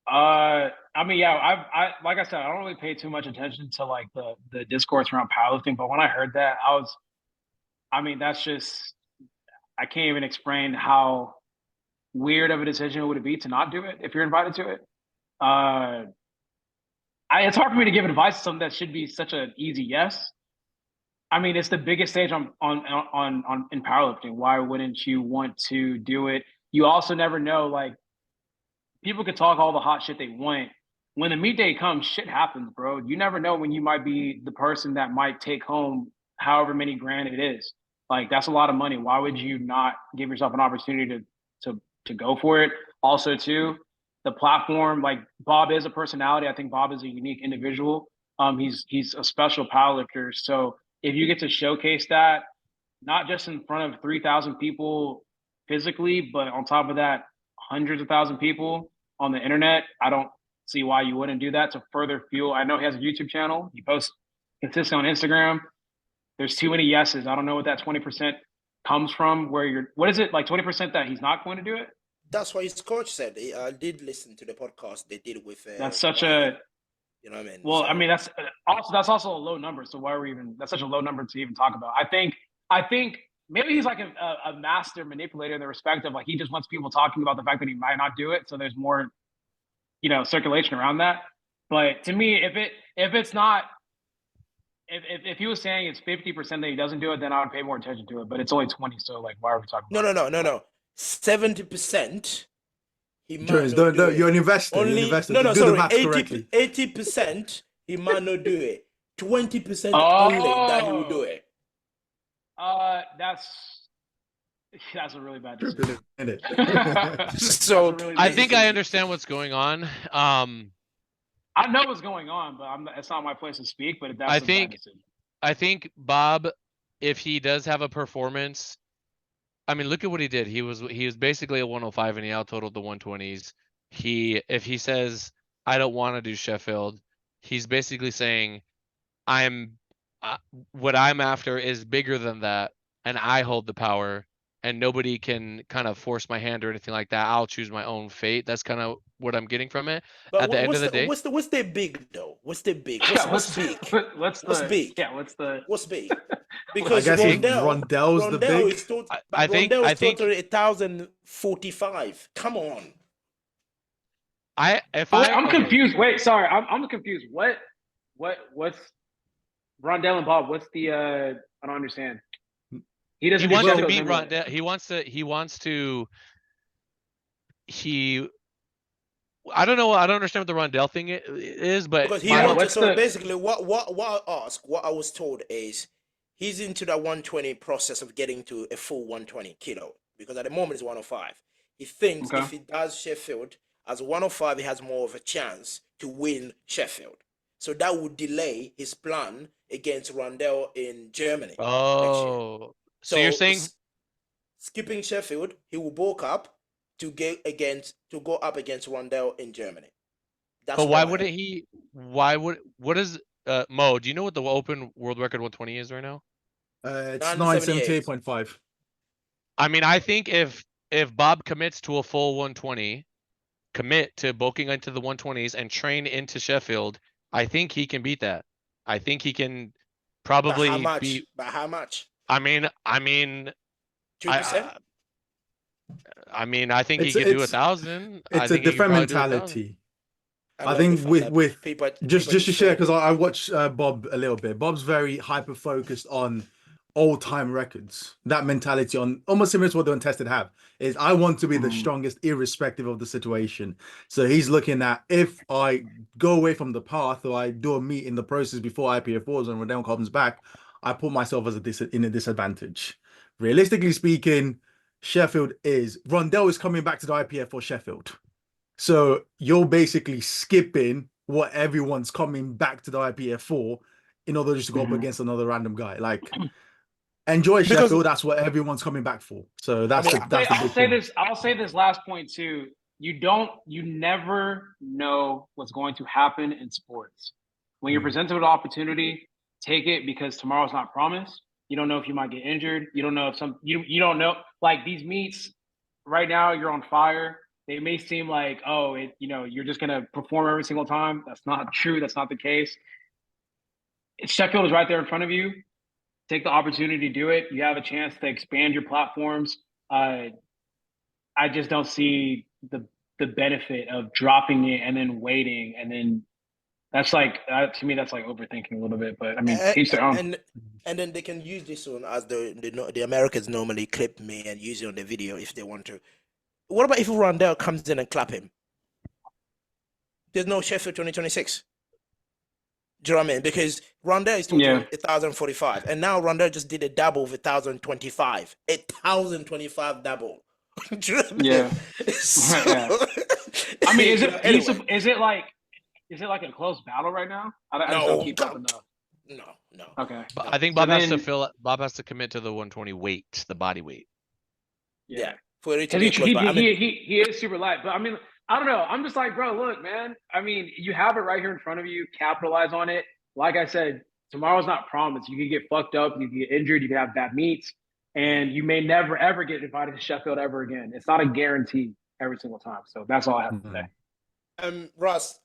I mean, yeah, I like I said, I don't really pay too much attention to like the discourse around powerlifting, but when I heard that, that's just, I can't even explain how weird of a decision it would be to not do it if you're invited to it. it's hard for me to give advice to something that should be such an easy yes. I mean, it's the biggest stage on in powerlifting. Why wouldn't you want to do it? You also never know. Like, people could talk all the hot shit they want. When the meet day comes, shit happens, bro. You never know when you might be the person that might take home however many grand it is. Like, that's a lot of money. Why would you not give yourself an opportunity to go for it? Also, too, the platform, like, Bob is a personality. I think Bob is a unique individual. He's a special powerlifter. So if you get to showcase that, not just in front of 3,000 people physically, but on top of that, hundreds of thousand people on the internet, I don't see why you wouldn't do that to further fuel. I know he has a YouTube channel. He posts consistently on Instagram. There's too many yeses. I don't know what that 20% comes from. Where you're, what is it, like 20% that he's not going to do it? That's what his coach said. I did listen to the podcast they did with. That's such Ryan, a. You know what I mean? Well, So, I mean, that's also a low number. So why are we even? That's such a low number to even talk about. I think maybe he's like a master manipulator in the respect of, like, he just wants people talking about the fact that he might not do it. So there's more, circulation around that. But to me, if it's not, if he was saying it's 50% that he doesn't do it, then I would pay more attention to it. But it's only 20, so, like, why are we talking about it? No. 70%. He might Jurins, not do don't, it. you're an investor. You're an Only investor. no, Do the sorry. maths correctly. 80%. He might not do it. 20% only that he will do it. That's a really bad Tripping, decision. isn't it? So really I bad think decision. I understand what's going on. I know what's going on, but it's not my place to speak. But that's a bad decision. I think Bob, if he does have a performance, I mean, look at what he did. He was basically a 105 and he out totaled the 120s. If he says, I don't want to do Sheffield, he's basically saying, what I'm after is bigger than that, and I hold the power, and nobody can kind of force my hand or anything like that. I'll choose my own fate. That's kind of what I'm getting from it. But At the end of the day, what's the big though? What's the big? Yeah, What's big? what's big? What's big? I Because guess Rondell the big. is total. I think- Rondell I is think- totally 1,045. Come on. I'm confused. Wait, sorry, I'm confused. What's Rondell and Bob? What's the? I don't understand. He doesn't. He wants to Sheffield, beat then what? Rondell. I don't know. I don't understand what the Rondell thing is, but Because he my- wants what's so the- basically what I was told is he's into that 120 process of getting to a full 120 kilo, because at the moment it's 105. He thinks Okay. if he does Sheffield as 105, he has more of a chance to win Sheffield. So that would delay his plan against Rondell in Germany. next year. oh, so you're saying skipping Sheffield, he will bulk up to go up against Rondell in Germany. That's but what why I wouldn't heard. he? What is Mo? Do you know what the open world record 120 is right now? It's 978. 978.5. I mean, I think if Bob commits to a full 120, commit to bulking into the 120s and train into Sheffield, I think he can beat that. I think he can probably By how much? beat. By how much? I mean, 2%? I think he can do 1,000. I It's a think he can different probably do 1,000. mentality. I know think different with people just to share, different. because I watched Bob a little bit. Bob's very hyper focused on all-time records. That mentality, on almost similar to what the untested have, is I want to be the strongest irrespective of the situation. So he's looking at, if I go away from the path or I do a meet in the process before IPF4s and Rodell comes back, I put myself in a disadvantage. Realistically speaking, Rondell is coming back to the IPF for Sheffield. So you're basically skipping what everyone's coming back to the IPF for in order just to go up against another random guy. Like, enjoy Sheffield. That's what everyone's coming back for. So that's the I'll big say thing. this. I'll say this last point too. You never know what's going to happen in sports. When you're presented with an opportunity, take it, because tomorrow's not promised. You don't know if you might get injured. You don't know if you don't know, like, these meets right now, you're on fire. They may seem like, you're just gonna perform every single time. That's not true. That's not the case. Sheffield is right there in front of you. Take the opportunity to do it. You have a chance to expand your platforms. I just don't see the benefit of dropping it and then waiting and then That's like to me, that's like overthinking a little bit. But I mean, each their own. And then they can use this one as the Americans normally clip me and use it on the video if they want to. What about if Rondell comes in and clap him? There's no Sheffield 2026. Do you know what I mean? Because Rondell is talking 1,045, and now Rondell just did a double of 1,025. 1,025 double. Do you know what I mean? Yeah. So, I mean, anyway. is it like a close battle right now? I just don't keep up enough. No. Okay. I think Bob has to commit to the 120 weight, the body weight. Yeah. For it to He is super light, but I mean, I don't know. I'm just like, bro, look, man. I mean, you have it right here in front of you. Capitalize on it. Like I said, tomorrow's not promised. You can get fucked up. You can get injured. You can have bad meets, and you may never ever get invited to Sheffield ever again. It's not a guarantee every single time. So that's all I have to say. Russ,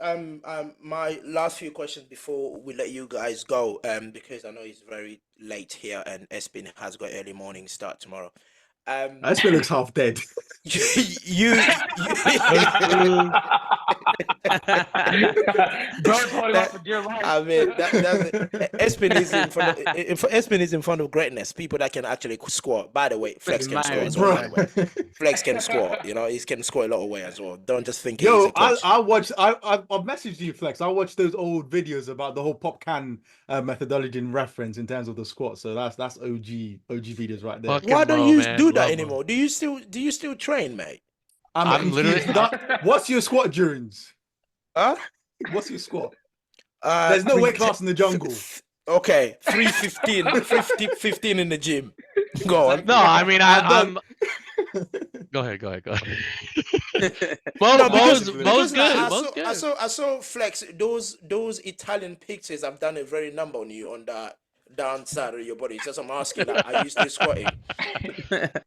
my last few questions before we let you guys go, because I know it's very late here and Espin has got early morning start tomorrow. Espin looks half dead. I mean, Espin is in front of, Espin is in front of greatness. People that can actually score. By the way, FLEXX can score as well. By the way, FLEXX can score. You know, he can score a lot of way as well. Don't just think. Yo, I watched. I've messaged you, FLEXX. I watched those old videos about the whole pop can methodology and reference in terms of the squat. So that's OG videos right there. Why don't you do that anymore? Do you still train, mate? I'm literally. What's your squat, Jurins? Huh? What's your squat? There's no weight class in the jungle. Okay, 315, 15 in the gym. Go on. No, I mean I'm. Go ahead. Mo's good. I saw FLEXX. Those Italian pictures have done a very number on you on that down side of your body. So I'm asking that. Are you still squatting?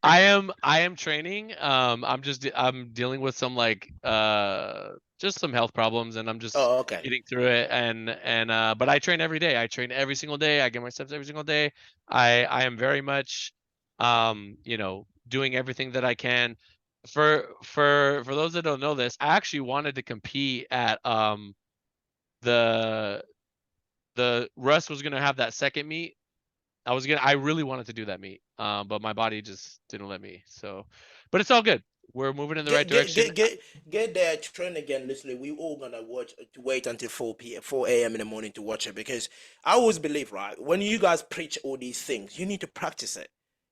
I am training. I'm dealing with some just some health problems, and I'm just getting through it. And but I train every day. I train every single day. I get my steps every single day. I am very much doing everything that I can. For those that don't know this, I actually wanted to compete at the RUSS was gonna have that second meet. I really wanted to do that meet, but my body just didn't let me. So, but it's all good. We're moving in the right direction. Get there, train again. Literally, we all gonna wait until 4 a.m. in the morning to watch it, because I always believe, right, when you guys preach all these things, you need to practice it.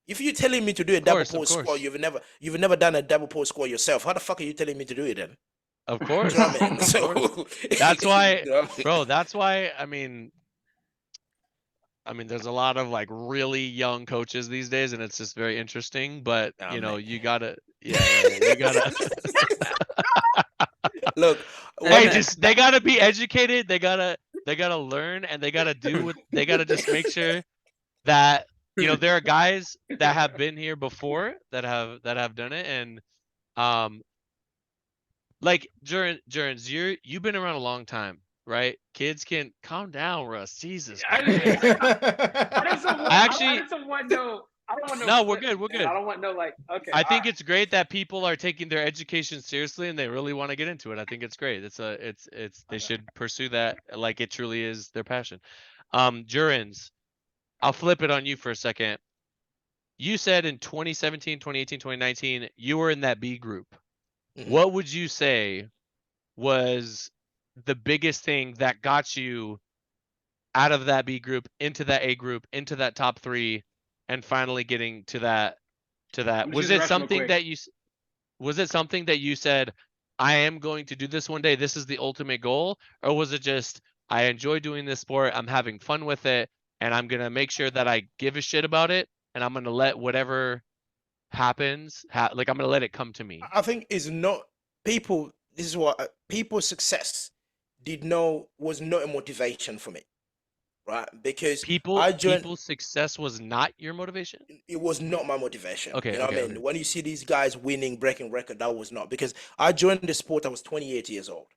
If you're telling me to do a double pose squat, you've never done a double pose squat yourself. How the fuck are you telling me to do it then? Of course. You know what I mean? So that's why, bro. That's why. I mean, there's a lot of really young coaches these days, and it's just very interesting. But you gotta, you gotta. Look, they gotta be educated. They gotta learn, and they gotta they gotta just make sure that there are guys that have been here before that have done it, and Jurins, you've been around a long time. Right, kids can calm down, Russ. Jesus. I don't want no. No, we're good. We're good. I don't want no okay. I think it's great that people are taking their education seriously and they really want to get into it. I think it's great. They should pursue that like it truly is their passion. Jurins, I'll flip it on you for a second. You said in 2017, 2018, 2019, you were in that B group. Mm-hmm. What would you say was the biggest thing that got you out of that B group into that A group, into that top 3, and finally getting to that? Was it something that you said, I am going to do this one day, this is the ultimate goal? Or was it just, I enjoy doing this sport, I'm having fun with it, and I'm going to make sure that I give a shit about it, and I'm going to let whatever happens, I'm going to let it come to me? I think it's not people. This is what people's success was not a motivation for me, right? Because people's success was not your motivation. It was not my motivation. Okay, you know what I mean? When you see these guys winning, breaking record, that was not, because I joined the sport. I was 28 years old.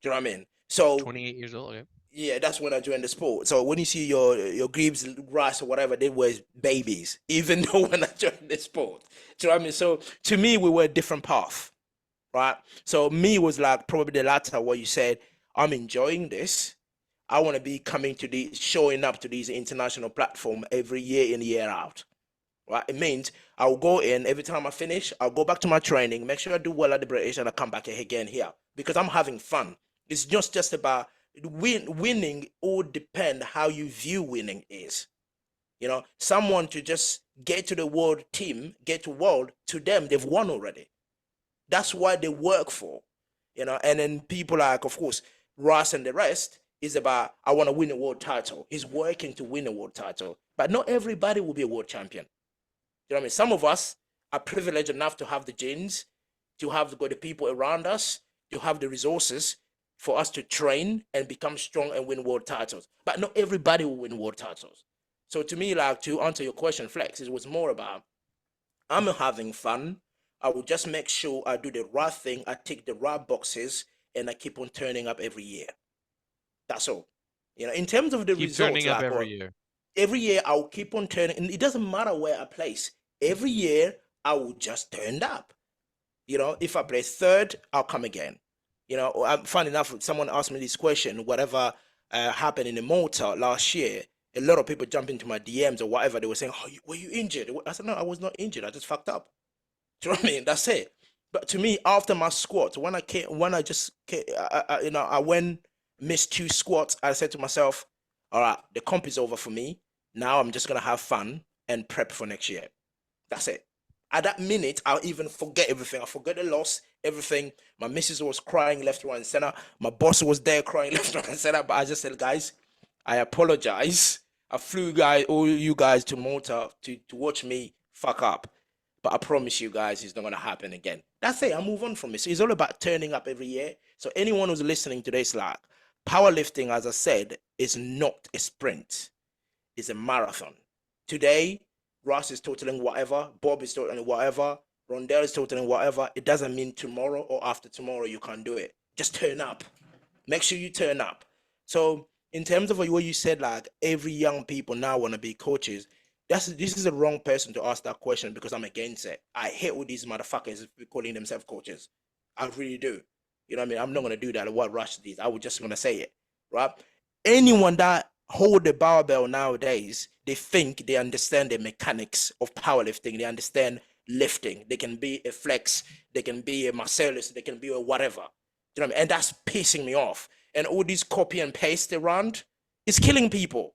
Do you know what I mean? So 28 years old. Okay. Yeah, that's when I joined the sport. So when you see your Greaves, RUSS, or whatever, they were babies, even though when I joined the sport. Do you know what I mean? So to me, we were a different path, right? So me was like probably the latter, what you said. I'm enjoying this. I want to be showing up to these international platform every year in, year out. Right? It means I'll go in every time I finish, I'll go back to my training, make sure I do well at the British, and I come back again here because I'm having fun. It's just about winning. All depend how you view winning is. Someone to just get to the world team, get to world, to them, they've won already. That's why they work for, and then people like, of course, Russ and the rest is about, I want to win a world title. He's working to win a world title, but not everybody will be a world champion. You know what I mean? Some of us are privileged enough to have the genes, to have the people around us, to have the resources for us to train and become strong and win world titles. But not everybody will win world titles. So to me, like, to answer your question, Flex, it was more about, I'm having fun. I will just make sure I do the right thing. I tick the right boxes, and I keep on turning up every year. That's all. In terms of the Keep results, turning up like, every year. Every year I'll keep on turning, and it doesn't matter where I place. Every year I will just turn up. If I place third, I'll come again. I'm funny enough, someone asked me this question, whatever happened in the Malta last year. A lot of people jump into my DMs or whatever. They were saying, "Oh, were you injured?" I said, "No, I was not injured. I just fucked up." Do you know what I mean? That's it. But to me, after my squat, when I went, missed 2 squats, I said to myself, all right, the comp is over for me. Now I'm just going to have fun and prep for next year. That's it. At that minute, I'll even forget everything. I forget the loss, everything. My missus was crying left, right, and center. My boss was there crying left, right, and center. But I just said, guys, I apologize. I flew all you guys to Malta to watch me fuck up. But I promise you guys, it's not going to happen again. That's it. I move on from it. So it's all about turning up every year. So anyone who's listening to this, like, powerlifting, as I said, is not a sprint. It's a marathon. Today, Ross is totaling whatever. Bob is totaling whatever. Rondell is totaling whatever. It doesn't mean tomorrow or after tomorrow you can't do it. Just turn up. Make sure you turn up. So in terms of what you said, like, every young people now want to be coaches, this is the wrong person to ask that question, because I'm against it. I hate all these motherfuckers calling themselves coaches. I really do. You know what I mean? I'm not going to do that. What Rush did, I was just going to say it, right? Anyone that hold the barbell nowadays, they think they understand the mechanics of powerlifting. They understand lifting. They can be a flex. They can be a Marcellus. They can be a whatever. You know what I mean? And that's pissing me off. And all these copy and paste around is killing people.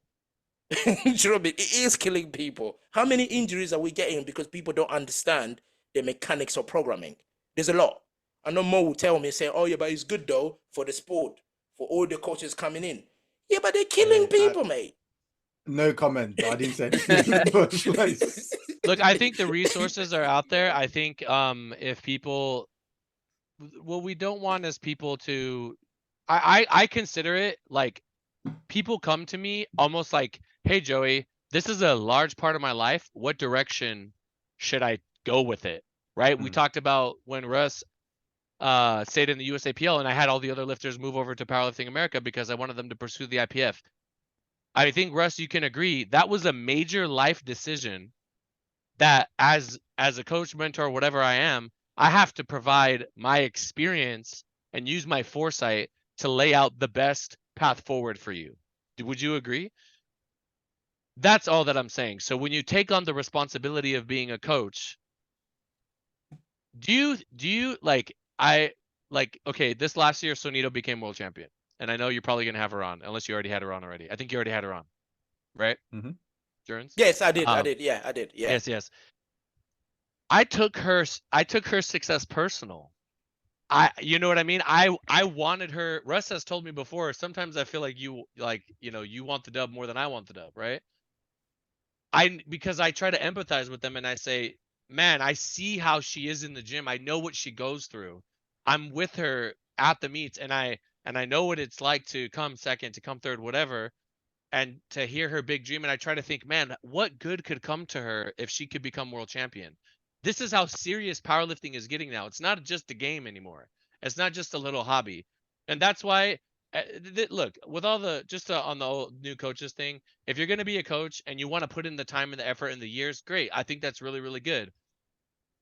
You know what I mean? It is killing people. How many injuries are we getting because people don't understand the mechanics of programming? There's a lot. I know Mo will tell me, say, "Oh yeah, but it's good though for the sport, for all the coaches coming in." Yeah, but they're killing people, mate. No comment. I didn't say anything. Look, I think the resources are out there. I think if people, what we don't want is people to, I consider it like, people come to me almost like, "Hey Joey, this is a large part of my life. What direction should I go with it?" Right? We talked about when Russ stayed in the USAPL, and I had all the other lifters move over to Powerlifting America because I wanted them to pursue the IPF. I think, Russ, you can agree that was a major life decision that as a coach, mentor, whatever I am, I have to provide my experience and use my foresight to lay out the best path forward for you. Would you agree? That's all that I'm saying. So when you take on the responsibility of being a coach, do you okay, this last year Sonito became world champion, and I know you're probably gonna have her on, unless you already had her on already. I think you already had her on, right? Jurins? Yes, I did. Yeah, I did. Yeah. Yes. I took her success personal. You know what I mean? I wanted her. Russ has told me before, sometimes I feel like you want the dub more than I want the dub, right? Because I try to empathize with them, and I say, man, I see how she is in the gym. I know what she goes through. I'm with her at the meets, and I know what it's like to come second, to come third, whatever, and to hear her big dream. And I try to think, man, what good could come to her if she could become world champion? This is how serious powerlifting is getting now. It's not just a game anymore. It's not just a little hobby. And that's why, look, with all the, on the old new coaches thing, if you're going to be a coach and you want to put in the time and the effort and the years, great. I think that's really, really good.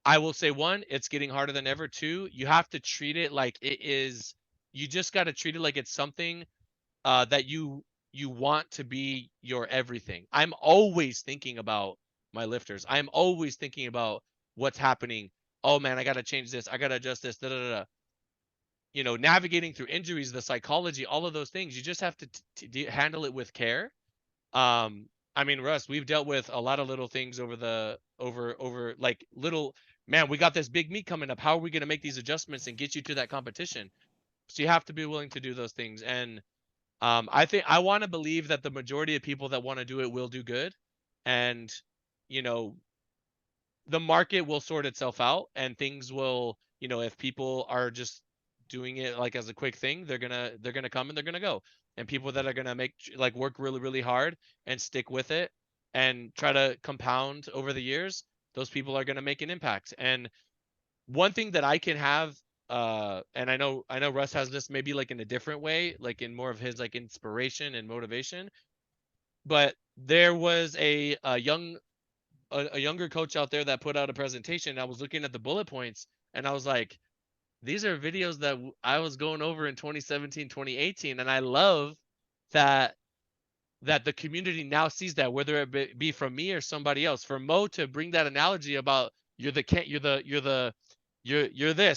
I will say, one, it's getting harder than ever. Two, you have to treat it like it is you just got to treat it like it's something that you want to be your everything. I'm always thinking about my lifters. I'm always thinking about what's happening. Oh man, I got to change this. I got to adjust this. Da, da, da, da. You know, navigating through injuries, the psychology, all of those things, you just have to handle it with care. I mean, Russ, we've dealt with a lot of little things over like little, man, we got this big meet coming up. How are we going to make these adjustments and get you to that competition? So you have to be willing to do those things. And I think I want to believe that the majority of people that want to do it will do good. And, you know, the market will sort itself out and things will, you know, if people are just doing it like as a quick thing, they're gonna come and they're gonna go. And people that are gonna make like work really, really hard and stick with it and try to compound over the years, those people are gonna make an impact. And one thing that I can have, and I know Russ has this maybe like in a different way, like in more of his like inspiration and motivation, but there was a younger coach out there that put out a presentation. I was looking at the bullet points and I was like, these are videos that I was going over in 2017, 2018. And I love that the community now sees that, whether it be from me or somebody else. For Mo to bring that analogy about you're this,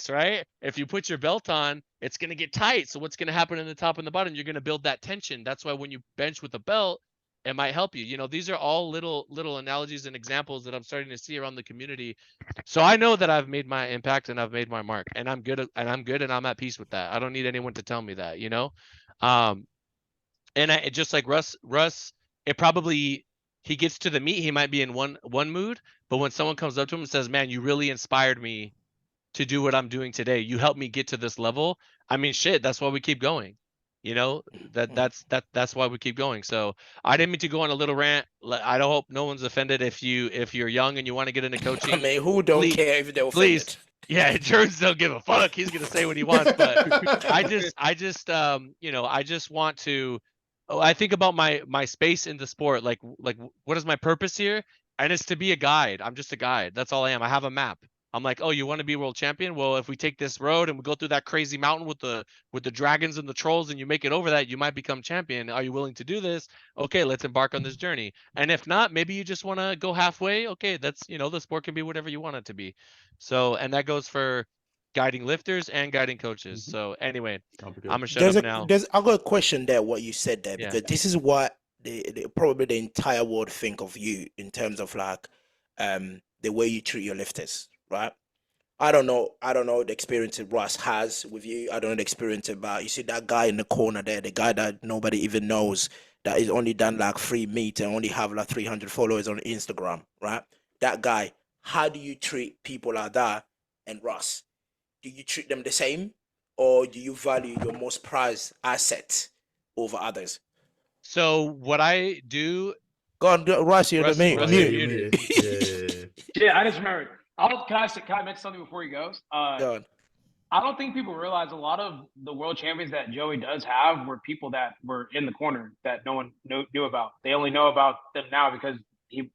right? If you put your belt on, it's going to get tight. So what's going to happen in the top and the bottom? You're going to build that tension. That's why when you bench with a belt, it might help you. You know, these are all little analogies and examples that I'm starting to see around the community. So I know that I've made my impact and I've made my mark, and I'm good and I'm at peace with that. I don't need anyone to tell me that, you know? And just like Russ, it probably, he gets to the meet, he might be in one mood, but when someone comes up to him and says, man, you really inspired me to do what I'm doing today. You helped me get to this level. I mean, shit, that's why we keep going. You know, that's why we keep going. So I didn't mean to go on a little rant. I don't hope no one's offended if you're young and you want to get into I coaching. mean, who don't care if they're offended? Please. Yeah, Jurins don't give a fuck. He's gonna say what he wants, but I just you know, I just want to, I think about my space in the sport, like what is my purpose here? And it's to be a guide. I'm just a guide. That's all I am. I have a map. I'm like, oh, you want to be world champion? Well, if we take this road and we go through that crazy mountain with the dragons and the trolls and you make it over that, you might become champion. Are you willing to do this? Okay, let's embark on this journey. And if not, maybe you just want to go halfway. Okay, that's, you know, the sport can be whatever you want it to be. So, and that goes for guiding lifters and guiding coaches. So anyway, I'm gonna shut up now. I got a question there, what you said there, Yeah. because this is what probably the entire world think of you in terms of like the way you treat your lifters, right? I don't know the experience that Russ has with you. I don't know the experience about, you see that guy in the corner there, the guy that nobody even knows, that is only done like 3 meets and only have like 300 followers on Instagram, right? That guy, how do you treat people like that? And Russ, do you treat them the same, or do you value your most prized asset over others? So what I do, Go on, Russ, you're the Russ, mute. Russ, yeah, you're you muted. muted. Yeah, I just remembered. Can I mention something before he goes? Go on. I don't think people realize a lot of the world champions that Joey does have were people that were in the corner that no one knew about. They only know about them now because he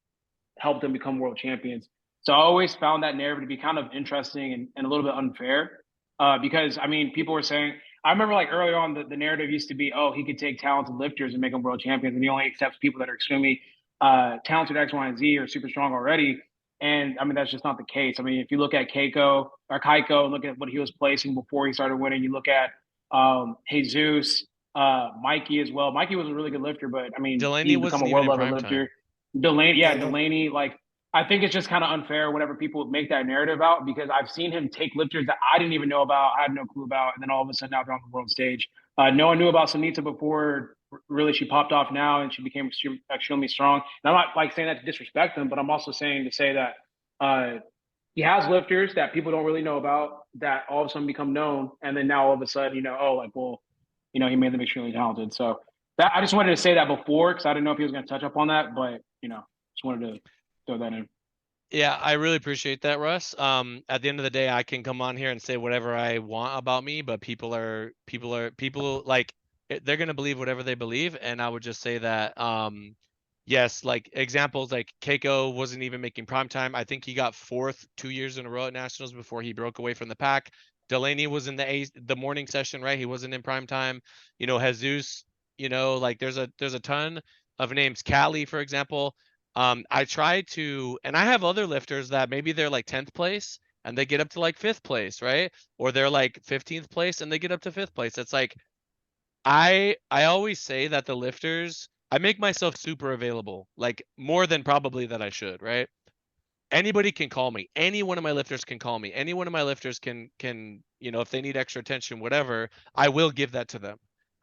helped them become world champions. So I always found that narrative to be kind of interesting and a little bit unfair because, I mean, people were saying, I remember like earlier on, the narrative used to be, oh, he could take talented lifters and make them world champions, and he only accepts people that are extremely talented X, Y, and Z or super strong already. And I mean, that's just not the case. I mean, if you look at Kaiko and look at what he was placing before he started winning, you look at Jesus, Mikey as well. Mikey was a really good lifter, but I mean, Delaney he's become wasn't a even in world level prime lifter. time. Delaney, like, I think it's just kind of unfair whenever people make that narrative out, because I've seen him take lifters that I didn't even know about, I had no clue about, and then all of a sudden now they're on the world stage. No one knew about Sunita before. Really, she popped off now, and she became extremely strong. And I'm not like saying that to disrespect them, but I'm also saying to say that he has lifters that people don't really know about that all of a sudden become known, and then now all of a sudden, you know, oh, like, well, you know, he made them extremely talented. So that, I just wanted to say that before, because I didn't know if he was going to touch up on that, but you know, just wanted to throw that in. Yeah, I really appreciate that, Russ. At the end of the day, I can come on here and say whatever I want about me, but people like, they're gonna believe whatever they believe, and I would just say that, yes, like examples like Keiko wasn't even making prime time. I think he got 4th 2 years in a row at nationals before he broke away from the pack. Delaney was in the morning session, right? He wasn't in prime time. You know, Jesus, you know, like there's a ton of names. Callie, for example. I try to, and I have other lifters that maybe they're like 10th place and they get up to like 5th place, right? Or they're like 15th place and they get up to 5th place. It's like I always say that the lifters, I make myself super available, like more than probably that I should, right? Anybody can call me. Any one of my lifters can call me. Any one of my lifters can, you know, if they need extra attention, whatever, I will give that to them.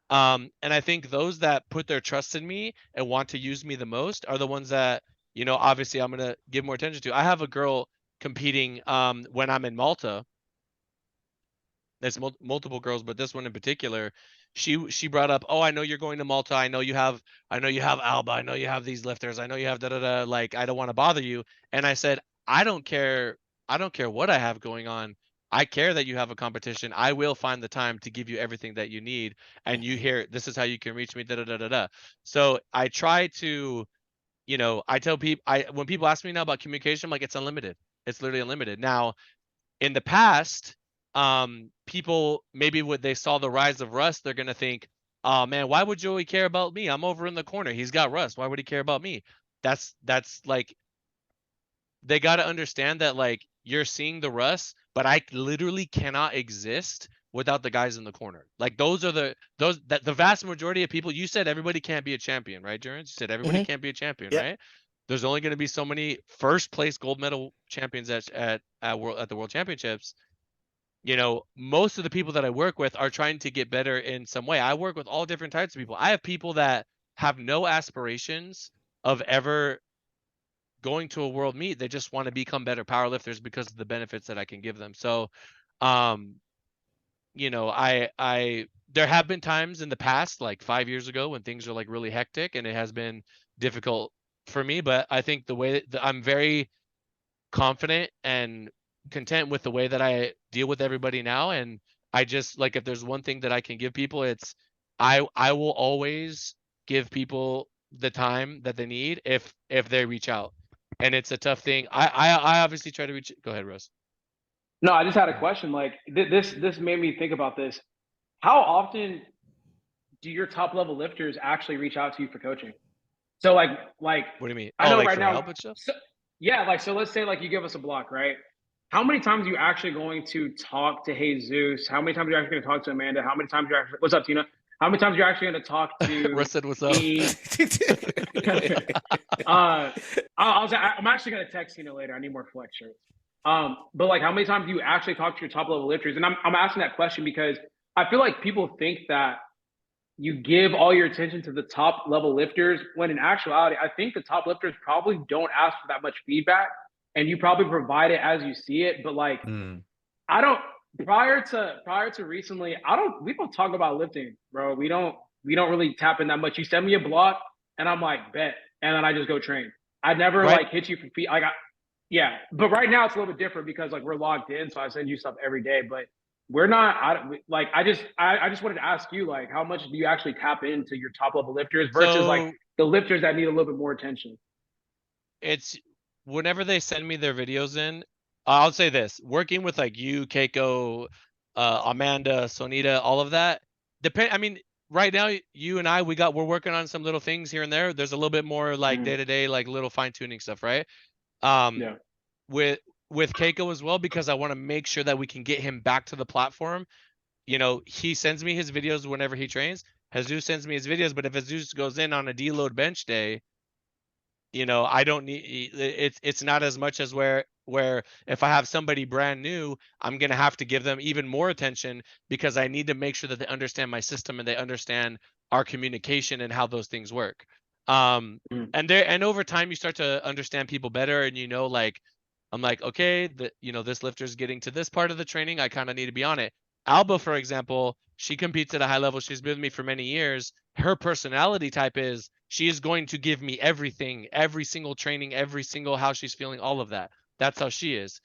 And I think those that put their trust in me and want to use me the most are the ones that, you know, obviously I'm going to give more attention to. I have a girl competing when I'm in Malta. There's multiple girls, but this one in particular, she brought up, oh, I know you're going to Malta. I know you have Alba. I know you have these lifters. I know you have da da da. Like, I don't want to bother you. And I said, I don't care. I don't care what I have going on. I care that you have a competition. I will find the time to give you everything that you need. And you hear, this is how you can reach me. Da da da da da. So I try to, you know, I tell people, when people ask me now about communication, I'm like, it's unlimited. It's literally unlimited. Now, in the past, people maybe when they saw the rise of RUSS, they're gonna think, oh man, why would Joey care about me? I'm over in the corner. He's got RUSS. Why would he care about me? That's like, they got to understand that, like, you're seeing the RUSS, but I literally cannot exist without the guys in the corner. Like, those are the vast majority of people. You said everybody can't be a champion, right, Jurins? You said everybody can't be a champion, Yeah. right? There's only going to be so many first place gold medal champions at the World Championships. You know, most of the people that I work with are trying to get better in some way. I work with all different types of people. I have people that have no aspirations of ever going to a world meet. They just want to become better powerlifters because of the benefits that I can give them. So, you know, there have been times in the past, like 5 years ago, when things are like really hectic and it has been difficult for me. But I think the way that I'm very confident and content with the way that I deal with everybody now. And I just, like, if there's one thing that I can give people, it's I will always give people the time that they need if they reach out. And it's a tough thing. I obviously try to reach. Go ahead, Russ. No, I just had a question. Like this made me think about this. How often do your top level lifters actually reach out to you for coaching? So like What do you mean? I know like right for now. help and stuff? So, yeah, like so let's say like you give us a block, right? How many times are you actually going to talk to Jesus? How many times are you actually going to talk to Amanda? How many times are you actually, what's up, Tina? How many times are you actually going to talk to Russ said, "What's up?" me? I'm actually going to text Tina later. I need more FLEXX shirts. But like, how many times do you actually talk to your top level lifters? And I'm asking that question because I feel like people think that you give all your attention to the top level lifters when in actuality, I think the top lifters probably don't ask for that much feedback and you probably provide it as you see it. But like, I don't, prior to recently, we don't talk about lifting, bro. We don't really tap in that much. You send me a block and I'm like, bet. And then I just go train. I never like hit you for feet. Yeah. But right now it's a little bit different because like we're logged in. So I send you stuff every day, but we're not. I just wanted to ask you, like, how much do you actually tap into your top level lifters versus like the lifters that need a little bit more attention? It's whenever they send me their videos in, I'll say this: working with like you, Keiko, Amanda, Sonita, all of that. I mean, right now, you and I, we're working on some little things here and there. There's a little bit more like day to day, like little fine tuning stuff, right? Yeah. With Keiko as well, because I want to make sure that we can get him back to the platform. You know, he sends me his videos whenever he trains. Jesus sends me his videos, but if Jesus goes in on a deload bench day, you know, I don't need it's not as much as where if I have somebody brand new, I'm going to have to give them even more attention because I need to make sure that they understand my system and they understand our communication and how those things work. And over time you start to understand people better and you know, like, I'm like, okay, you know, this lifter's getting to this part of the training, I kind of need to be on it. Alba, for example, she competes at a high level. She's been with me for many years. Her personality type is she is going to give me everything, every single training, every single how she's feeling, all of that. That's how she is.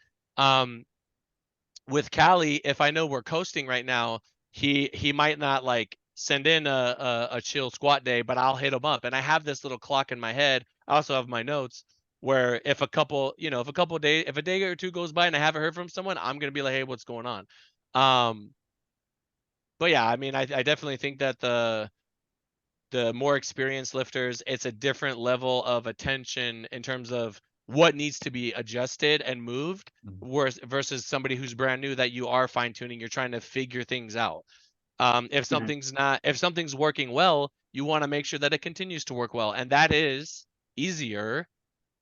With Callie, if I know we're coasting right now, he might not like send in a chill squat day, but I'll hit him up. And I have this little clock in my head. I also have my notes where if a day or two goes by and I haven't heard from someone, I'm gonna be like, hey, what's going on? But yeah, I mean, I definitely think that the more experienced lifters, it's a different level of attention in terms of what needs to be adjusted and moved, versus somebody who's brand new that you are fine tuning. You're trying to figure things out. If something's working well, you want to make sure that it continues to work well, and that is easier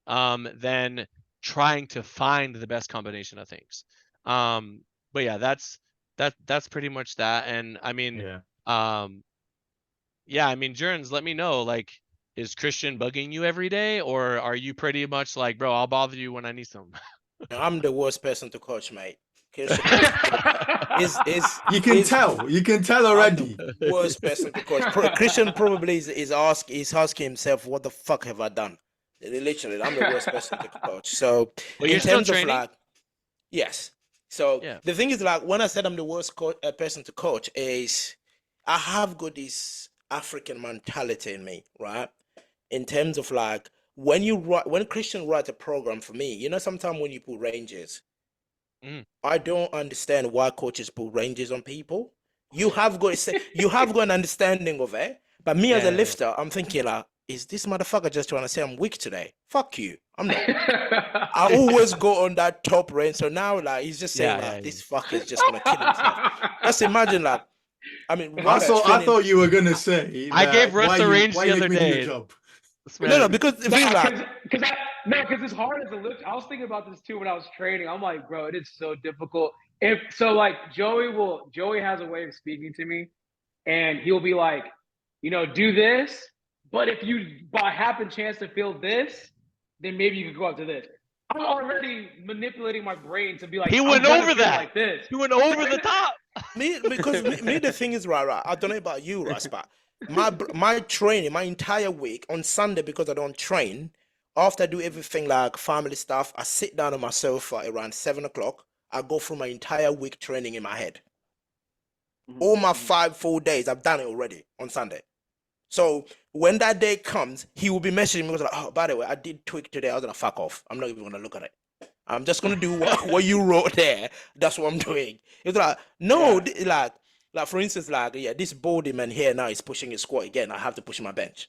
than trying to find the best combination of things. But yeah, that's pretty much that. And I mean, yeah, I mean, Jurins, let me know, like, is Christian bugging you every day, or are you pretty much like, bro, I'll bother you when I need some? I'm the worst person to coach, mate. Christian you can tell already. I'm the worst person to coach. Christian probably is asking himself, what the fuck have I done? Literally, I'm the worst person to coach. So But you're still training? like, yes. So Yeah. the thing is, like, when I said I'm the worst person to coach, is I have got this African mentality in me, right? In terms of like, when Christian writes a program for me, you know, sometimes when you put ranges, I don't understand why coaches put ranges on people. You have got an understanding of it, but me as a lifter, I'm thinking like, is this motherfucker just trying to say I'm weak today? Fuck you, I'm not. I always go on that top range. So now, like, he's just saying this fucker is just gonna kill himself. Just imagine, like, I mean, I thought you were gonna say I gave Russ a range the other day. No, because the thing is like, because it's hard as a lift. I was thinking about this too when I was training. I'm like, bro, it is so difficult. Like Joey has a way of speaking to me, and he'll be like, you know, do this, but if you by happen chance to feel this, then maybe you could go up to this. I'm already manipulating my brain to be like, he went over that. Like this. He went over the top. Because the thing is, right. I don't know about you, Russ, but my training, my entire week on Sunday, because I don't train, after I do everything like family stuff, I sit down on my sofa around 7 o'clock. I go through my entire week training in my head. All my 5 full days, I've done it already on Sunday. So when that day comes, he will be messaging me, like, oh, by the way, I did tweak today. I was like, fuck off. I'm not even gonna look at it. I'm just gonna do what you wrote there. That's what I'm doing. It's like, no, like for instance, like, yeah, this body man here now is pushing his squat again. I have to push my bench,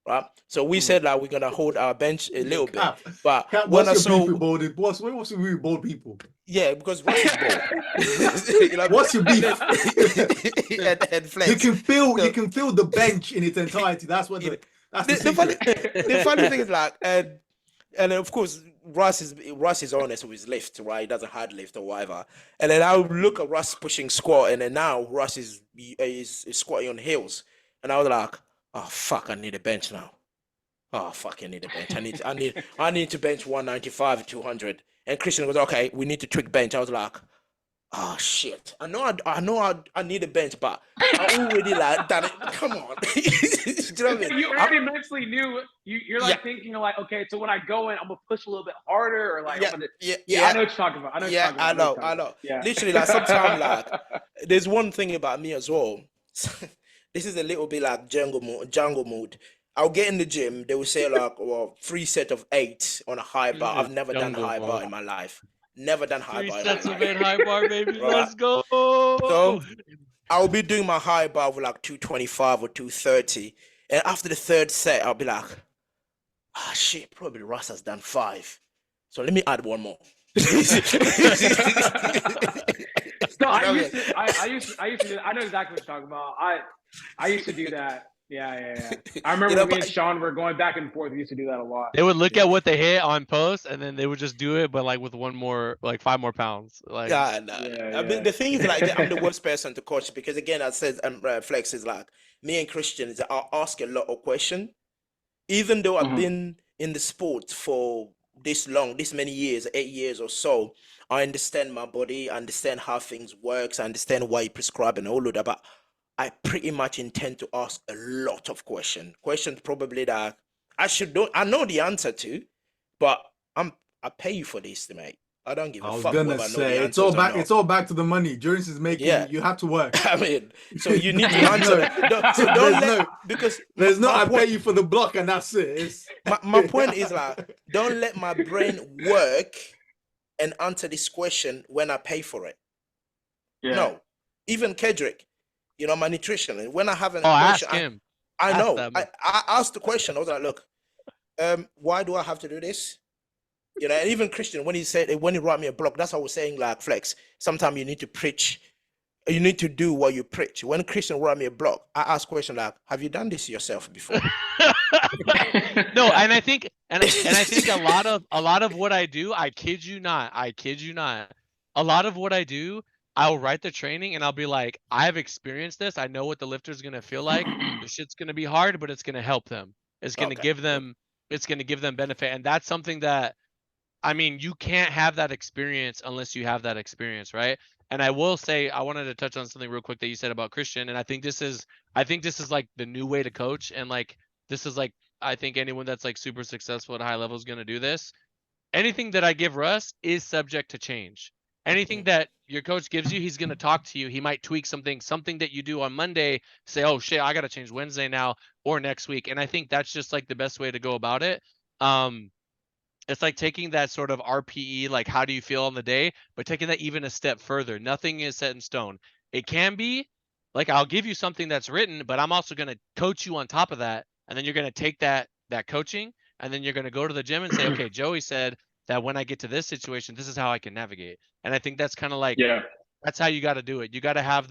right? So we said like we're gonna hold our bench a little bit. But when I saw what's your beef with bald people? Yeah, because Russ is bald. You know, what's your beef? and FLEXX. You can feel the bench in its entirety. That's what the funny thing is, like, and of course Russ is honest with his lift, right? He doesn't hard lift or whatever. And then I would look at Russ pushing squat, and then now Russ is squatting on heels, and I was like, oh fuck, I need a bench now. Oh fuck, I need a bench. I need to bench 195, 200. And Christian goes, okay, we need to tweak bench. I was like, oh shit. I know I need a bench, but I already like done it. Come on. Do you know what I mean? You already mentally knew you're like thinking like, okay, so when I go in, I'm gonna push a little bit harder, or like I know what you're talking about. I know. Yeah. Literally, like sometimes like there's one thing about me as well. This is a little bit like jungle mode. I'll get in the gym. They will say like, well, 3 sets of 8 on a high bar. I've never done high bar in my life. Never done high bar. 3 sets of 8 high bar, baby. Right. Let's go. So I'll be doing my high bar with like 225 or 230, and after the 3rd set, I'll be like, ah, shit, probably Russ has done 5. So let me add one more. No, I used to do that. I know exactly what you're talking about. I used to do that. Yeah. I remember when me and Sean were going back and forth. We used to do that a lot. They would look at what they hit on post, and then they would just do it, but like with 5 more pounds. Like, I mean, the thing is, like, I'm the worst person to coach because, again, I said, FLEXX is like me and Christian is I ask a lot of questions, even though I've been in the sport for this many years, 8 years or so. I understand my body, I understand how things works, I understand why you prescribe and all of that, but I pretty much intend to ask a lot of questions probably that I know the answer to, but I pay you for this, mate. I don't give a fuck. I was gonna say it's all back to the money. Jurins is making you have to work. I mean, so you need to answer. Because there's no I pay you for the block and that's it. My point is like, don't let my brain work and answer this question when I pay for it. Yeah. No, even Kedrick, you know, my nutrition. And when I have a Oh, question, ask him. I Ask know. that I asked the question. I was like, look, why do I have to do this? You know, and even Christian, when he wrote me a blog, that's what I was saying, like, Flex, sometimes you need to preach, you need to do what you preach. When Christian wrote me a blog, I asked question like, have you done this yourself before? No, and I think a lot of what I do, I kid you not, a lot of what I do, I'll write the training and I'll be like, I've experienced this. I know what the lifter's gonna feel like. The shit's gonna be hard, but it's gonna help them. It's gonna Okay. give them benefit. And that's something that, I mean, you can't have that experience unless you have that experience, right? And I will say, I wanted to touch on something real quick that you said about Christian, and I think this is like the new way to coach, and like this is like, I think anyone that's like super successful at a high level is going to do this. Anything that I give Russ is subject to change. Anything that your coach gives you, he's going to talk to you. He might tweak something that you do on Monday, say, oh shit, I got to change Wednesday now or next week. And I think that's just like the best way to go about it. It's like taking that sort of RPE, like how do you feel on the day, but taking that even a step further. Nothing is set in stone. It can be like, I'll give you something that's written, but I'm also going to coach you on top of that. And then you're going to take that coaching, and then you're going to go to the gym and say, okay, Joey said that when I get to this situation, this is how I can navigate. And I think that's kind of like, that's how you got to do it. You got to have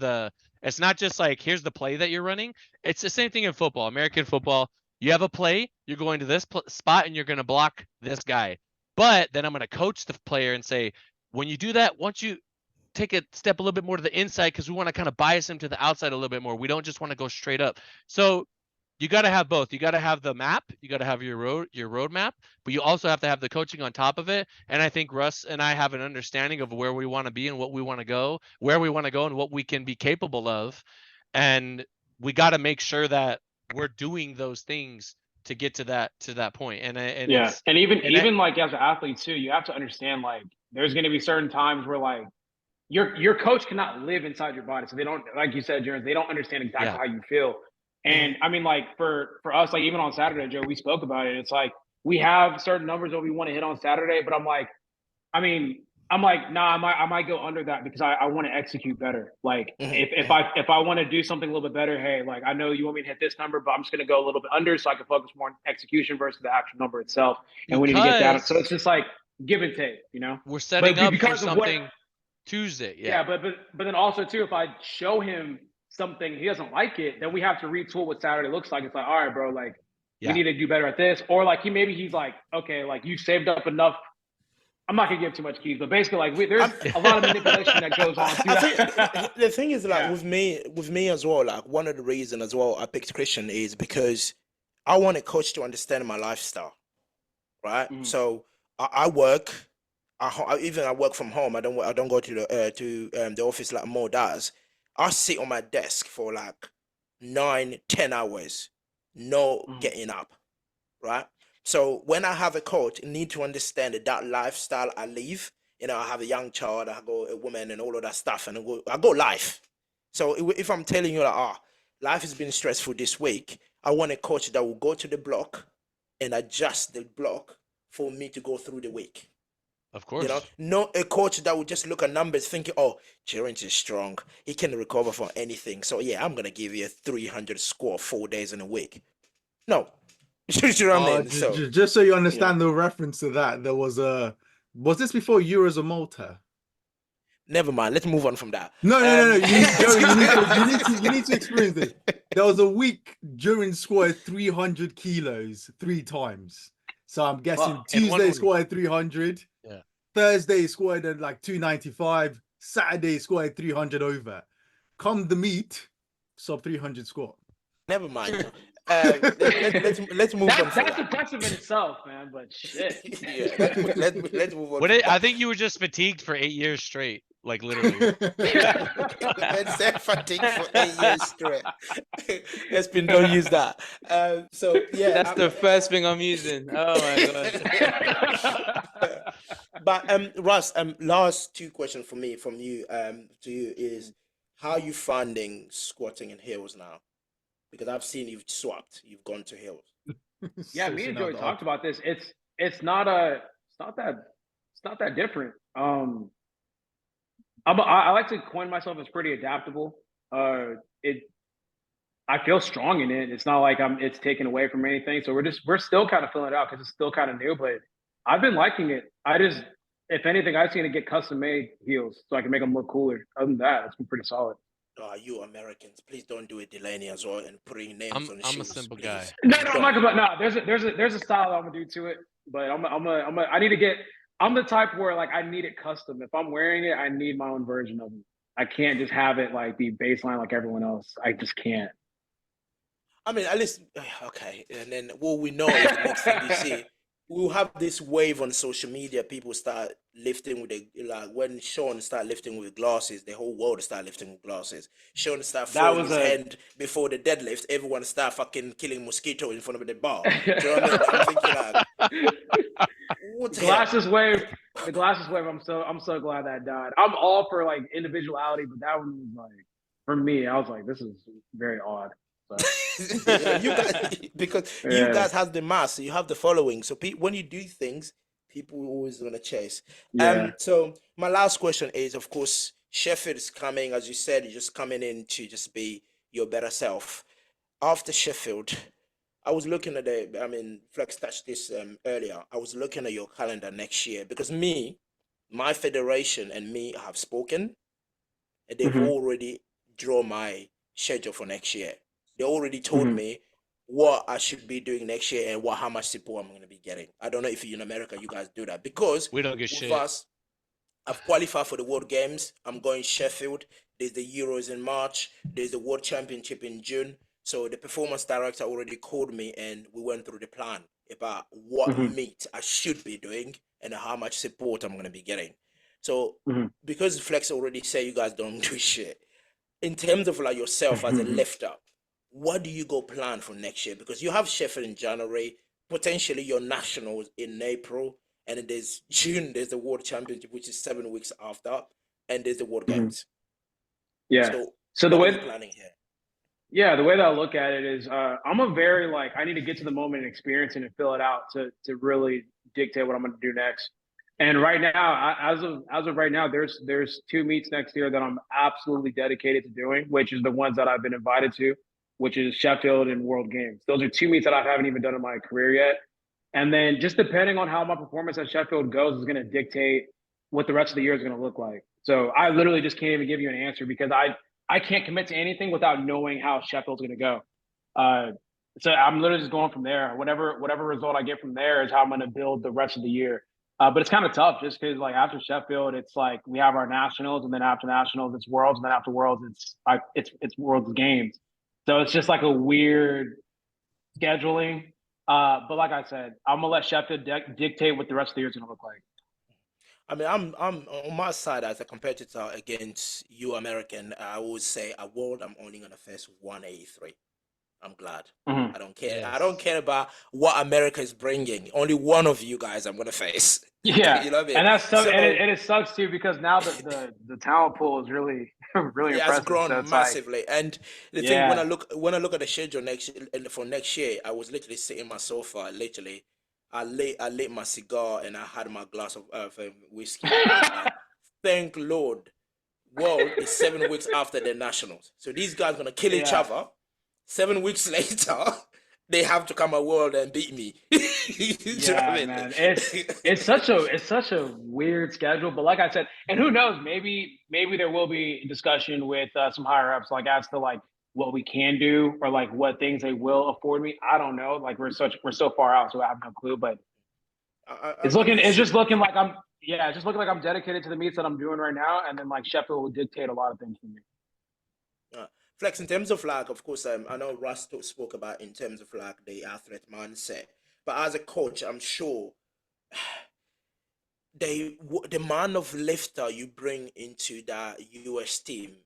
it's not just like, here's the play that you're running. It's the same thing in football, American football. You have a play, you're going to this spot and you're going to block this guy. But then I'm going to coach the player and say, when you do that, once you take a step a little bit more to the inside, because we want to kind of bias him to the outside a little bit more. We don't just want to go straight up. So you got to have both. You got to have the map, you got to have your road map, but you also have to have the coaching on top of it. And I think Russ and I have an understanding of where we want to be and what we want to go, where we want to go and what we can be capable of. And we got to make sure that we're doing those things to get to that point. And even like as an athlete too, you have to understand, like, there's going to be certain times where like your coach cannot live inside your body, so they don't, like you said, Jurins, they don't understand exactly how you feel. And I mean, like for us, like even on Saturday, Joe, we spoke about it. It's like we have certain numbers that we want to hit on Saturday, but I'm like, nah, I might go under that because I want to execute better. Like if I want to do something a little bit better, hey, like I know you want me to hit this number, but I'm just gonna go a little bit under so I can focus more on execution versus the actual number itself. And we need to get that. So it's just like give and take, you know. We're setting up for something Tuesday. Yeah, but then also too, if I show him something he doesn't like it, then we have to retool what Saturday looks like. It's like, all right, bro, like we need to do better at this. Or like he's like, okay, like you saved up enough. I'm not gonna give too much keys, but basically, like there's a lot of manipulation that goes on. I think the thing is, like with me as well, like one of the reasons as well I picked Christian is because I want a coach to understand my lifestyle, right? So I work, I work from home. I don't go to the office like Mo does. I sit on my desk for like 9-10 hours, no getting up, right? So when I have a coach, I need to understand that lifestyle I live. You know, I have a young child, I go a woman, and all of that stuff, and I go life. So if I'm telling you like, life has been stressful this week, I want a coach that will go to the block and adjust the block for me to go through the week. Of course. You know, not a coach that will just look at numbers thinking, oh, Jurins is strong, he can recover from anything. So yeah, I'm gonna give you a 300 score 4 days in a week. No. You know what I mean? Just so you understand the reference to that, there was this before Euros or Malta? Never mind. Let's move on from that. No. You need to experience this. There was a week Jurins squatted 300 kilos 3 times. So I'm guessing Tuesday squatted 300. Yeah. Thursday squatted at like 295. Saturday squatted 300 over. Come the meet, sub 300 squat. Never mind. Let's move on. That's impressive in itself, man. But shit. let's move on. I think you were just fatigued for 8 years straight, like literally. Let's say fatigued for 8 years straight. Don't use that. So yeah, that's the first thing I'm using. Oh my god. But Russ, last 2 questions from you to you is, how are you finding squatting in hills now? Because I've seen you've swapped, you've gone to hills. Yeah, me and Joey talked about this. It's not that different. I like to coin myself as pretty adaptable. I feel strong in it. It's not like it's taken away from anything. So we're still kind of filling it out because it's still kind of new. But I've been liking it. If anything, I've seen it get custom made heels so I can make them look cooler. Other than that, it's been pretty solid. You Americans, please don't do it, Delaney, as well, and putting names on the I'm a shoes. simple please. guy. No, I'm not gonna. No, there's a style I'm gonna do to it, but I need to get. I'm the type where like I need it custom. If I'm wearing it, I need my own version of it. I can't just have it like be baseline like everyone else. I just can't. I mean, at least okay. And then what we know is the next thing you see, we'll have this wave on social media. People start lifting with the like when Sean start lifting with glasses, the whole world start lifting with glasses. Sean start That throwing was his a hand before the deadlift. Everyone start fucking killing mosquito in front of the bar. Do you know what I mean? I'm thinking like, what the hell? glasses wave. The glasses wave. I'm so glad that died. I'm all for like individuality, but that one was like for me. I was like, this is very odd. So. You guys, because you guys have the mass, you have the following. So when you do things, people are always gonna chase. Yeah. So my last question is, of course, Sheffield is coming, as you said, you're just coming in to just be your better self. After Sheffield, I was looking at Flex touched this earlier. I was looking at your calendar next year because my federation and me have spoken, and they've Mhm. already drawn my schedule for next year. They already told Mhm. me what I should be doing next year and how much support I'm going to be getting. I don't know if in America you guys do that because We don't get with shit. us, I've qualified for the World Games. I'm going Sheffield. There's the Euros in March. There's the World Championship in June. So the performance director already called me and we went through the plan about what Mhm. meet I should be doing and how much support I'm going to be getting. So Mhm. because Flex already say you guys don't do shit, in terms of like yourself as a Mhm. lifter, what do you go plan for next year? Because you have Sheffield in January, potentially your nationals in April, and then there's June, there's the World Championship, which is 7 weeks after, and there's the World Mhm. Games. Yeah. So So what are you planning here? the way that I look at it is, I'm a very like I need to get to the moment and experience it and fill it out to really dictate what I'm going to do next. And right now, as of right now, there's 2 meets next year that I'm absolutely dedicated to doing, which is the ones that I've been invited to, which is Sheffield and World Games. Those are 2 meets that I haven't even done in my career yet. And then just depending on how my performance at Sheffield goes is going to dictate what the rest of the year is going to look like. So I literally just can't even give you an answer because I can't commit to anything without knowing how Sheffield's going to go. Uh, so I'm literally just going from there. Whatever result I get from there is how I'm going to build the rest of the year. But it's kind of tough just because like after Sheffield, it's like we have our nationals, and then after nationals, it's worlds, and then after worlds, it's worlds games. So it's just like a weird scheduling. But like I said, I'm gonna let Sheffield dictate what the rest of the year is gonna look like. I mean, I'm on my side as a competitor against you, American. I would say a world. I'm only gonna face 183. I'm glad. Mhm. I don't care. I don't Yes. care about what America is bringing. Only one of you guys I'm gonna face. Yeah, You know what I mean? and that's so, So and it sucks too because now the talent pool is really really it has impressive. So grown it's like, massively. And the thing yeah, when I look at the schedule for next year, I was literally sitting on my sofa. Literally, I lit my cigar and I had my glass of whiskey, and I was like, "Thank Lord, world is 7 weeks after the nationals. So these guys gonna kill each yeah, other. 7 weeks later, they have to come a world and beat me. Do you know what yeah, I man. mean? It's such a weird schedule. But like I said, and who knows? Maybe there will be discussion with some higher ups, like as to like what we can do or like what things they will afford me. I don't know. Like we're so far out, so I have no clue. But I mean, it it's should just looking like it's just looking like I'm dedicated to the meets that I'm doing right now, and then like Sheffield will dictate a lot of things for me. Flex in terms of like, of course, I know Russ spoke about in terms of like the athlete mindset, but as a coach, I'm sure the amount of lifter you bring into that US team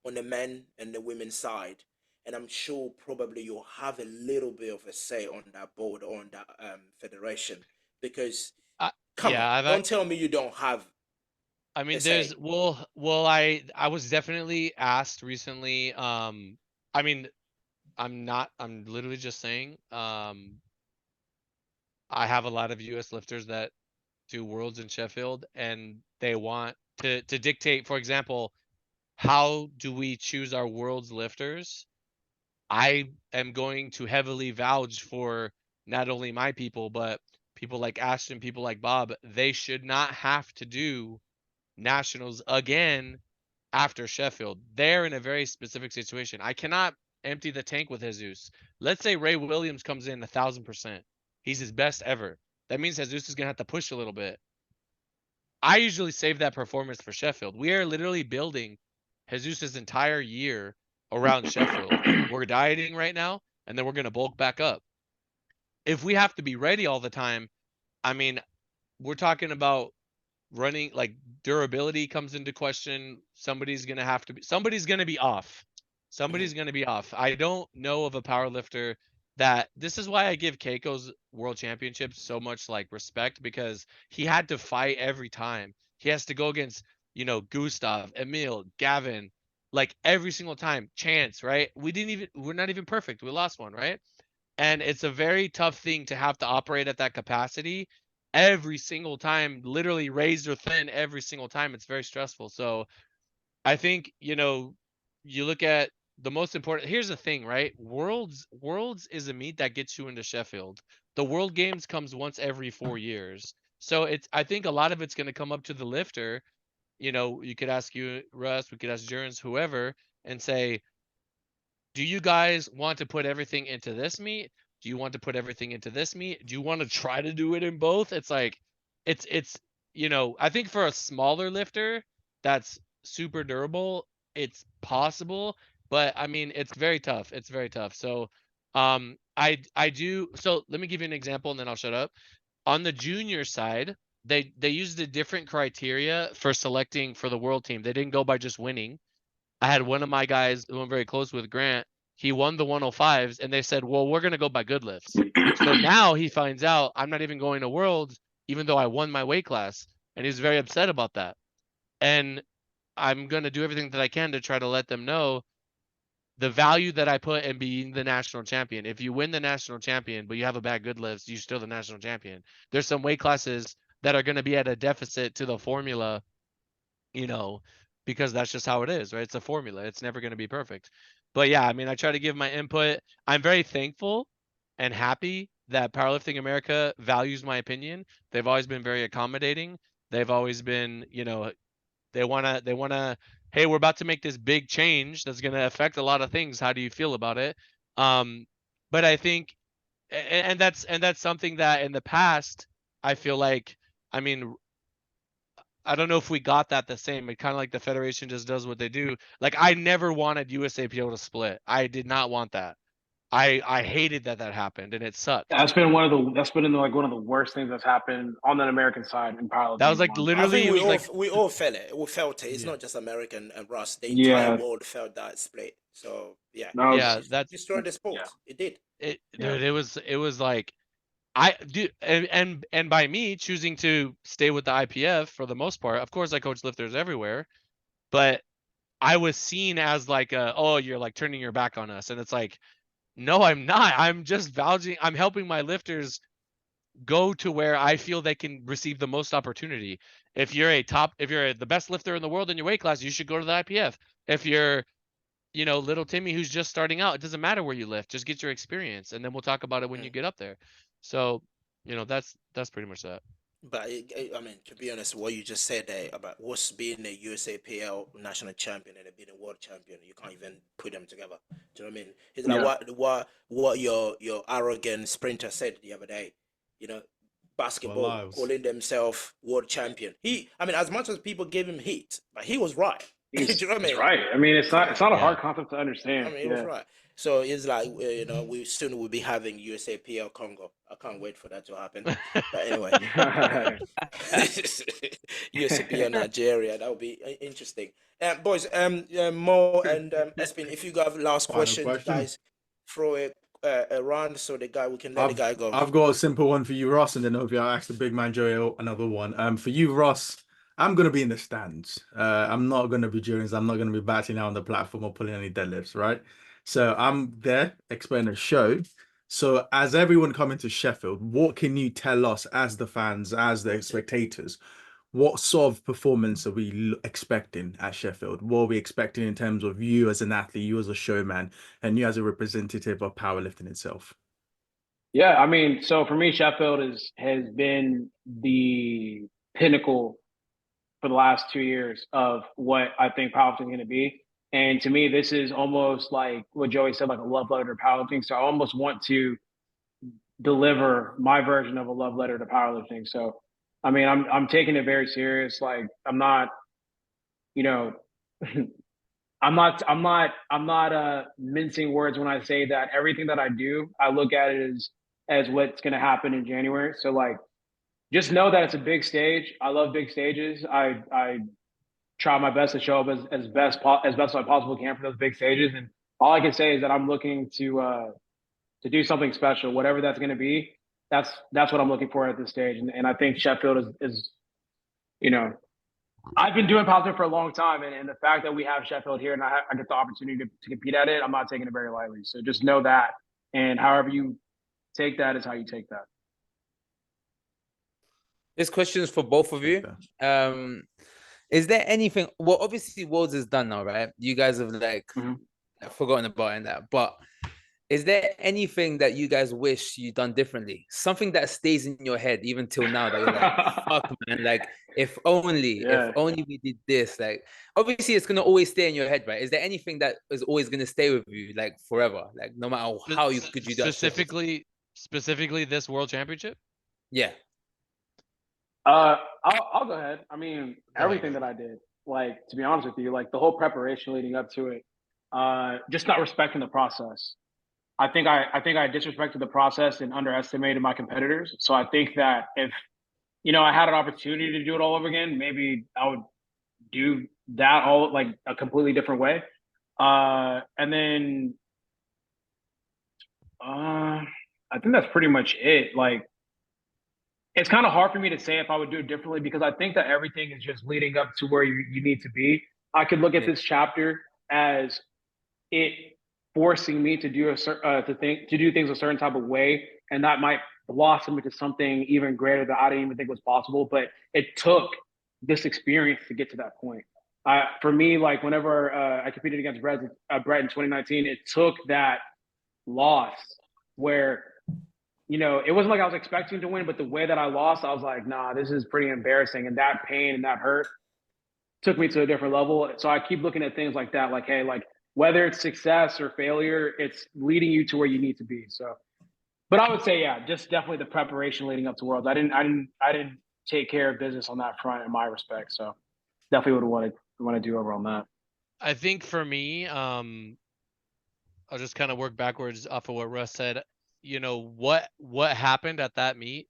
on the men and the women's side, and I'm sure probably you'll have a little bit of a say on that board or on that federation because come on, Yeah, don't tell me you don't have I a mean, say. I was definitely asked recently. I mean, I'm literally just saying. I have a lot of U.S. lifters that do worlds in Sheffield, and they want to dictate, for example, how do we choose our world's lifters? I am going to heavily vouch for not only my people, but people like Ashton, people like Bob. They should not have to do nationals again after Sheffield. They're in a very specific situation. I cannot empty the tank with Jesus. Let's say Ray Williams comes in 1,000%. He's his best ever. That means Jesus is gonna have to push a little bit. I usually save that performance for Sheffield. We are literally building Jesus's entire year around Sheffield. We're dieting right now, and then we're gonna bulk back up. If we have to be ready all the time, I mean, we're talking about running, like, durability comes into question. Somebody's gonna be off. Somebody's gonna be off. I don't know of a power lifter that, this is why I give Keiko's world championships so much like respect, because he had to fight every time. He has to go against, Gustav, Emil, Gavin, like every single time. Chance, right? We're not even perfect. We lost one, right? And it's a very tough thing to have to operate at that capacity every single time, literally razor thin every single time. It's very stressful. So I think, you look at the most important, here's the thing, right? Worlds is a meet that gets you into Sheffield. The World Games comes once every 4 years. So I think a lot of it's going to come up to the lifter. You could ask you, Russ, we could ask Jurins, whoever, and say, do you guys want to put everything into this meet? Do you want to put everything into this meet? Do you want to try to do it in both? It's like, it's, I think for a smaller lifter that's super durable, it's possible, but I mean, it's very tough. It's very tough. So, I do. So let me give you an example and then I'll shut up. On the junior side, they used a different criteria for selecting for the world team. They didn't go by just winning. I had one of my guys who I'm very close with, Grant. He won the 105s, and they said, well, we're going to go by good lifts. So now he finds out I'm not even going to Worlds, even though I won my weight class. And he's very upset about that. And I'm going to do everything that I can to try to let them know the value that I put in being the national champion. If you win the national champion, but you have a bad good lifts, you're still the national champion. There's some weight classes that are going to be at a deficit to the formula, because that's just how it is, right? It's a formula. It's never going to be perfect. But yeah, I mean, I try to give my input. I'm very thankful and happy that Powerlifting America values my opinion. They've always been very accommodating. They've always been, they want to, hey, we're about to make this big change that's going to affect a lot of things. How do you feel about it? But I think, and that's something that in the past, I feel like, I mean, I don't know if we got that the same. It kind of like the federation just does what they do. Like, I never wanted USAPO to split. I did not want that. I hated that happened, and it sucked. That's been one of the worst things that's happened on the American side in powerlifting. That was like literally. I think we all felt it. We felt it. It's not just American and RUSS. The entire world felt that split. So yeah, that destroyed the sport. Yeah. It did. Dude, it was like, I do, and by me choosing to stay with the IPF for the most part, of course I coach lifters everywhere, but I was seen as like you're like turning your back on us, and it's like, no, I'm not. I'm just vouching. I'm helping my lifters go to where I feel they can receive the most opportunity. If you're the best lifter in the world in your weight class, you should go to the IPF. If you're, little Timmy who's just starting out, it doesn't matter where you lift, just get your experience, and then we'll talk about it when you get up there. So, that's pretty much that. But I mean, to be honest, what you just said there about what's being a USAPL national champion and being a world champion, you can't even put them together. Do you know what I mean? It's like what your arrogant sprinter said the other day. Basketball calling themselves world champion. As much as people gave him heat, but he was right. Do you know what I mean? Right. I mean, it's not a hard concept to understand. I mean, it was right. So it's like, we soon will be having USAPL Congo. I can't wait for that to happen. But anyway, USAPL Nigeria, that would be interesting. Boys, Mo and Espin, if you got last question, guys, throw it around so we can let the guy go. I've got a simple one for you, Ross, and then hopefully I'll ask the big man Joey another one. For you, Ross, I'm going to be in the stands. I'm not going to be Jurins. I'm not going to be batting out on the platform or pulling any deadlifts, right? So I'm there explaining a show. So as everyone coming to Sheffield, what can you tell us as the fans, as the spectators? what sort of performance are we expecting at Sheffield? What are we expecting in terms of you as an athlete, you as a showman, and you as a representative of powerlifting itself? Yeah, I mean, so for me, Sheffield has been the pinnacle for the last 2 years of what I think powerlifting is going to be. And to me, this is almost like what Joey said, like a love letter to powerlifting. So I almost want to deliver my version of a love letter to powerlifting. So, I mean, I'm taking it very serious. Like, I'm not, you know, I'm not mincing words when I say that everything that I do, I look at it as what's going to happen in January. So like, just know that it's a big stage. I love big stages. I try my best to show up as best as I possibly can for those big stages. And all I can say is that I'm looking to do something special, whatever that's going to be. That's what I'm looking for at this stage. And I think Sheffield is you know, I've been doing powerlifting for a long time, and the fact that we have Sheffield here and I get the opportunity to compete at it, I'm not taking it very lightly. So just know that, and however you take that is how you take that. This question is for both of you. Is there anything? Well, obviously, Worlds is done now, right? You guys have like forgotten about in that, but is there anything that you guys wish you done differently? Something that stays in your head even till now that you're like, fuck, man, like if only we did this. Like, obviously, it's gonna always stay in your head, right? Is there anything that is always gonna stay with you, like forever, like no matter how you could you do specifically this World Championship? Yeah. I'll go ahead. I mean, everything that I did, like, to be honest with you, like the whole preparation leading up to it, just not respecting the process. I think I disrespected the process and underestimated my competitors. So I think that if, I had an opportunity to do it all over again, maybe I would do that all like a completely different way. And then I think that's pretty much it. Like, it's kind of hard for me to say if I would do it differently because I think that everything is just leading up to where you need to be. I could look at this chapter as it forcing me to do to do things a certain type of way, and that might blossom into something even greater that I didn't even think was possible. But it took this experience to get to that point. For me, like whenever I competed against Brett in 2019, it took that loss where it wasn't like I was expecting to win, but the way that I lost, I was like, nah, this is pretty embarrassing. And that pain and that hurt took me to a different level. So I keep looking at things like that, like, hey, like whether it's success or failure, it's leading you to where you need to be. So, but I would say, yeah, just definitely the preparation leading up to Worlds. I didn't take care of business on that front in my respect. So definitely would want to do over on that. I think for me, I'll just kind of work backwards off of what Russ said. What happened at that meet?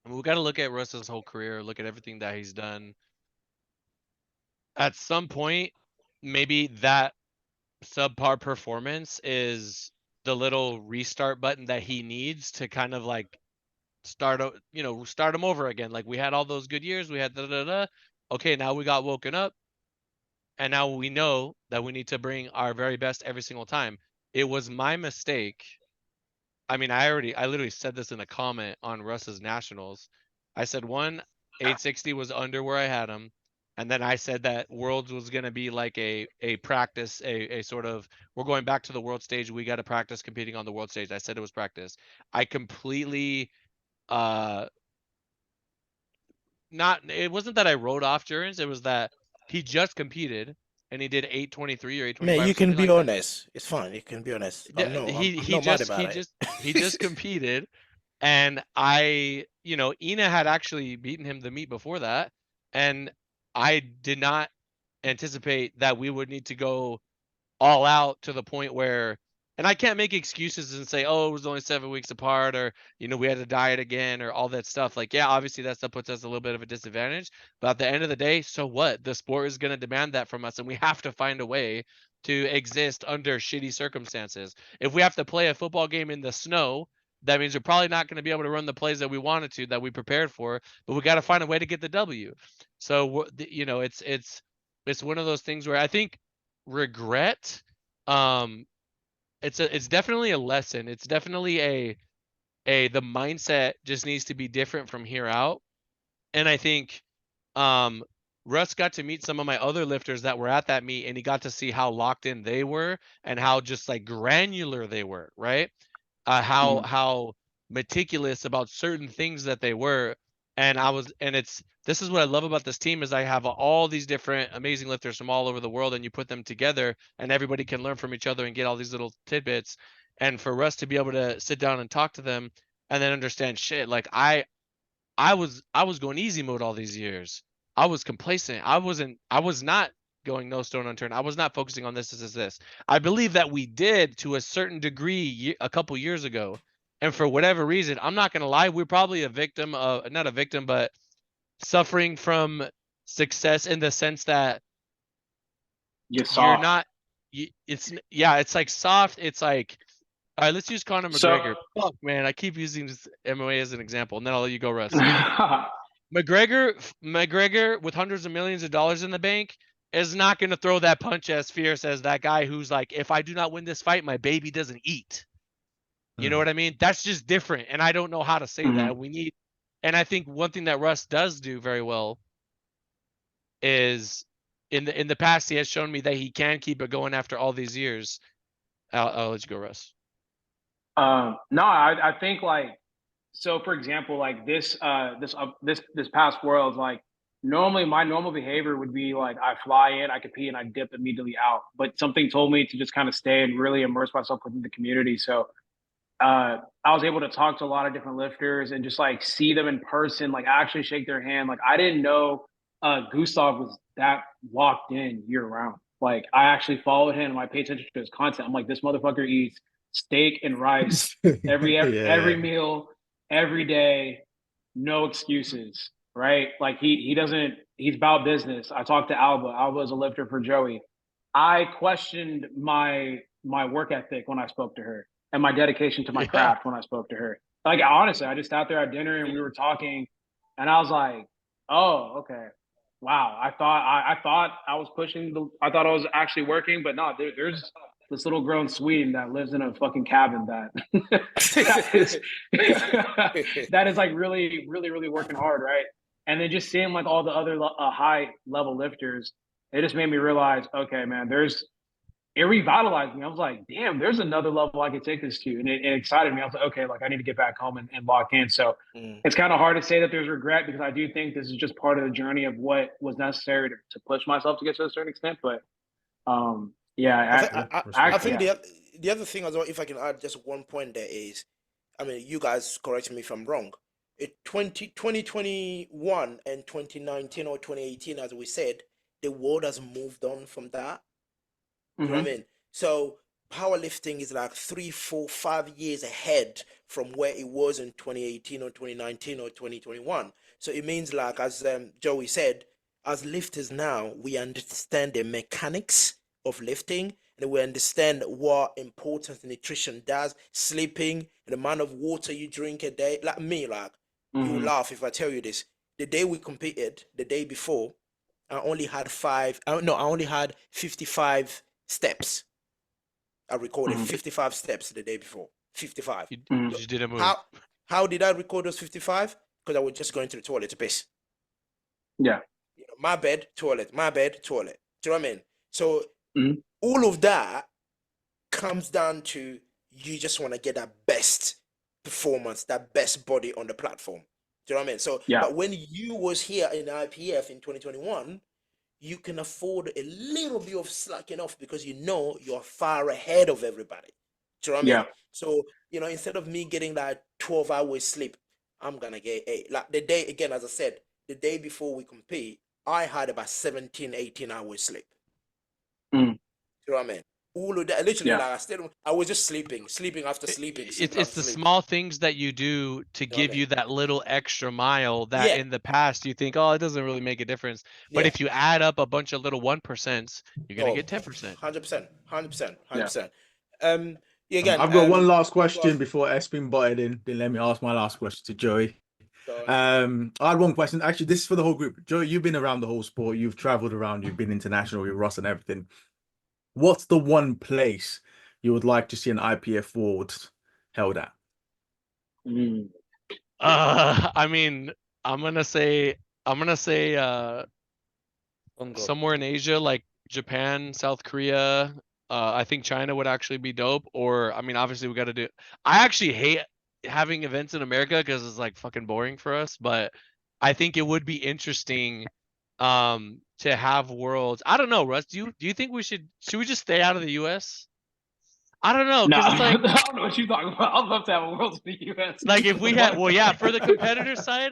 I mean, we got to look at Russ's whole career, look at everything that he's done. At some point, maybe that subpar performance is the little restart button that he needs to kind of like start him over again. Like we had all those good years, we had okay, now we got woken up, and now we know that we need to bring our very best every single time. It was my mistake. I mean, I literally said this in a comment on Russ's Nationals. I said 860 was under where I had him. And then I said that Worlds was going to be like a practice, a sort of, we're going back to the world stage. We got to practice competing on the world stage. I said it was practice. I completely, it wasn't that I wrote off Jurins. It was that he just competed and he did 823 or 825. Man, you can be honest. It's fine. You can be honest. Yeah, I'm not mad about it. He just competed, and Ina had actually beaten him the meet before that, and I did not anticipate that we would need to go all out to the point where, and I can't make excuses and say, oh, it was only 7 weeks apart, or we had to diet again, or all that stuff. Like, yeah, obviously that stuff puts us a little bit of a disadvantage, but at the end of the day, so what? The sport is going to demand that from us, and we have to find a way to exist under shitty circumstances. If we have to play a football game in the snow, that means we're probably not going to be able to run the plays that we wanted to, that we prepared for, but we got to find a way to get the W. So, it's one of those things where I think regret, it's definitely a lesson. It's definitely the mindset just needs to be different from here out. And I think Russ got to meet some of my other lifters that were at that meet, and he got to see how locked in they were and how just like granular they were, right? How meticulous about certain things that they were. And this is what I love about this team is I have all these different amazing lifters from all over the world, and you put them together and everybody can learn from each other and get all these little tidbits. And for Russ to be able to sit down and talk to them and then understand shit, like I was going easy mode all these years. I was complacent. I was not going no stone unturned. I was not focusing on this. I believe that we did to a certain degree a couple years ago. And for whatever reason, I'm not going to lie, we're probably a victim of, not a victim, but suffering from success in the sense that you're not, it's like soft. It's like, all right, let's use Conor McGregor. Fuck, man, I keep using this MMA as an example, and then I'll let you go, Russ. McGregor with hundreds of millions of dollars in the bank is not going to throw that punch as fierce as that guy who's like, if I do not win this fight, my baby doesn't eat. You know what I mean? That's just different, and I don't know how to say that. And I think one thing that Russ does do very well is in the past he has shown me that he can keep it going after all these years. I'll let you go, Russ. No, I think like, so for example, like this past Worlds, like normally my normal behavior would be like I fly in, I compete, and I dip immediately out. But something told me to just kind of stay and really immerse myself within the community. So I was able to talk to a lot of different lifters and just like see them in person, like actually shake their hand. Like I didn't know Gustav was that locked in year round. Like I actually followed him and I paid attention to his content. I'm like, this motherfucker eats steak and rice every meal, every day, no excuses, right? Like he's about business. I talked to Alba. Alba is a lifter for Joey. I questioned my work ethic when I spoke to her and my dedication to my craft when I spoke to her. Like honestly, I just sat there at dinner and we were talking, and I was like, oh, okay. Wow. I thought I was I thought I was actually working, but no, there's this little grown Swede that lives in a fucking cabin that is like really, really, really working hard, right? And then just seeing like all the other high level lifters, it just made me realize, okay, man, it revitalized me. I was like, damn, there's another level I could take this to. And it excited me. I was like, okay, like I need to get back home and lock in. So it's kind of hard to say that there's regret because I do think this is just part of the journey of what was necessary to push myself to get to a certain extent. But I think the other thing as well, if I can add just one point there is, I mean, you guys correct me if I'm wrong. 2021 and 2019 or 2018, as we said, the world has moved on from that. You know what I mean? So powerlifting is like 3, 4, 5 years ahead from where it was in 2018 or 2019 or 2021. So it means like, as Joey said, as lifters now, we understand the mechanics of lifting, and we understand what importance nutrition does, sleeping, the amount of water you drink a day. Like me, like you laugh if I tell you this. The day we competed, the day before, I only had 55 steps. I recorded 55 steps the day before. 55. You did a move. How did I record those 55? Because I was just going to the toilet to piss. Yeah. You know, my bed, toilet. Do you know what I mean? So all of that comes down to you just want to get that best performance, that best body on the platform. Do you know what I mean? So, but when you was here in IPF in 2021, you can afford a little bit of slacking off because you know you're far ahead of everybody. Do you know what I mean? So, you know, instead of me getting that 12 hours sleep, I'm going to get 8. Like the day, again, as I said, the day before we compete, I had about 17, 18 hours sleep. Do you know what I mean? All of that, literally, like I was just sleeping after sleeping. It's the small things that you do to give you that little extra mile that in the past you think, oh, it doesn't really make a difference. But if you add up a bunch of little 1%, you're gonna get 10%. 100%. Again, I've got one last question before Espin butted in. Then let me ask my last question to Joey. I had one question. Actually, this is for the whole group. Joey, you've been around the whole sport. You've traveled around. You've been international with RUSS and everything. What's the one place you would like to see an IPF Worlds held at? I mean, I'm gonna say I'm gonna say Congo. somewhere in Asia, like Japan, South Korea. I think China would actually be dope. Or I mean, obviously we got to do. I actually hate having events in America because it's like fucking boring for us. But I think it would be interesting to have worlds. I don't know, Russ. Do you think should we just stay out of the US? I don't know, No, because it's I like don't know what you're talking about. I'd love to have a Worlds in the US. if we had, well, yeah, for the competitor side,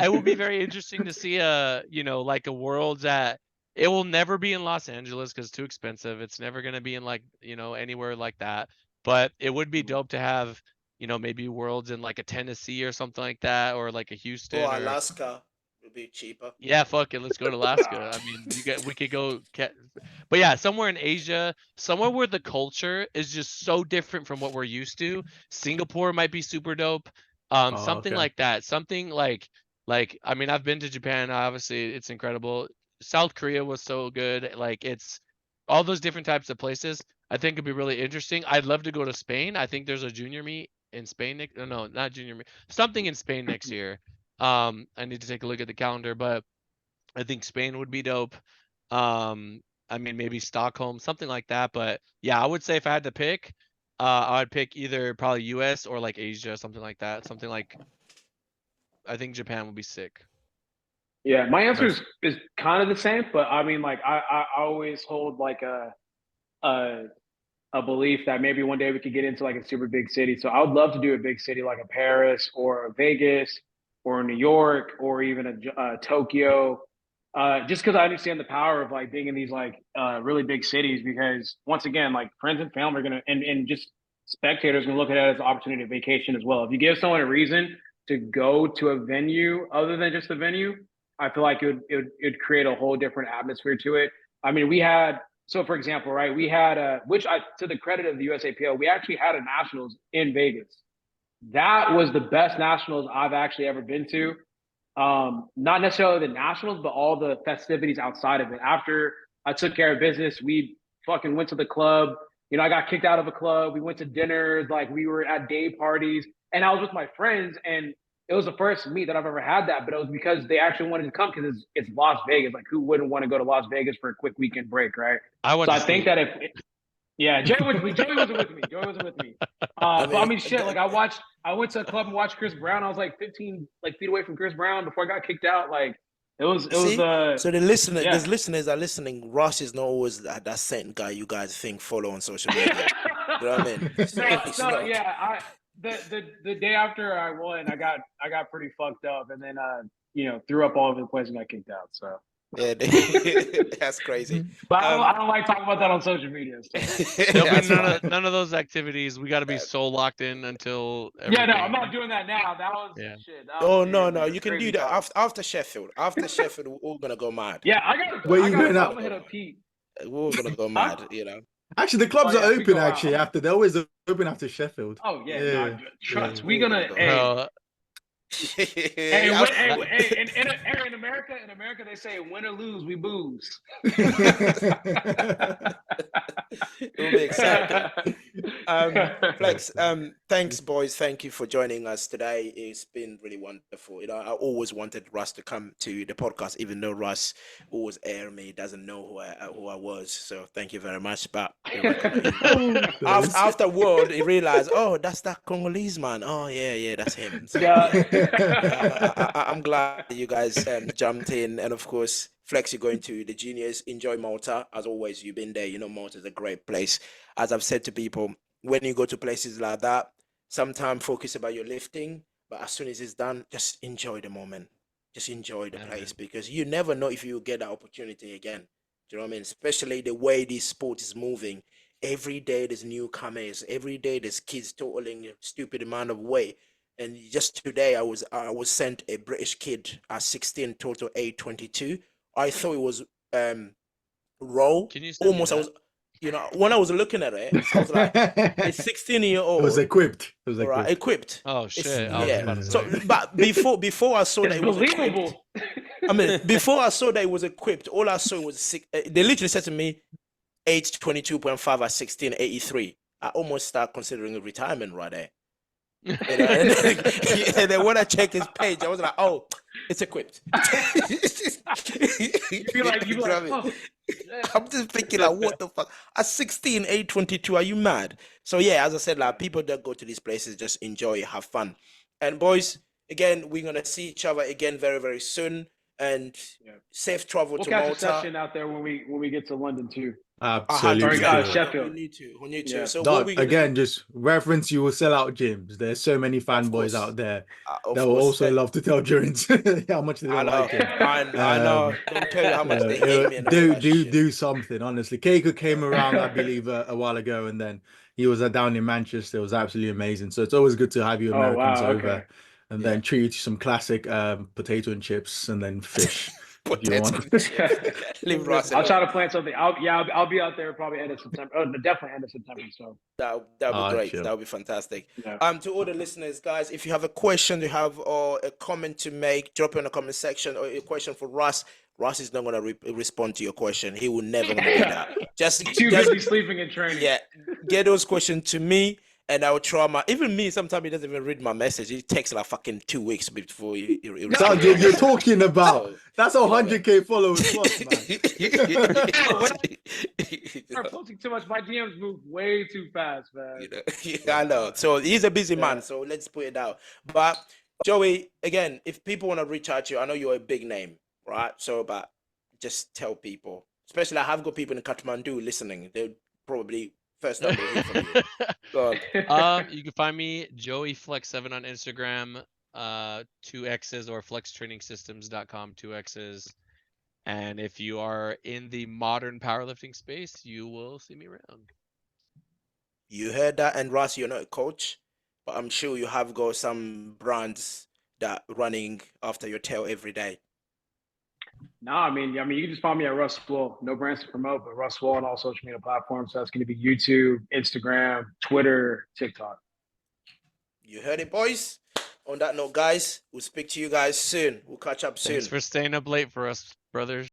it would be very interesting to see like a world that it will never be in Los Angeles because it's too expensive. It's never gonna be in like anywhere like that. But it would be dope to have maybe worlds in like a Tennessee or something like that, or like a Houston Or or Alaska would be cheaper. yeah, fuck it, let's go to Alaska. I mean, we could go, but yeah, somewhere in Asia, somewhere where the culture is just so different from what we're used to. Singapore might be super dope. Something okay. like that. Something like I mean, I've been to Japan. Obviously, it's incredible. South Korea was so good. Like it's all those different types of places. I think it'd be really interesting. I'd love to go to Spain. I think there's a junior meet in Spain. No, not junior meet. Something in Spain next year. I need to take a look at the calendar, but I think Spain would be dope. I mean, maybe Stockholm, something like that. But yeah, I would say if I had to pick, I would pick either probably US or like Asia, something like that. Something like I think Japan would be sick. Yeah, my answer Nice. is kind of the same, but I mean, like I always hold like a a belief that maybe one day we could get into like a super big city. So I would love to do a big city like a Paris or a Vegas or New York or even a Tokyo, just because I understand the power of like being in these like really big cities. Because once again, like friends and family are gonna and just spectators are gonna look at it as an opportunity to vacation as well. If you give someone a reason to go to a venue other than just a venue, I feel like it would create a whole different atmosphere to it. I mean, we had so for example, right, we had which I to the credit of the USAPL, we actually had a nationals in Vegas. That was the best nationals I've actually ever been to. Not necessarily the nationals, but all the festivities outside of it. After I took care of business, we fucking went to the club. I got kicked out of a club. We went to dinners, like we were at day parties, and I was with my friends, and it was the first meet that I've ever had that. But it was because they actually wanted to come because it's Las Vegas. Like, who wouldn't want to go to Las Vegas for a quick weekend break, right? I went So to I think sleep. that yeah, Joey wasn't with me. Joey wasn't with me. But I mean, shit. Like I went to a club and watched Chris Brown. I was like 15 like feet away from Chris Brown before I got kicked out. Like it was. See, so the listeners, Yeah. these listeners are listening. Ross is not always that same guy you guys think follow on social media. You know what I mean? It's not. Yeah. The day after I won, I got pretty fucked up, and then threw up all over the place and got kicked out. So. Yeah, that's crazy. But I don't like talking about that on social media. So. There'll be That's fine. none of those activities. We got to be so locked in until Yeah, no, everything. I'm not doing that now. That was Yeah. shit. That Oh was no, serious. no, That's you can crazy do that talk. after Sheffield. After Sheffield, we're all gonna go mad. Yeah, I gotta. Where I you gotta going I'm up? gonna hit up Pete. We're all gonna go mad. Actually, the clubs Oh, yeah, are if we open. go out, Actually, I'm- after they're always open after Sheffield. Oh yeah, Yeah, no, trust. yeah. We gonna. Bro. Hey, Bro, hey, I was- in America, they say win or lose, we booze. It will be exciting. FLEXX, thanks, boys. Thank you for joining us today. It's been really wonderful. I always wanted Russ to come to the podcast, even though Russ always air me, doesn't know who I was. So thank you very much. But afterward, he realized, oh, that's that Congolese man. Oh yeah, that's him. So, I'm glad you guys jumped in, and of course, FLEXX, you're going to the juniors. Enjoy Malta as always. You've been there. Malta is a great place. As I've said to people, when you go to places like that, sometimes focus about your lifting, but as soon as it's done, just enjoy the moment. Just enjoy the place, because you never know if you get that opportunity again. Do you know what I mean? Especially the way this sport is moving. Every day there's newcomers. Every day there's kids totaling a stupid amount of weight. And just today, I was sent a British kid at 16, total 822. I thought it was row. Can you send me Almost, I that? was, when I was looking at it, I was like, a 16-year-old. It was equipped. It was all right, equipped. equipped. Oh It's- shit! I was yeah. about to So, say. but before I saw that It's it was equipped, believable. I mean, before I saw that it was equipped, all I saw was they literally said to me, 822.5 at 1683. I almost start considering a retirement right there. You know, and then when I checked his page, I was like, oh, it's equipped. You'd be like, oh, I'm just thinking like, what the fuck? At 16, 822, are you mad? So yeah, as I said, like people that go to these places just enjoy, have fun. And boys, again, we're gonna see each other again very, very soon. And safe travel we'll to catch Malta. a session out there when we get to London too. Absolutely. Sheffield. We need to. Yeah. So No, what we gonna again, do? just reference, you will sell out gyms. There's so many fanboys course. out there Of that will course. also love to tell Jurins how much they I don't know. like him. I know. Don't tell you how much they hate me. And all that shit. Do something, honestly. Keiko came around, I believe, a while ago, and then he was down in Manchester. It was absolutely amazing. So it's always good to have you Americans over, and then treat you to some classic potato and chips, and then fish. If you want. Leave Russ I'll alone. try to plan something. I'll be out there probably end of September. Oh, definitely end of September. So That'll be great. Chill. That'll be fantastic. Yeah. To all the listeners, guys, if you have a question, you have or a comment to make, drop it in the comment section, or a question for Russ. Russ is not gonna respond to your question. He will never gonna do that. Just too busy sleeping and training. Yeah, get those questions to me, and I will try my. Even me, sometimes he doesn't even read my message. It takes like fucking 2 weeks before he Sounds you're talking about. That's 100K followers plus, man. Start posting too much. My DMs move way too fast, man. I know. So he's a busy man. So let's put it out. But Joey, again, if people want to reach out to you, I know you're a big name, right? So, but just tell people, especially I have got people in Kathmandu listening. They'll probably first time they hear from you. Go on. You can find me Joey FLEXX7 on Instagram, 2 X's, or flextrainingsystems.com, 2 X's. And if you are in the modern powerlifting space, you will see me around. You heard that, and Russ, you're not a coach, but I'm sure you have got some brands that running after your tail every day. No, I mean, you can just find me at Russ Wool. No brands to promote, but Russ Wool on all social media platforms. So that's going to be YouTube, Instagram, Twitter, TikTok. You heard it, boys. On that note, guys, we'll speak to you guys soon. We'll catch up soon. Thanks for staying up late for us, brothers.